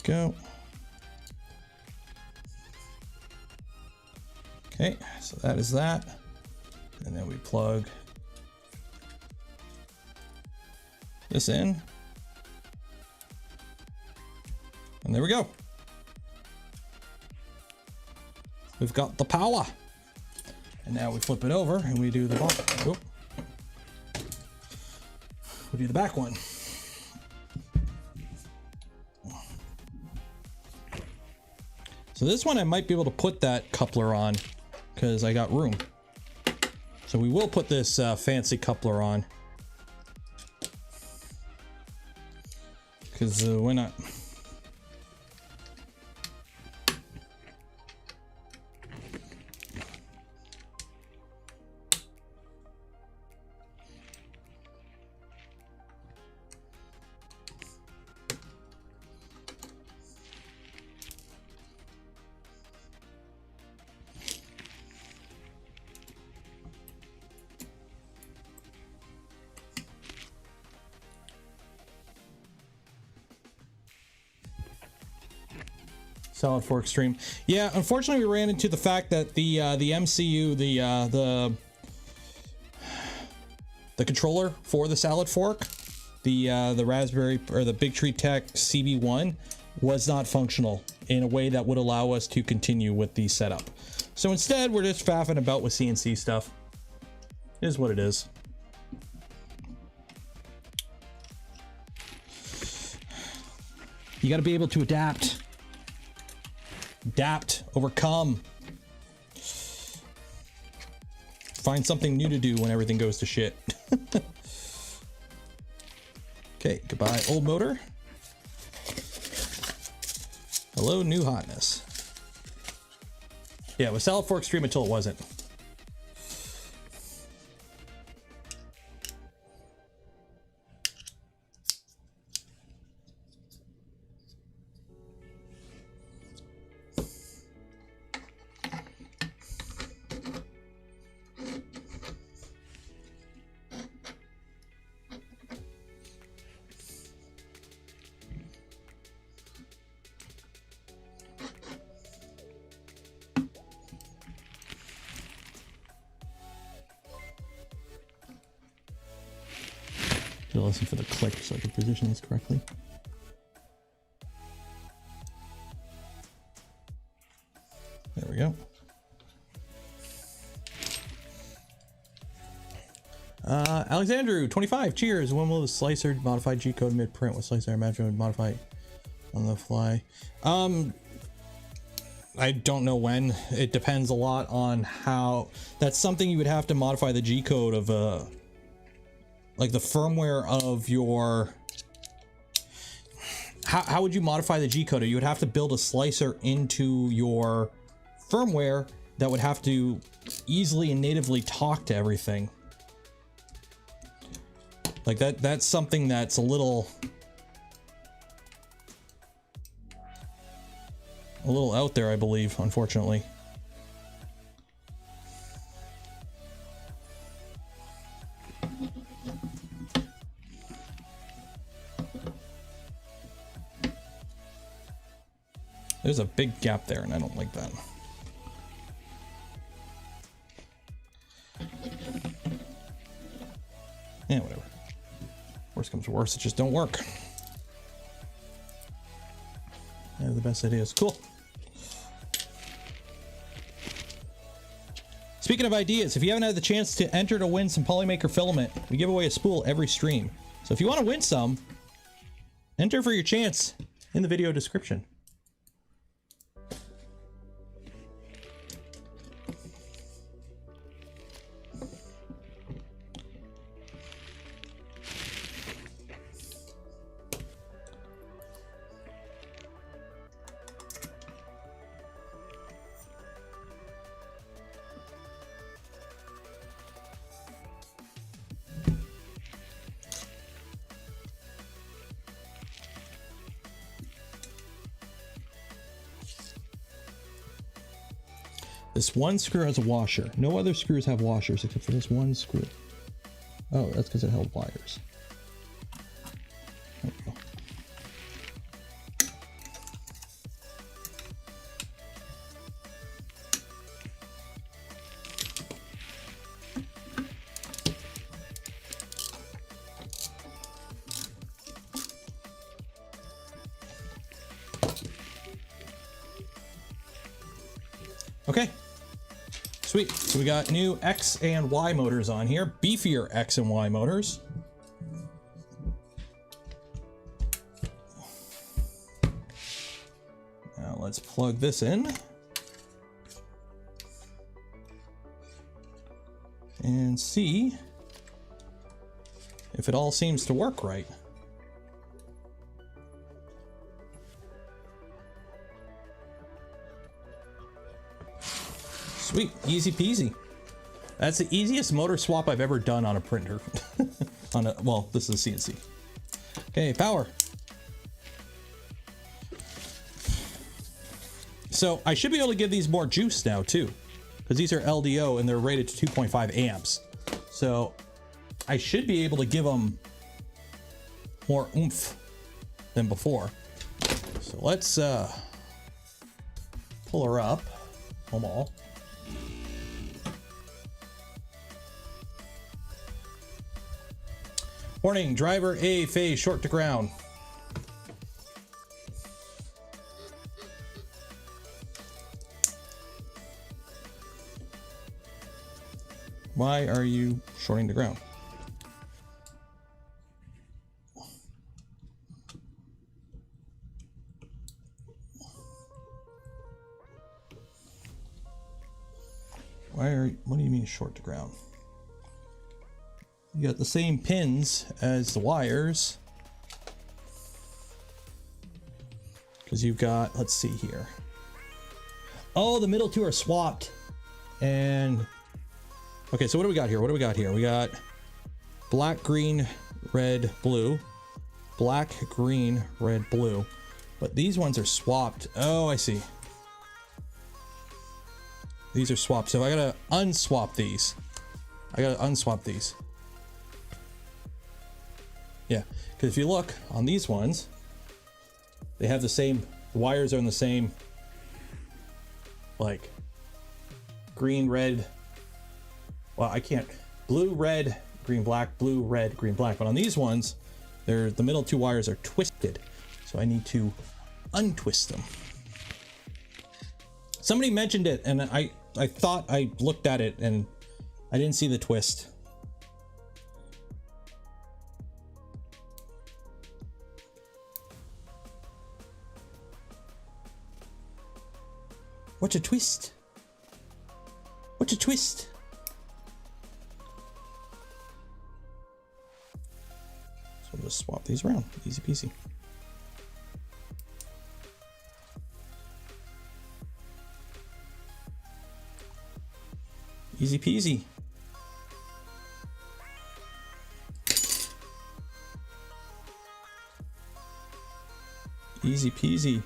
go. Okay, so that is that. And then we plug this in. And there we go. We've got the power. And now we flip it over and we do the bottom. Oh. We do the back one. So this one I might be able to put that coupler on because I got room. So we will put this fancy coupler on. Because why not? Solid for extreme. Yeah, unfortunately we ran into the fact that the MCU, the controller for the salad fork, the Raspberry or the Big Tree Tech CB1 was not functional in a way that would allow us to continue with the setup. So instead we're just faffing about with CNC stuff. It is what it is. You got to be able to adapt. Adapt, overcome. Find something new to do when everything goes to shit. Okay, goodbye, old motor. Hello, new hotness. Yeah, it was solid for extreme until it wasn't. Listen for the click so I can position this correctly. There we go. Alexandru 25, cheers. When will the slicer modify G-code mid-print with slicer? I imagine would modify on the fly. I don't know when. It depends a lot on how. That's something you would have to modify the G-code of like the firmware of your. How would you modify the G-code? You would have to build a slicer into your firmware that would have to easily and natively talk to everything. Like that's something that's a little out there, I believe, unfortunately. There's a big gap there, and I don't like that. Yeah, whatever. Worst comes to worst, it just don't work. Yeah, the best ideas. Cool. Speaking of ideas, if you haven't had the chance to enter to win some Polymaker filament, we give away a spool every stream. So if you want to win some, enter for your chance in the video description. This one screw has a washer. No other screws have washers except for this one screw. Oh, that's because it held wires. There we go. Okay. Sweet. So we got new X and Y motors on here. Beefier X and Y motors. Now let's plug this in. And see if it all seems to work right. Sweet, easy peasy. That's the easiest motor swap I've ever done on a printer. Well, this is a CNC. Okay, power. So I should be able to give these more juice now too, because these are LDO and they're rated to 2.5 amps. So I should be able to give them more oomph than before. So let's pull her up. Smol. Warning, driver A phase short to ground. Why are you shorting the ground? What do you mean short to ground? You got the same pins as the wires. Because you've got, let's see here. Oh, the middle two are swapped. And, okay, so what do we got here? What do we got here? We got black, green, red, blue. Black, green, red, blue. But these ones are swapped. Oh, I see. These are swapped. So I gotta unswap these. Yeah, because if you look on these ones, they have the same, the wires are in the same, like, green, red, well, I can't, blue, red, green, black, blue, red, green, black. But on these ones, the middle two wires are twisted. So I need to untwist them. Somebody mentioned it, and I thought I looked at it, and I didn't see the twist. What's a twist? What's a twist? So we'll just swap these around. Easy peasy. Easy peasy. Easy peasy.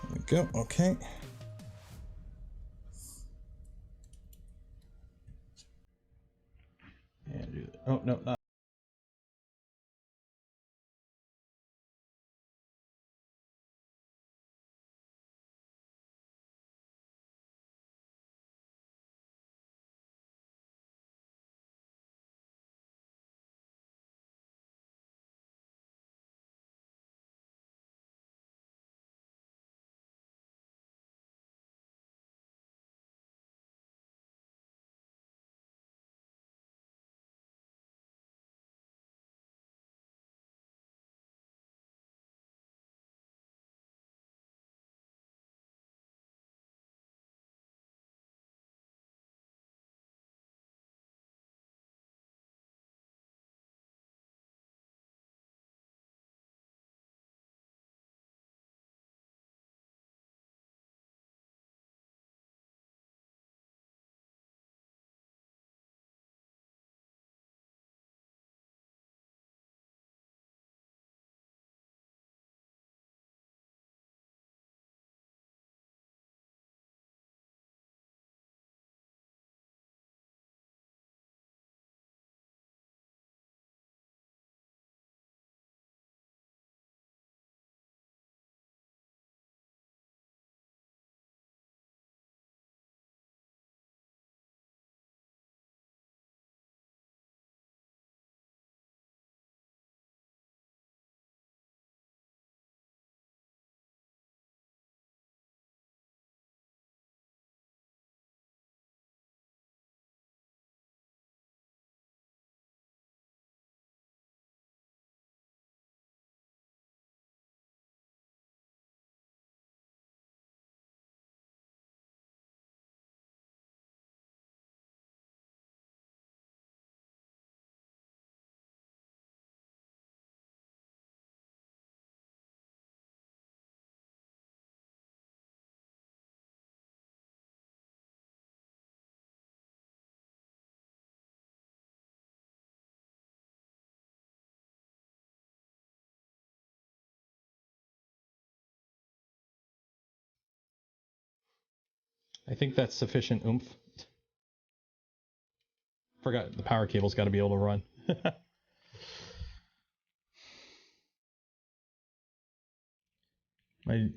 There we go. Okay. And do that. Oh no, not. I think that's sufficient oomph. Forgot the power cable's got to be able to run. My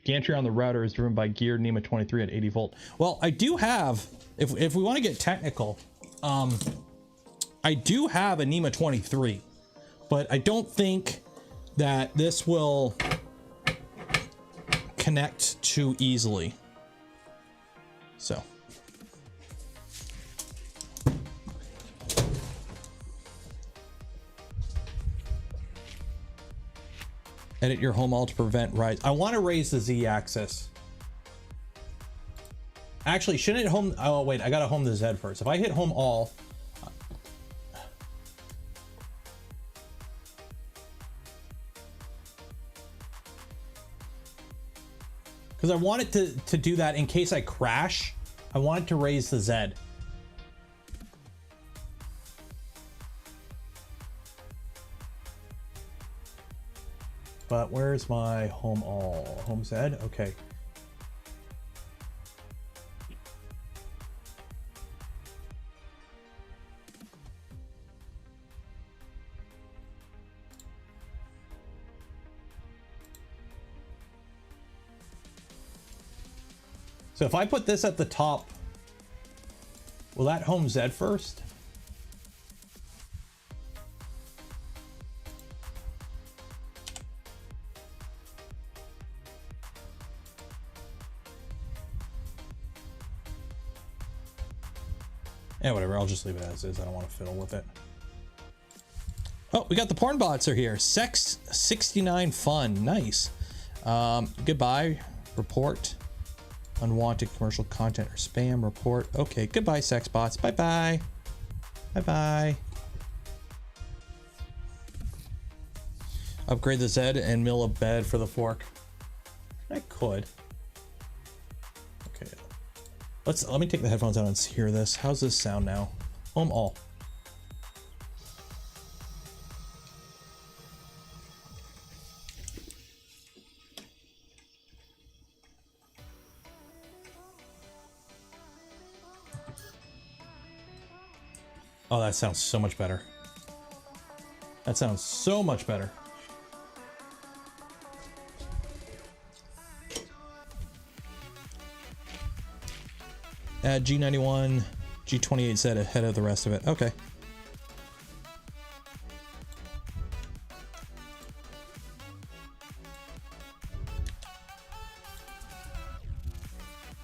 gantry on the router is driven by geared NEMA 23 at 80 volt. Well, I do have, if we want to get technical, I do have a NEMA 23, but I don't think that this will connect too easily. So. Edit your home all to prevent rise. I want to raise the Z axis. Actually, shouldn't it home? Oh, wait, I got to home the Z first. If I hit home all. Because I want it to do that in case I crash. I want it to raise the Z. But where's my home all? Home Z? Okay. So if I put this at the top, will that home Z first? Yeah, whatever. I'll just leave it as is. I don't want to fiddle with it. Oh, we got the porn bots are here. Sex 69 fun. Nice. Goodbye. Report. Unwanted commercial content or spam. Report. Okay. Goodbye, sex bots. Bye-bye. Bye-bye. Upgrade the Z and mill a bed for the fork. I could. Okay. Let me take the headphones out and hear this. How's this sound now? Home all. Oh, that sounds so much better. That sounds so much better. Add G91, G28Z ahead of the rest of it. Okay.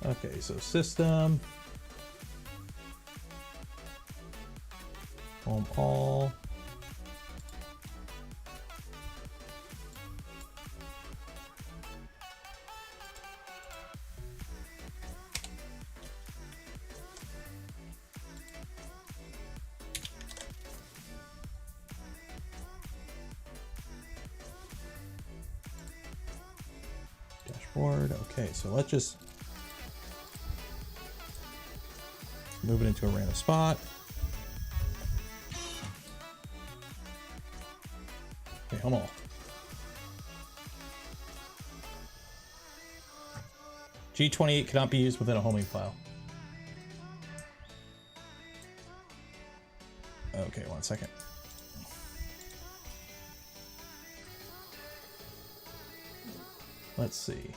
Okay, so system. Home all. Dashboard. Okay, so let's just move it into a random spot. Okay, home all. G28 cannot be used within a homing file. Okay, 1 second. Let's see.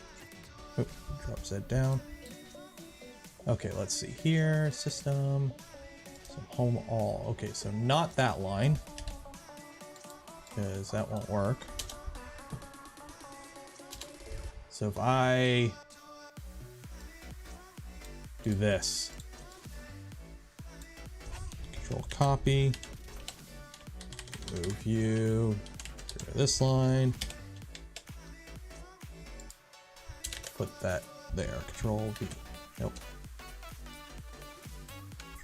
Oh, drop Z down. Okay, let's see here. System. So home all. Okay, so not that line, because that won't work. So if I do this, control copy, move you to this line, put that there, control V. Nope.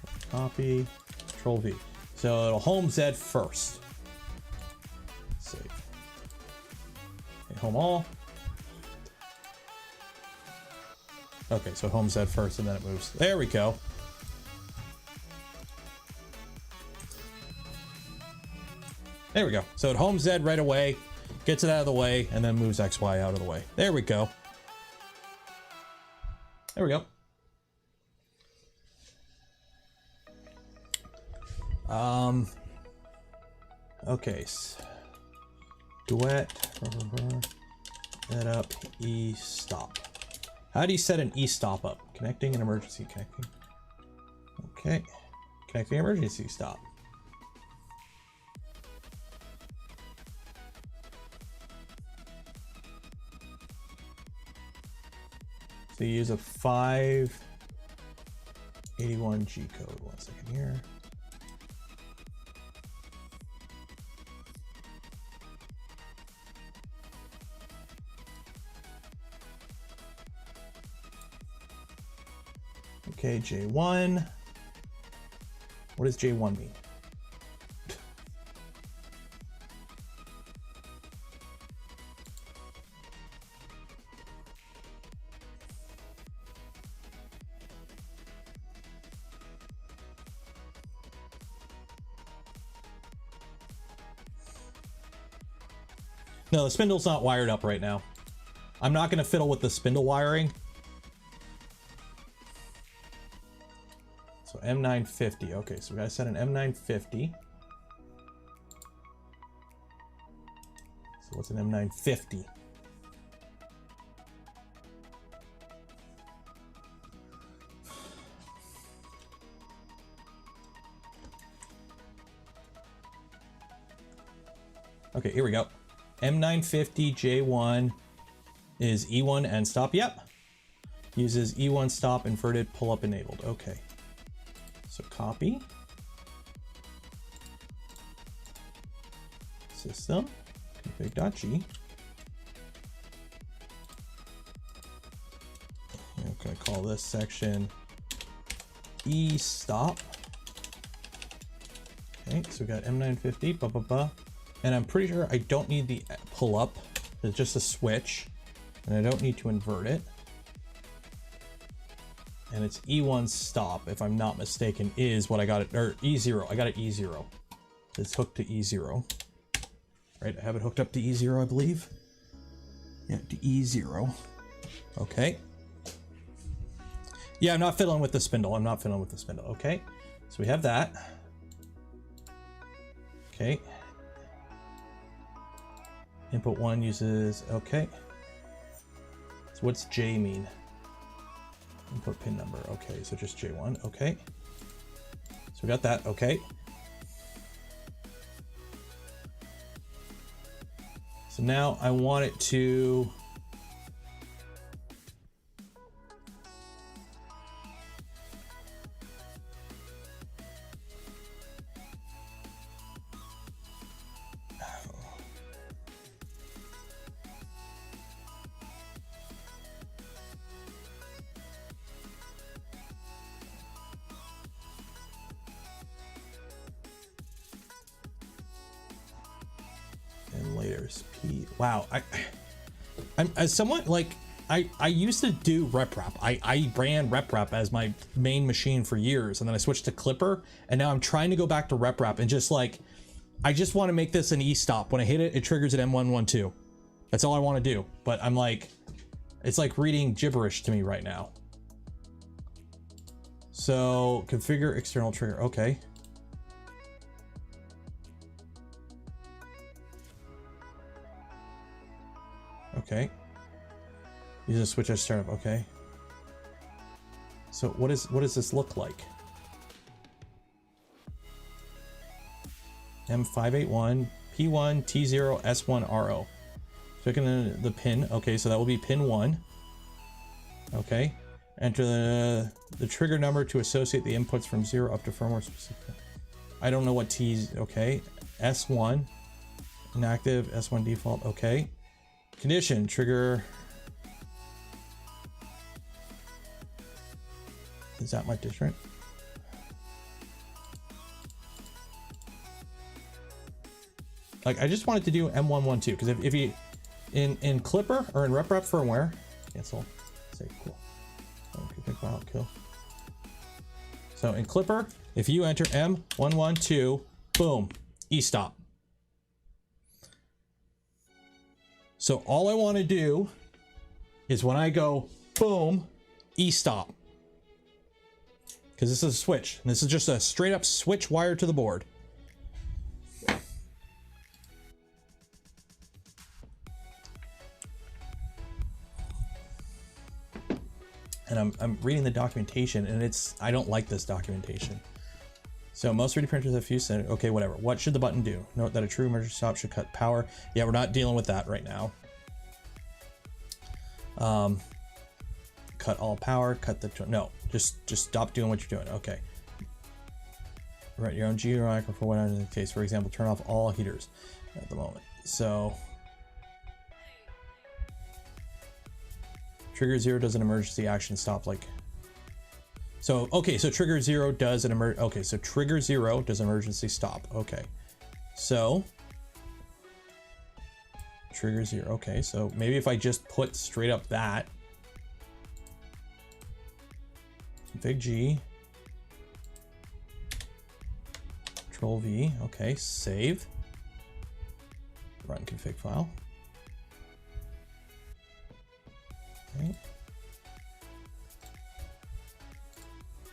Control copy, control V. So it'll home Z first. Save. Okay, home all. Okay, so home Z first and then it moves. There we go. There we go. So it homes Z right away, gets it out of the way, and then moves XY out of the way. There we go. There we go. Okay. Duet. Set up estop. How do you set an estop up? Connecting an emergency. Connecting. Okay. Connecting emergency stop. So you use a 581 G code. 1 second here. Okay, J1. What does J1 mean? No, the spindle's not wired up right now. I'm not going to fiddle with the spindle wiring. So M950. Okay, so we got to set an M950. So what's an M950? Okay, here we go. M950 J1 is E1 end stop. Yep. Uses E1 stop inverted pull up enabled. Okay. So copy. System. Config.g. I'm going to call this section E stop. Okay, so we got M950. Blah, blah, blah. And I'm pretty sure I don't need the pull up. It's just a switch. And I don't need to invert it. And it's E1 stop, if I'm not mistaken, is what I got it, or E0. I got it E0. It's hooked to E0. Right, I have it hooked up to E0, I believe. Yeah, to E0. Okay. Yeah, I'm not fiddling with the spindle. I'm not fiddling with the spindle. Okay, so we have that. Okay. Input 1 uses, okay. So what's J mean? Input pin number, okay, so just J1, okay. So we got that, okay. So now I want it to wow, I'm as someone like I used to do rep wrap. I ran rep wrap as my main machine for years, and then I switched to Clipper, and now I'm trying to go back to rep wrap and just like I just want to make this an e-stop. When I hit it, it triggers an M112. That's all I want to do. But I'm like, it's like reading gibberish to me right now. So configure external trigger. Okay. Okay. Use a switch as startup. Okay. So what does this look like? M581 P1 T0 S1 RO. Picking the pin. Okay, so that will be pin 1. Okay. Enter the trigger number to associate the inputs from 0 up to firmware specific. I don't know what T's. Okay. S1 inactive. S1 default. Okay. Condition trigger. Is that much different? Like I just wanted to do M112 because if you in Clipper or in rep firmware, cancel, save, cool. Okay, file, kill. So in Clipper, if you enter M112, boom, e-stop. So all I want to do is when I go boom, e-stop. because this is a switch. This is just a straight up switch wire to the board. And I'm reading the documentation, and I don't like this documentation. So most 3D printers have few center. Okay, whatever. What should the button do? Note that a true emergency stop should cut power. Yeah, we're not dealing with that right now. Cut all power. Cut the no. Just stop doing what you're doing. Okay. Write your own GUI for whatever the case. For example, turn off all heaters at the moment. So. Trigger 0 does an emergency action stop like. So, okay, so trigger 0 does an okay, so trigger 0 does emergency stop. Okay. So trigger 0. Okay, so maybe if I just put straight up that config G, Control V, okay, save, run config file. Okay.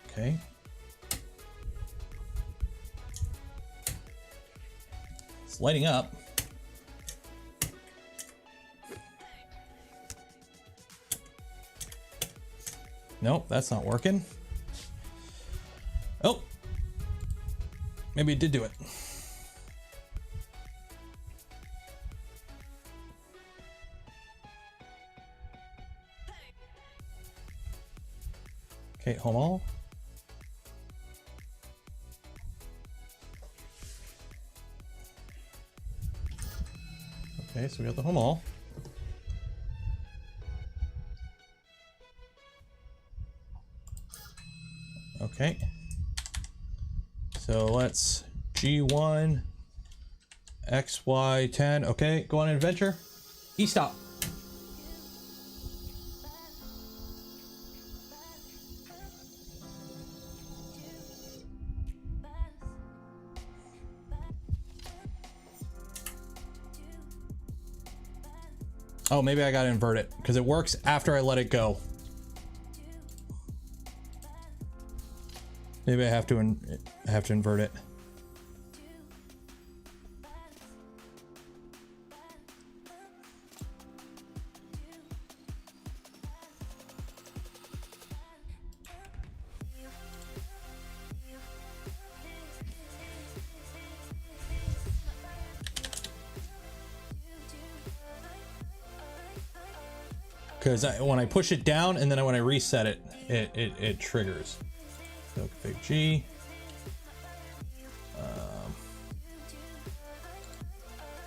Okay. It's lighting up. Nope, that's not working. Oh, maybe it did do it. Okay, home all. Okay, so we got the home all. Okay. So let's G1, XY10. Okay, go on an adventure. E-stop. Oh, maybe I gotta invert it because it works after I let it go. Maybe I have to invert it. Because when I push it down and then when I reset it, it triggers. So config G.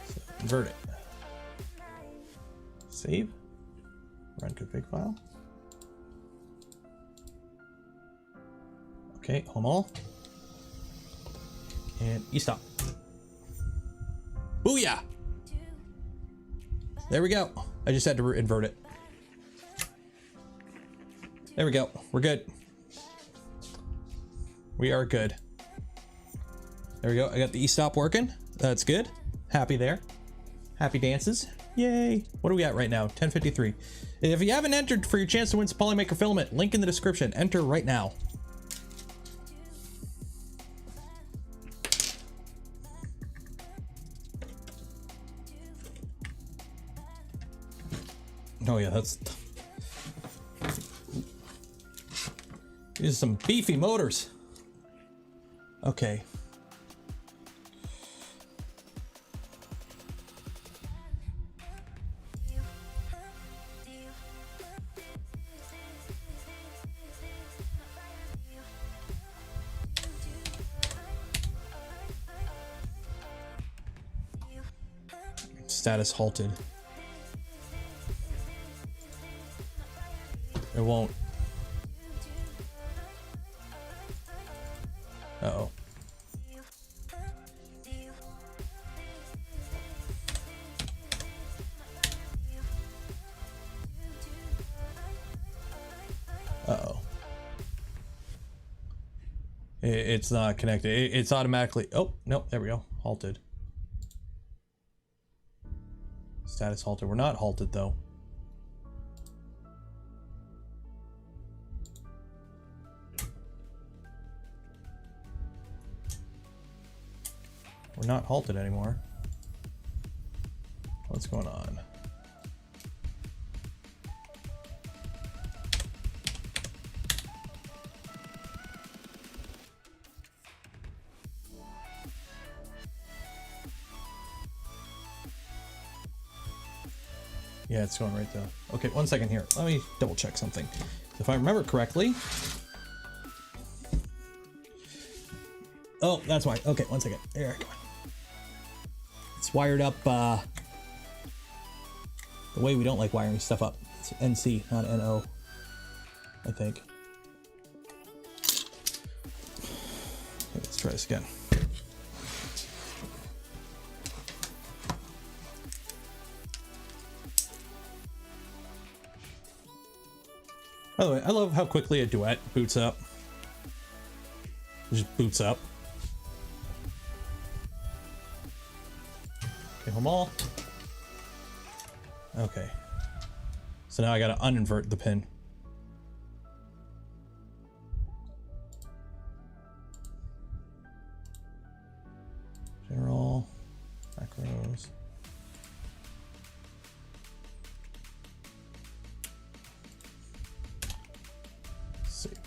So invert it. Save. Run config file. Okay, home all. And e-stop. Booyah! There we go. I just had to invert it. There we go. We're good. We are good. There we go. I got the e-stop working. That's good. Happy there. Happy dances. Yay. What are we at right now? 10:53. If you haven't entered for your chance to win some Polymaker filament, link in the description. Enter right now. Oh yeah, that's... These are some beefy motors. Okay. Status halted. It won't. Uh-oh. Uh-oh. It's not connected. It's automatically... Oh, no, there we go. Halted. Status halted. We're not halted, though. we're not halted anymore. What's going on? Yeah, it's going right there. Okay, 1 second here. Let me double check something. If I remember correctly. Oh, that's why. Okay, 1 second. There, come on. It's wired up the way we don't like wiring stuff up. It's NC, not NO, I think. Okay, let's try this again. By the way, I love how quickly a Duet boots up. It just boots up. Okay, home all. Okay. So now I gotta uninvert the pin. General, macros. Save.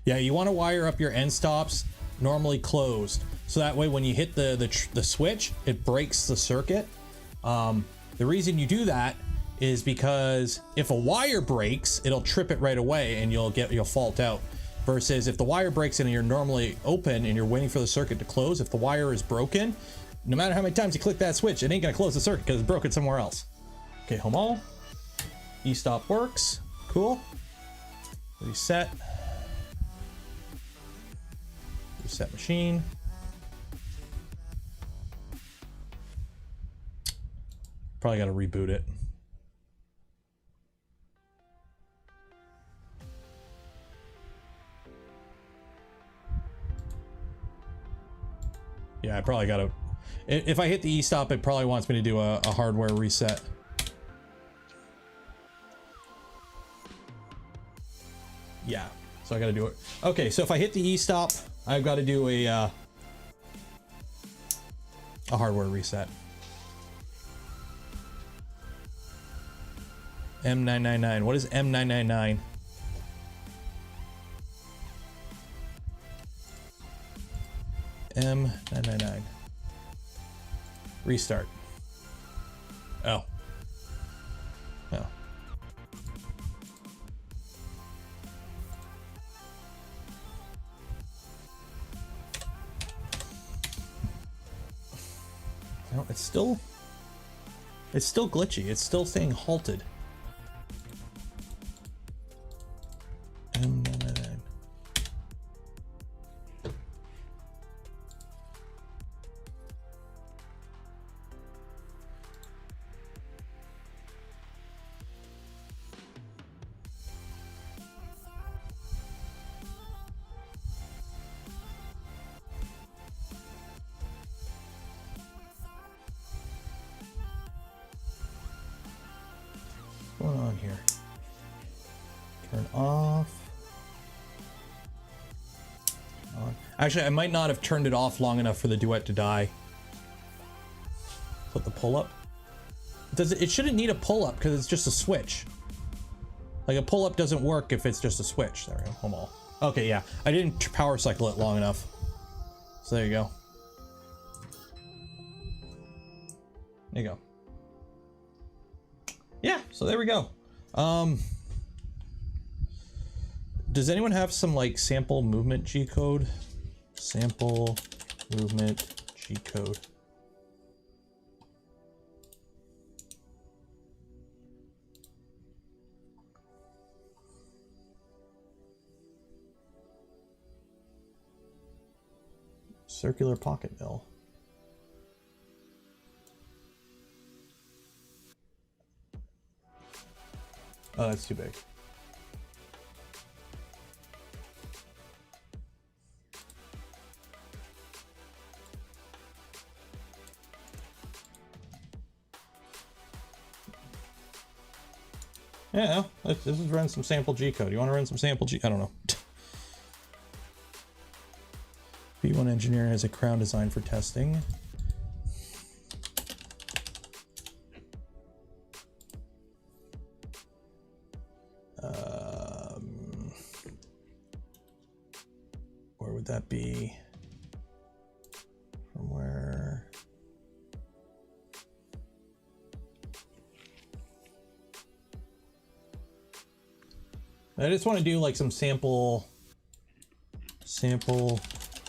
Yeah, you want to wire up your end stops normally closed, so that way when you hit the switch, it breaks the circuit. The reason you do that is because if a wire breaks, it'll trip it right away and you'll fault out. Versus if the wire breaks and you're normally open and you're waiting for the circuit to close, if the wire is broken, no matter how many times you click that switch, it ain't gonna close the circuit because it's broken somewhere else. Okay, home all. E-stop works. Cool. Reset. Reset machine. Probably got to reboot it. Yeah, I probably got to. If I hit the E-stop, it probably wants me to do a hardware reset. Yeah, so I got to do it. Okay, so if I hit the E-stop, I've got to do a hardware reset. M999. What is M999? M999. Restart. Oh. Oh. No, it's still glitchy. It's still saying halted. M999. What's going on here? Turn off. On. Actually, I might not have turned it off long enough for the Duet to die. Put the pull up. It shouldn't need a pull up because it's just a switch. Like a pull up doesn't work if it's just a switch. There we go. Home all. Okay, yeah. I didn't power cycle it long enough. So there you go. There you go. Yeah, so there we go. Does anyone have some like sample movement G code? Sample movement G code. Circular pocket mill. Oh, that's too big. Yeah, let's just run some sample G code. You want to run some sample G? I don't know. B1 engineer has a crown design for testing. Where would that be? Firmware. I just want to do like some sample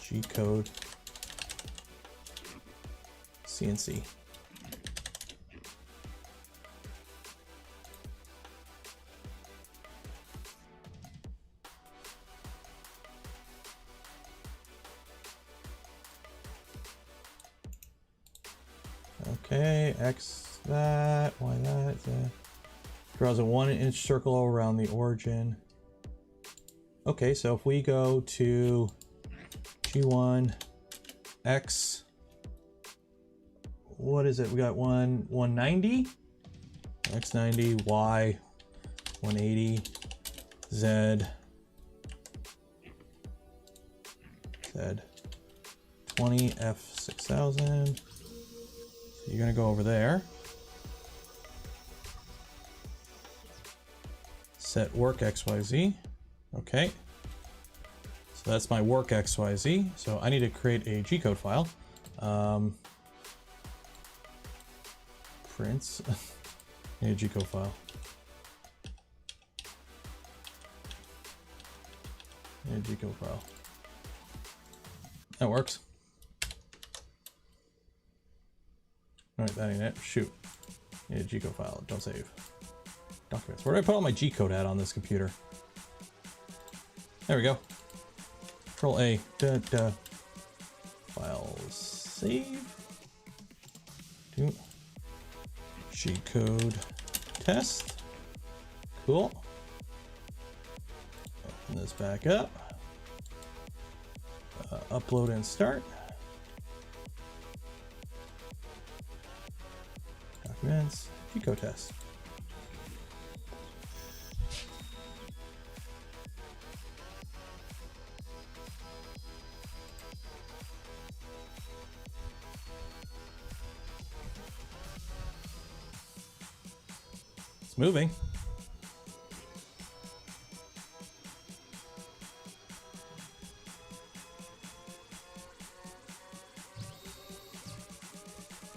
G code CNC. Okay, X that, Y that, Z. Draws a 1-inch circle around the origin. Okay, so if we go to G1, X, what is it? We got 190, X90, Y, 180, Z, 20, F6000. So you're gonna go over there. Set work XYZ. Okay. So that's my work XYZ. So I need to create a G-code file. Prints. Need a G-code file. Need a G-code file. That works. Alright, that ain't it. Shoot. Need a G-code file. Don't save. Documents. Where did I put all my G-code at on this computer? There we go. Control A. File save. Do G-code test. Cool. Open this back up. Upload and start. Documents. G-code test. Moving.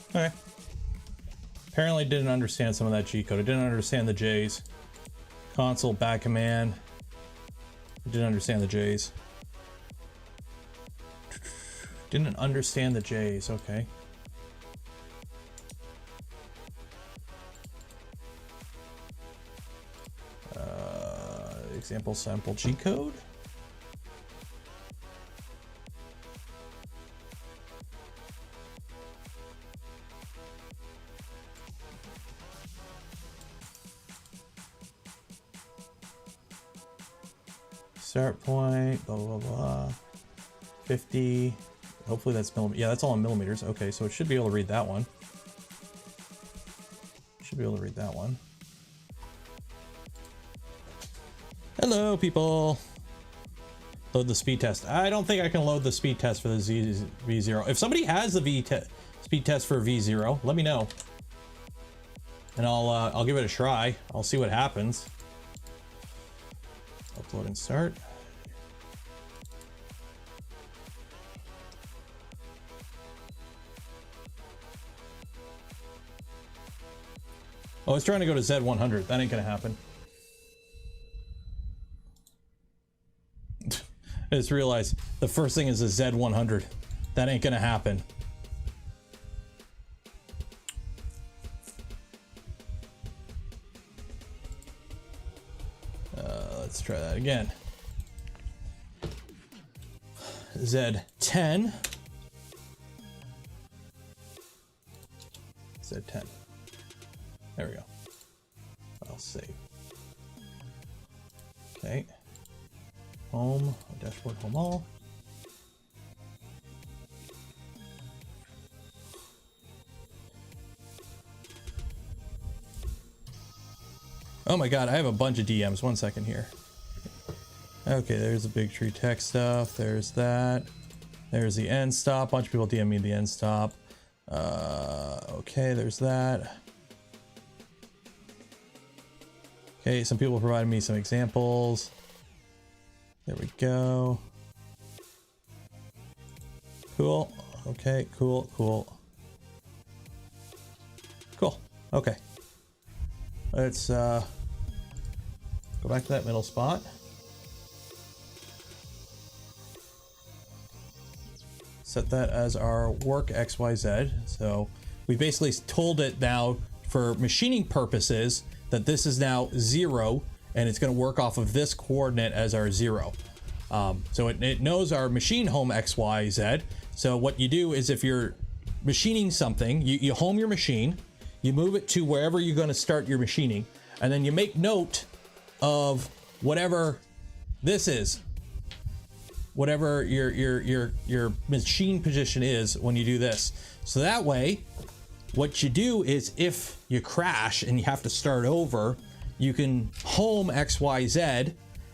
Okay. Apparently didn't understand some of that G code. I didn't understand the J's. Console back command. I didn't understand the J's. Didn't understand the J's. Okay. Example sample G code. Start point, blah, blah, blah. 50. Hopefully that's millimeters. Yeah, that's all in millimeters. Okay, so it should be able to read that one. Should be able to read that one. Hello, people. Load the speed test. I don't think I can load the speed test for the V0. If somebody has the speed test for V0, let me know, and I'll give it a try. I'll see what happens. Upload and start. Oh, it's trying to go to Z100. That ain't gonna happen. I just realized the first thing is a Z100. That ain't gonna happen. Let's try that again. Z10. Z10. There we go. I'll save. Okay. Home, dashboard, home all. Oh my God, I have a bunch of DMs. 1 second here. Okay, there's the big tree tech stuff. There's that. There's the end stop. Bunch of people DM me the end stop. Okay, there's that. Okay, some people provided me some examples. There we go. Cool. Okay, cool. Cool. Okay. Let's go back to that middle spot. Set that as our work XYZ. So we basically told it now for machining purposes that this is now 0 and it's going to work off of this coordinate as our 0. So it knows our machine home XYZ. So what you do is if you're machining something, you home your machine, you move it to wherever you're going to start your machining, and then you make note of whatever this is, whatever your machine position is when you do this. So that way, what you do is if you crash and you have to start over, you can home XYZ,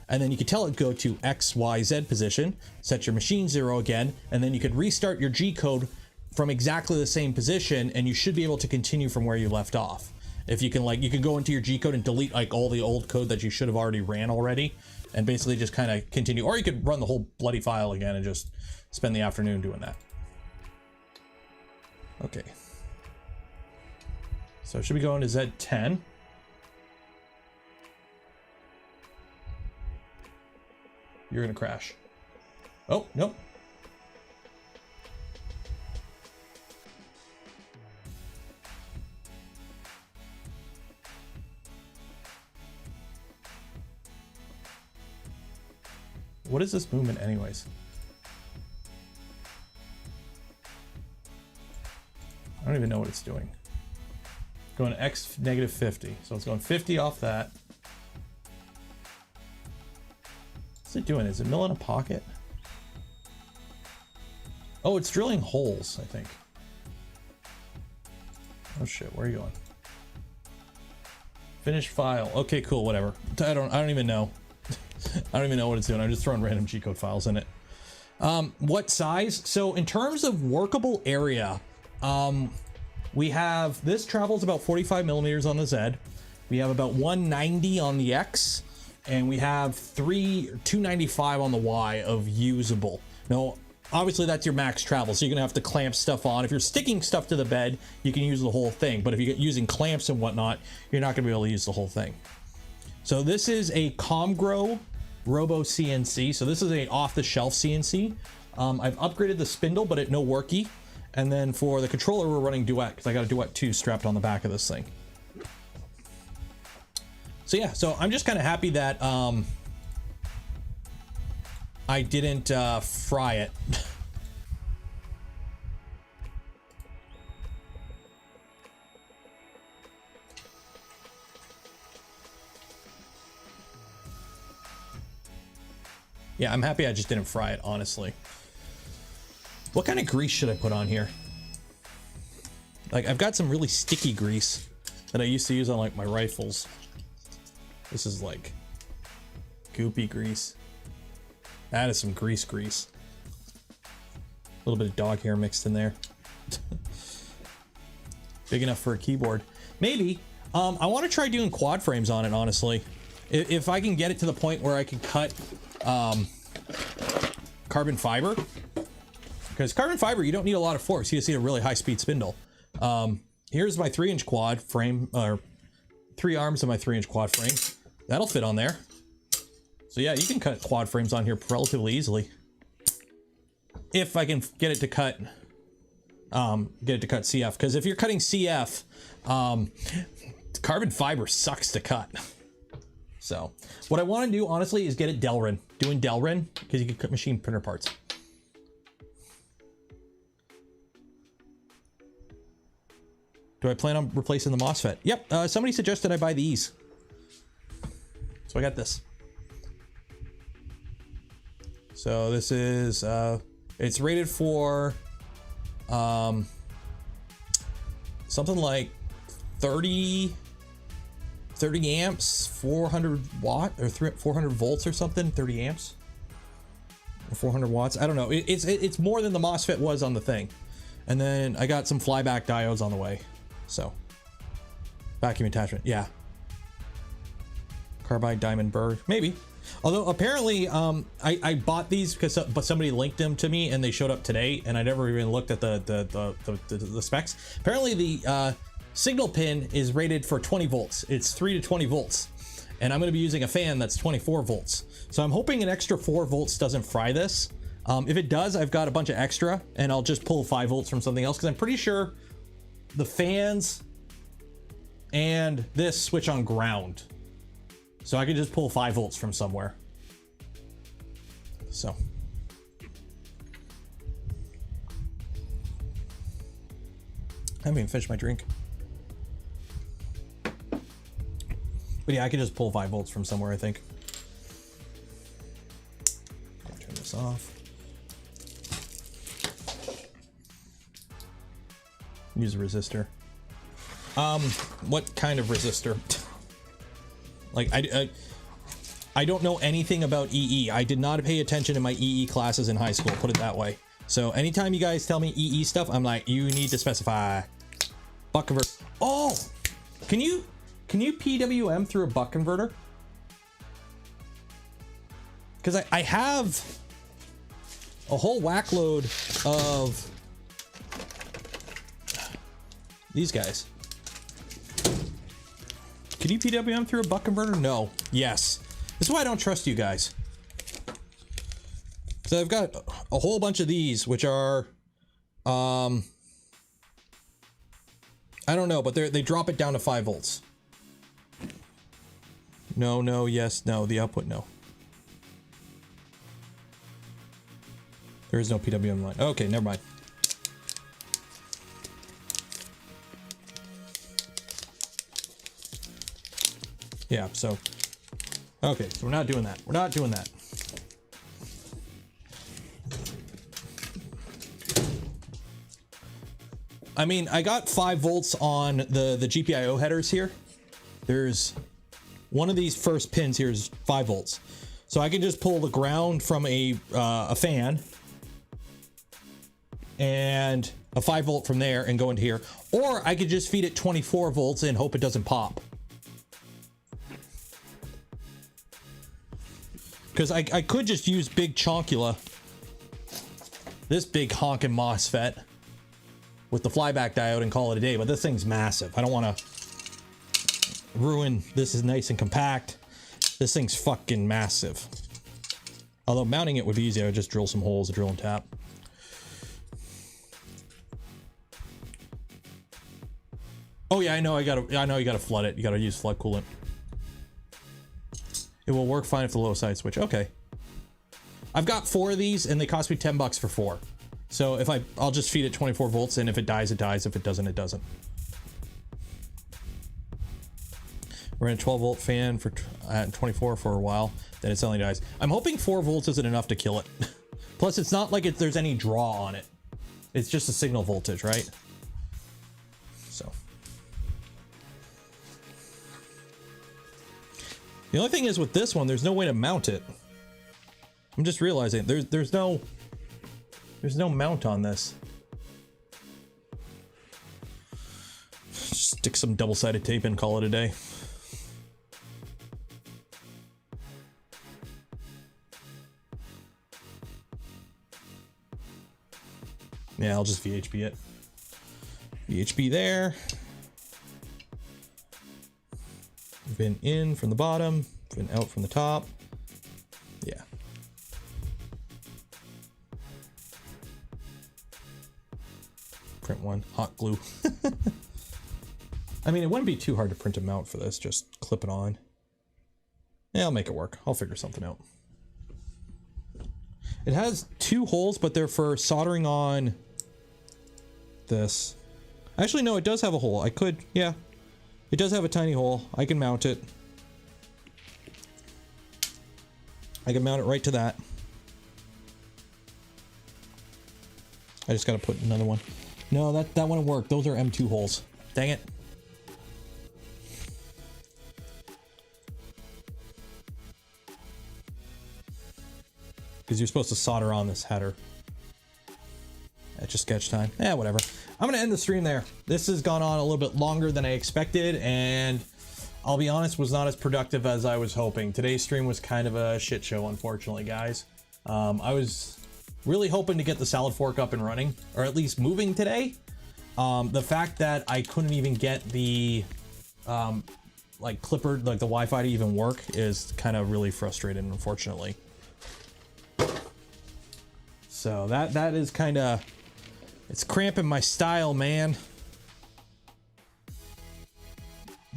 and then you can tell it go to XYZ position, set your machine 0 again, and then you could restart your G code from exactly the same position, and you should be able to continue from where you left off. If you can, like, you can go into your G code and delete like all the old code that you should have already ran already, and basically just kind of continue, or you could run the whole bloody file again and just spend the afternoon doing that. Okay. So it should be going to Z10. You're gonna crash. Oh, nope. What is this movement anyways? I don't even know what it's doing. Going to X negative 50. So it's going 50 off that. What's it doing? Is it milling a pocket? Oh, it's drilling holes, I think. Oh shit, where are you going? Finish file. Okay, cool, whatever. I don't even know. I don't even know what it's doing. I'm just throwing random G-code files in it. What size? So in terms of workable area, we have, this travels about 45 millimeters on the Z. We have about 190 on the X, and we have 295 on the Y of usable. Now, obviously that's your max travel, so you're gonna have to clamp stuff on. If you're sticking stuff to the bed, you can use the whole thing, but if you're using clamps and whatnot, you're not gonna be able to use the whole thing. So this is a Comgrow Robo CNC. So this is a off-the-shelf CNC. I've upgraded the spindle, but at no worky. And then for the controller, we're running Duet, because I got a Duet 2 strapped on the back of this thing. So yeah, so I'm just kind of happy that I didn't fry it. Yeah, I'm happy I just didn't fry it, honestly. What kind of grease should I put on here? Like, I've got some really sticky grease that I used to use on like my rifles. This is like goopy grease. That is some grease. A little bit of dog hair mixed in there. Big enough for a keyboard. Maybe. I want to try doing quad frames on it, honestly. If I can get it to the point where I can cut carbon fiber. Because carbon fiber, you don't need a lot of force. You just need a really high speed spindle. Here's my 3-inch quad frame, or 3 arms of my 3-inch quad frame. That'll fit on there. So yeah, you can cut quad frames on here relatively easily. If I can get it to cut CF. Because if you're cutting CF, carbon fiber sucks to cut. So what I want to do, honestly, is get it Delrin. Doing Delrin, because you can cut machine printer parts. Do I plan on replacing the MOSFET? Yep, somebody suggested I buy these. So I got this. So this is, it's rated for something like 30 30 amps, 400 watt or 400 volts or something, 30 amps or 400 watts. I don't know. It's more than the MOSFET was on the thing. And then I got some flyback diodes on the way. So vacuum attachment. Yeah. Carbide diamond burr, maybe. Although apparently I bought these because somebody linked them to me and they showed up today, and I never even looked at the specs. Apparently the signal pin is rated for 20 volts. It's 3 to 20 volts, and I'm going to be using a fan that's 24 volts. So I'm hoping an extra 4 volts doesn't fry this. If it does, I've got a bunch of extra, and I'll just pull 5 volts from something else, because I'm pretty sure the fans and this switch on ground. So I could just pull 5 volts from somewhere. So. I haven't even finished my drink. But yeah, I could just pull 5 volts from somewhere, I think. Turn this off. Use a resistor. What kind of resistor? Like, I don't know anything about EE. I did not pay attention in my EE classes in high school, put it that way. So anytime you guys tell me EE stuff, I'm like, you need to specify. Buck converter. Oh, can you PWM through a buck converter? Because I have a whole whack load of these guys. Can you PWM through a buck converter? No. Yes. This is why I don't trust you guys. So I've got a whole bunch of these, which are, I don't know, but they drop it down to 5 volts. No, no, yes, no. The output, no. There is no PWM line. Okay, never mind. Yeah, so, okay, so we're not doing that. We're not doing that. I mean, I got 5 volts on the GPIO headers here. There's one of these first pins here is 5 volts. So I can just pull the ground from a fan and a 5 volt from there and go into here. Or I could just feed it 24 volts and hope it doesn't pop. Because I could just use big chonkula, this big honkin' MOSFET with the flyback diode and call it a day, but this thing's massive. I don't want to ruin, this is nice and compact. This thing's fucking massive. Although mounting it would be easy, I would just drill some holes, drill and tap. Oh yeah, I know you gotta flood it. You gotta use flood coolant. It will work fine if the low side switch. Okay. I've got 4 of these and they cost me 10 bucks for 4. So if I'll just feed it 24 volts, and if it dies, it dies. If it doesn't, it doesn't. We're in a 12 volt fan for at 24 for a while, then it suddenly dies. I'm hoping 4 volts isn't enough to kill it. Plus it's not like there's any draw on it. It's just a signal voltage, right? So. The only thing is with this one, there's no way to mount it. I'm just realizing there's no mount on this. Just stick some double-sided tape in, call it a day. Yeah, I'll just VHB it. VHB there. Been in from the bottom, been out from the top. Yeah. Print one, hot glue. I mean, it wouldn't be too hard to print a mount for this, just clip it on. Yeah, I'll make it work. I'll figure something out. It has 2 holes, but they're for soldering on this. Actually, no, it does have a hole. I could, yeah. It does have a tiny hole. I can mount it. I can mount it right to that. I just gotta put another one. No, that wouldn't work. Those are M2 holes. Dang it. because you're supposed to solder on this header. That's just sketch time. Whatever. I'm gonna end the stream there. This has gone on a little bit longer than I expected, and I'll be honest, was not as productive as I was hoping. Today's stream was kind of a shit show, unfortunately, guys. I was really hoping to get the salad fork up and running, or at least moving today. The fact that I couldn't even get the like clipper, like the Wi-Fi to even work is kind of really frustrating, unfortunately. So that is kind of, it's cramping my style, man.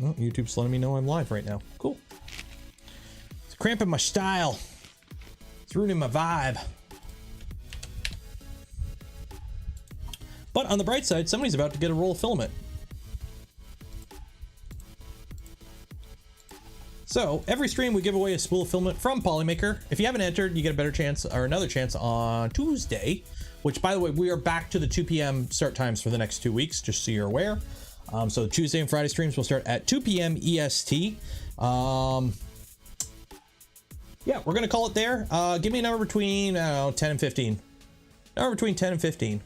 Oh, YouTube's letting me know I'm live right now. Cool. It's cramping my style. It's ruining my vibe. But on the bright side, somebody's about to get a roll of filament. So every stream we give away a spool of filament from Polymaker. If you haven't entered, you get a better chance, or another chance, on Tuesday, which, by the way, we are back to the 2 p.m. start times for the next 2 weeks, just so you're aware. So Tuesday and Friday streams will start at 2 p.m. EST. Yeah, we're gonna call it there. Give me a number between, I don't know, 10 and 15. Number between 10 and 15.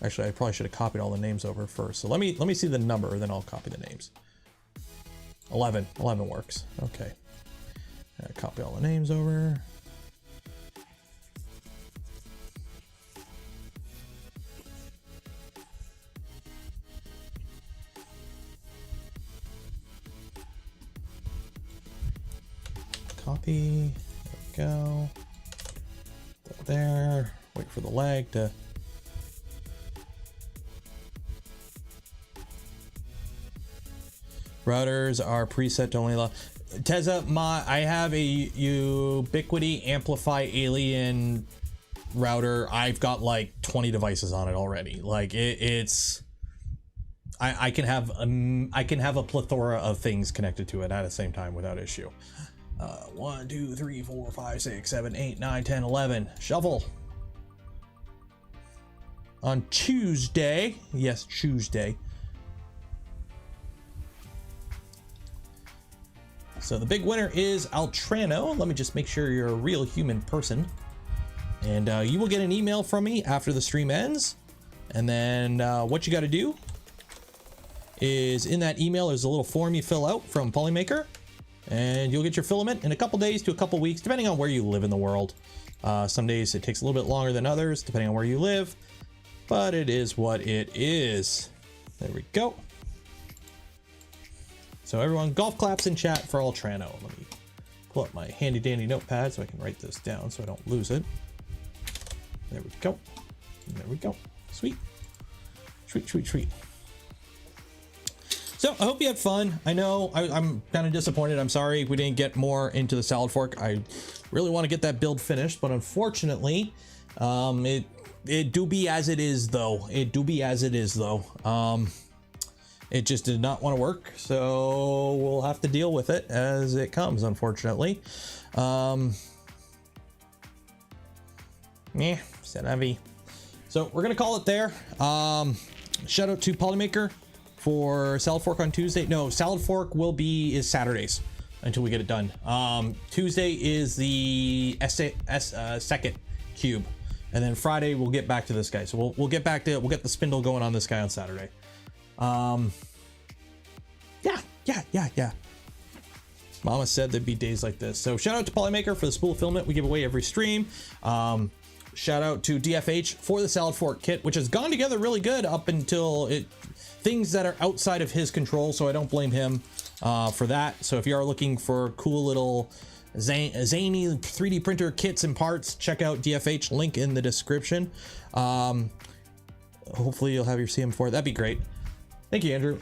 Actually, I probably should have copied all the names over first. So let me see the number, then I'll copy the names. 11 works. Okay. Copy all the names over. Copy. There we go. Put that there. Wait for the lag to. Routers are preset to only allow. Teza, I have a Ubiquiti Amplify Alien router. I've got like 20 devices on it already. Like it's, I can have a plethora of things connected to it at the same time without issue. 1, 2, 3, 4, 5, 6, 7, 8, 9, 10, 11. Shuffle. On Tuesday, yes, Tuesday. So the big winner is Altrano. Let me just make sure you're a real human person. And you will get an email from me after the stream ends. And then what you got to do is, in that email, there's a little form you fill out from Polymaker. And you'll get your filament in a couple days to a couple weeks, depending on where you live in the world. Some days it takes a little bit longer than others, depending on where you live. But it is what it is. There we go. So everyone, golf claps in chat for Altrano. Let me pull up my handy dandy notepad so I can write this down so I don't lose it. There we go. And there we go. Sweet. Sweet, sweet, sweet. So I hope you had fun. I know I'm kind of disappointed. I'm sorry we didn't get more into the salad fork. I really want to get that build finished, but unfortunately, it do be as it is though. It do be as it is though. It just did not want to work, so we'll have to deal with it as it comes, unfortunately. Yeah, c'est la vie. So we're gonna call it there. Shout out to Polymaker for salad fork on Tuesday. No, salad fork is Saturdays until we get it done. Tuesday is the second cube, and then Friday we'll get back to this guy. So we'll get the spindle going on this guy on Saturday. Yeah. Mama said there'd be days like this. So shout out to Polymaker for the spool of filament we give away every stream. Shout out to DFH for the salad fork kit, which has gone together really good up until things that are outside of his control. So I don't blame him for that. So if you are looking for cool little zany 3D printer kits and parts, check out DFH, link in the description. Hopefully you'll have your CM4. That'd be great. Thank you, Andrew.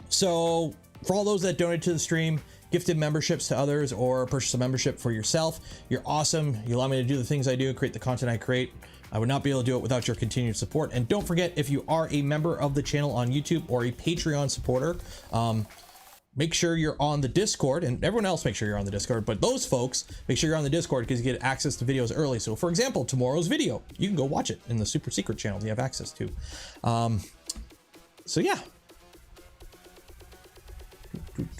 So for all those that donate to the stream, gifted memberships to others, or purchase a membership for yourself, you're awesome. You allow me to do the things I do, create the content I create. I would not be able to do it without your continued support. And don't forget, if you are a member of the channel on YouTube or a Patreon supporter, make sure you're on the Discord, and everyone else make sure you're on the Discord, but those folks, make sure you're on the Discord because you get access to videos early. So for example, tomorrow's video, you can go watch it in the super secret channel you have access to. So yeah.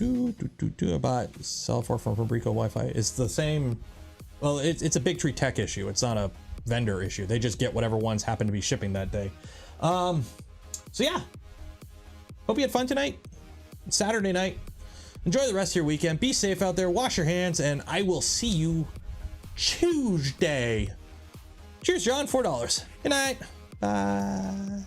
I bought cell for from Fabrico Wi-Fi. It's the same. Well, it's a Big Tree Tech issue. It's not a vendor issue. They just get whatever ones happen to be shipping that day. So yeah, hope you had fun tonight. It's Saturday night. Enjoy the rest of your weekend. Be safe out there. Wash your hands, and I will see you Tuesday. Cheers, John. $4. Good night. Bye.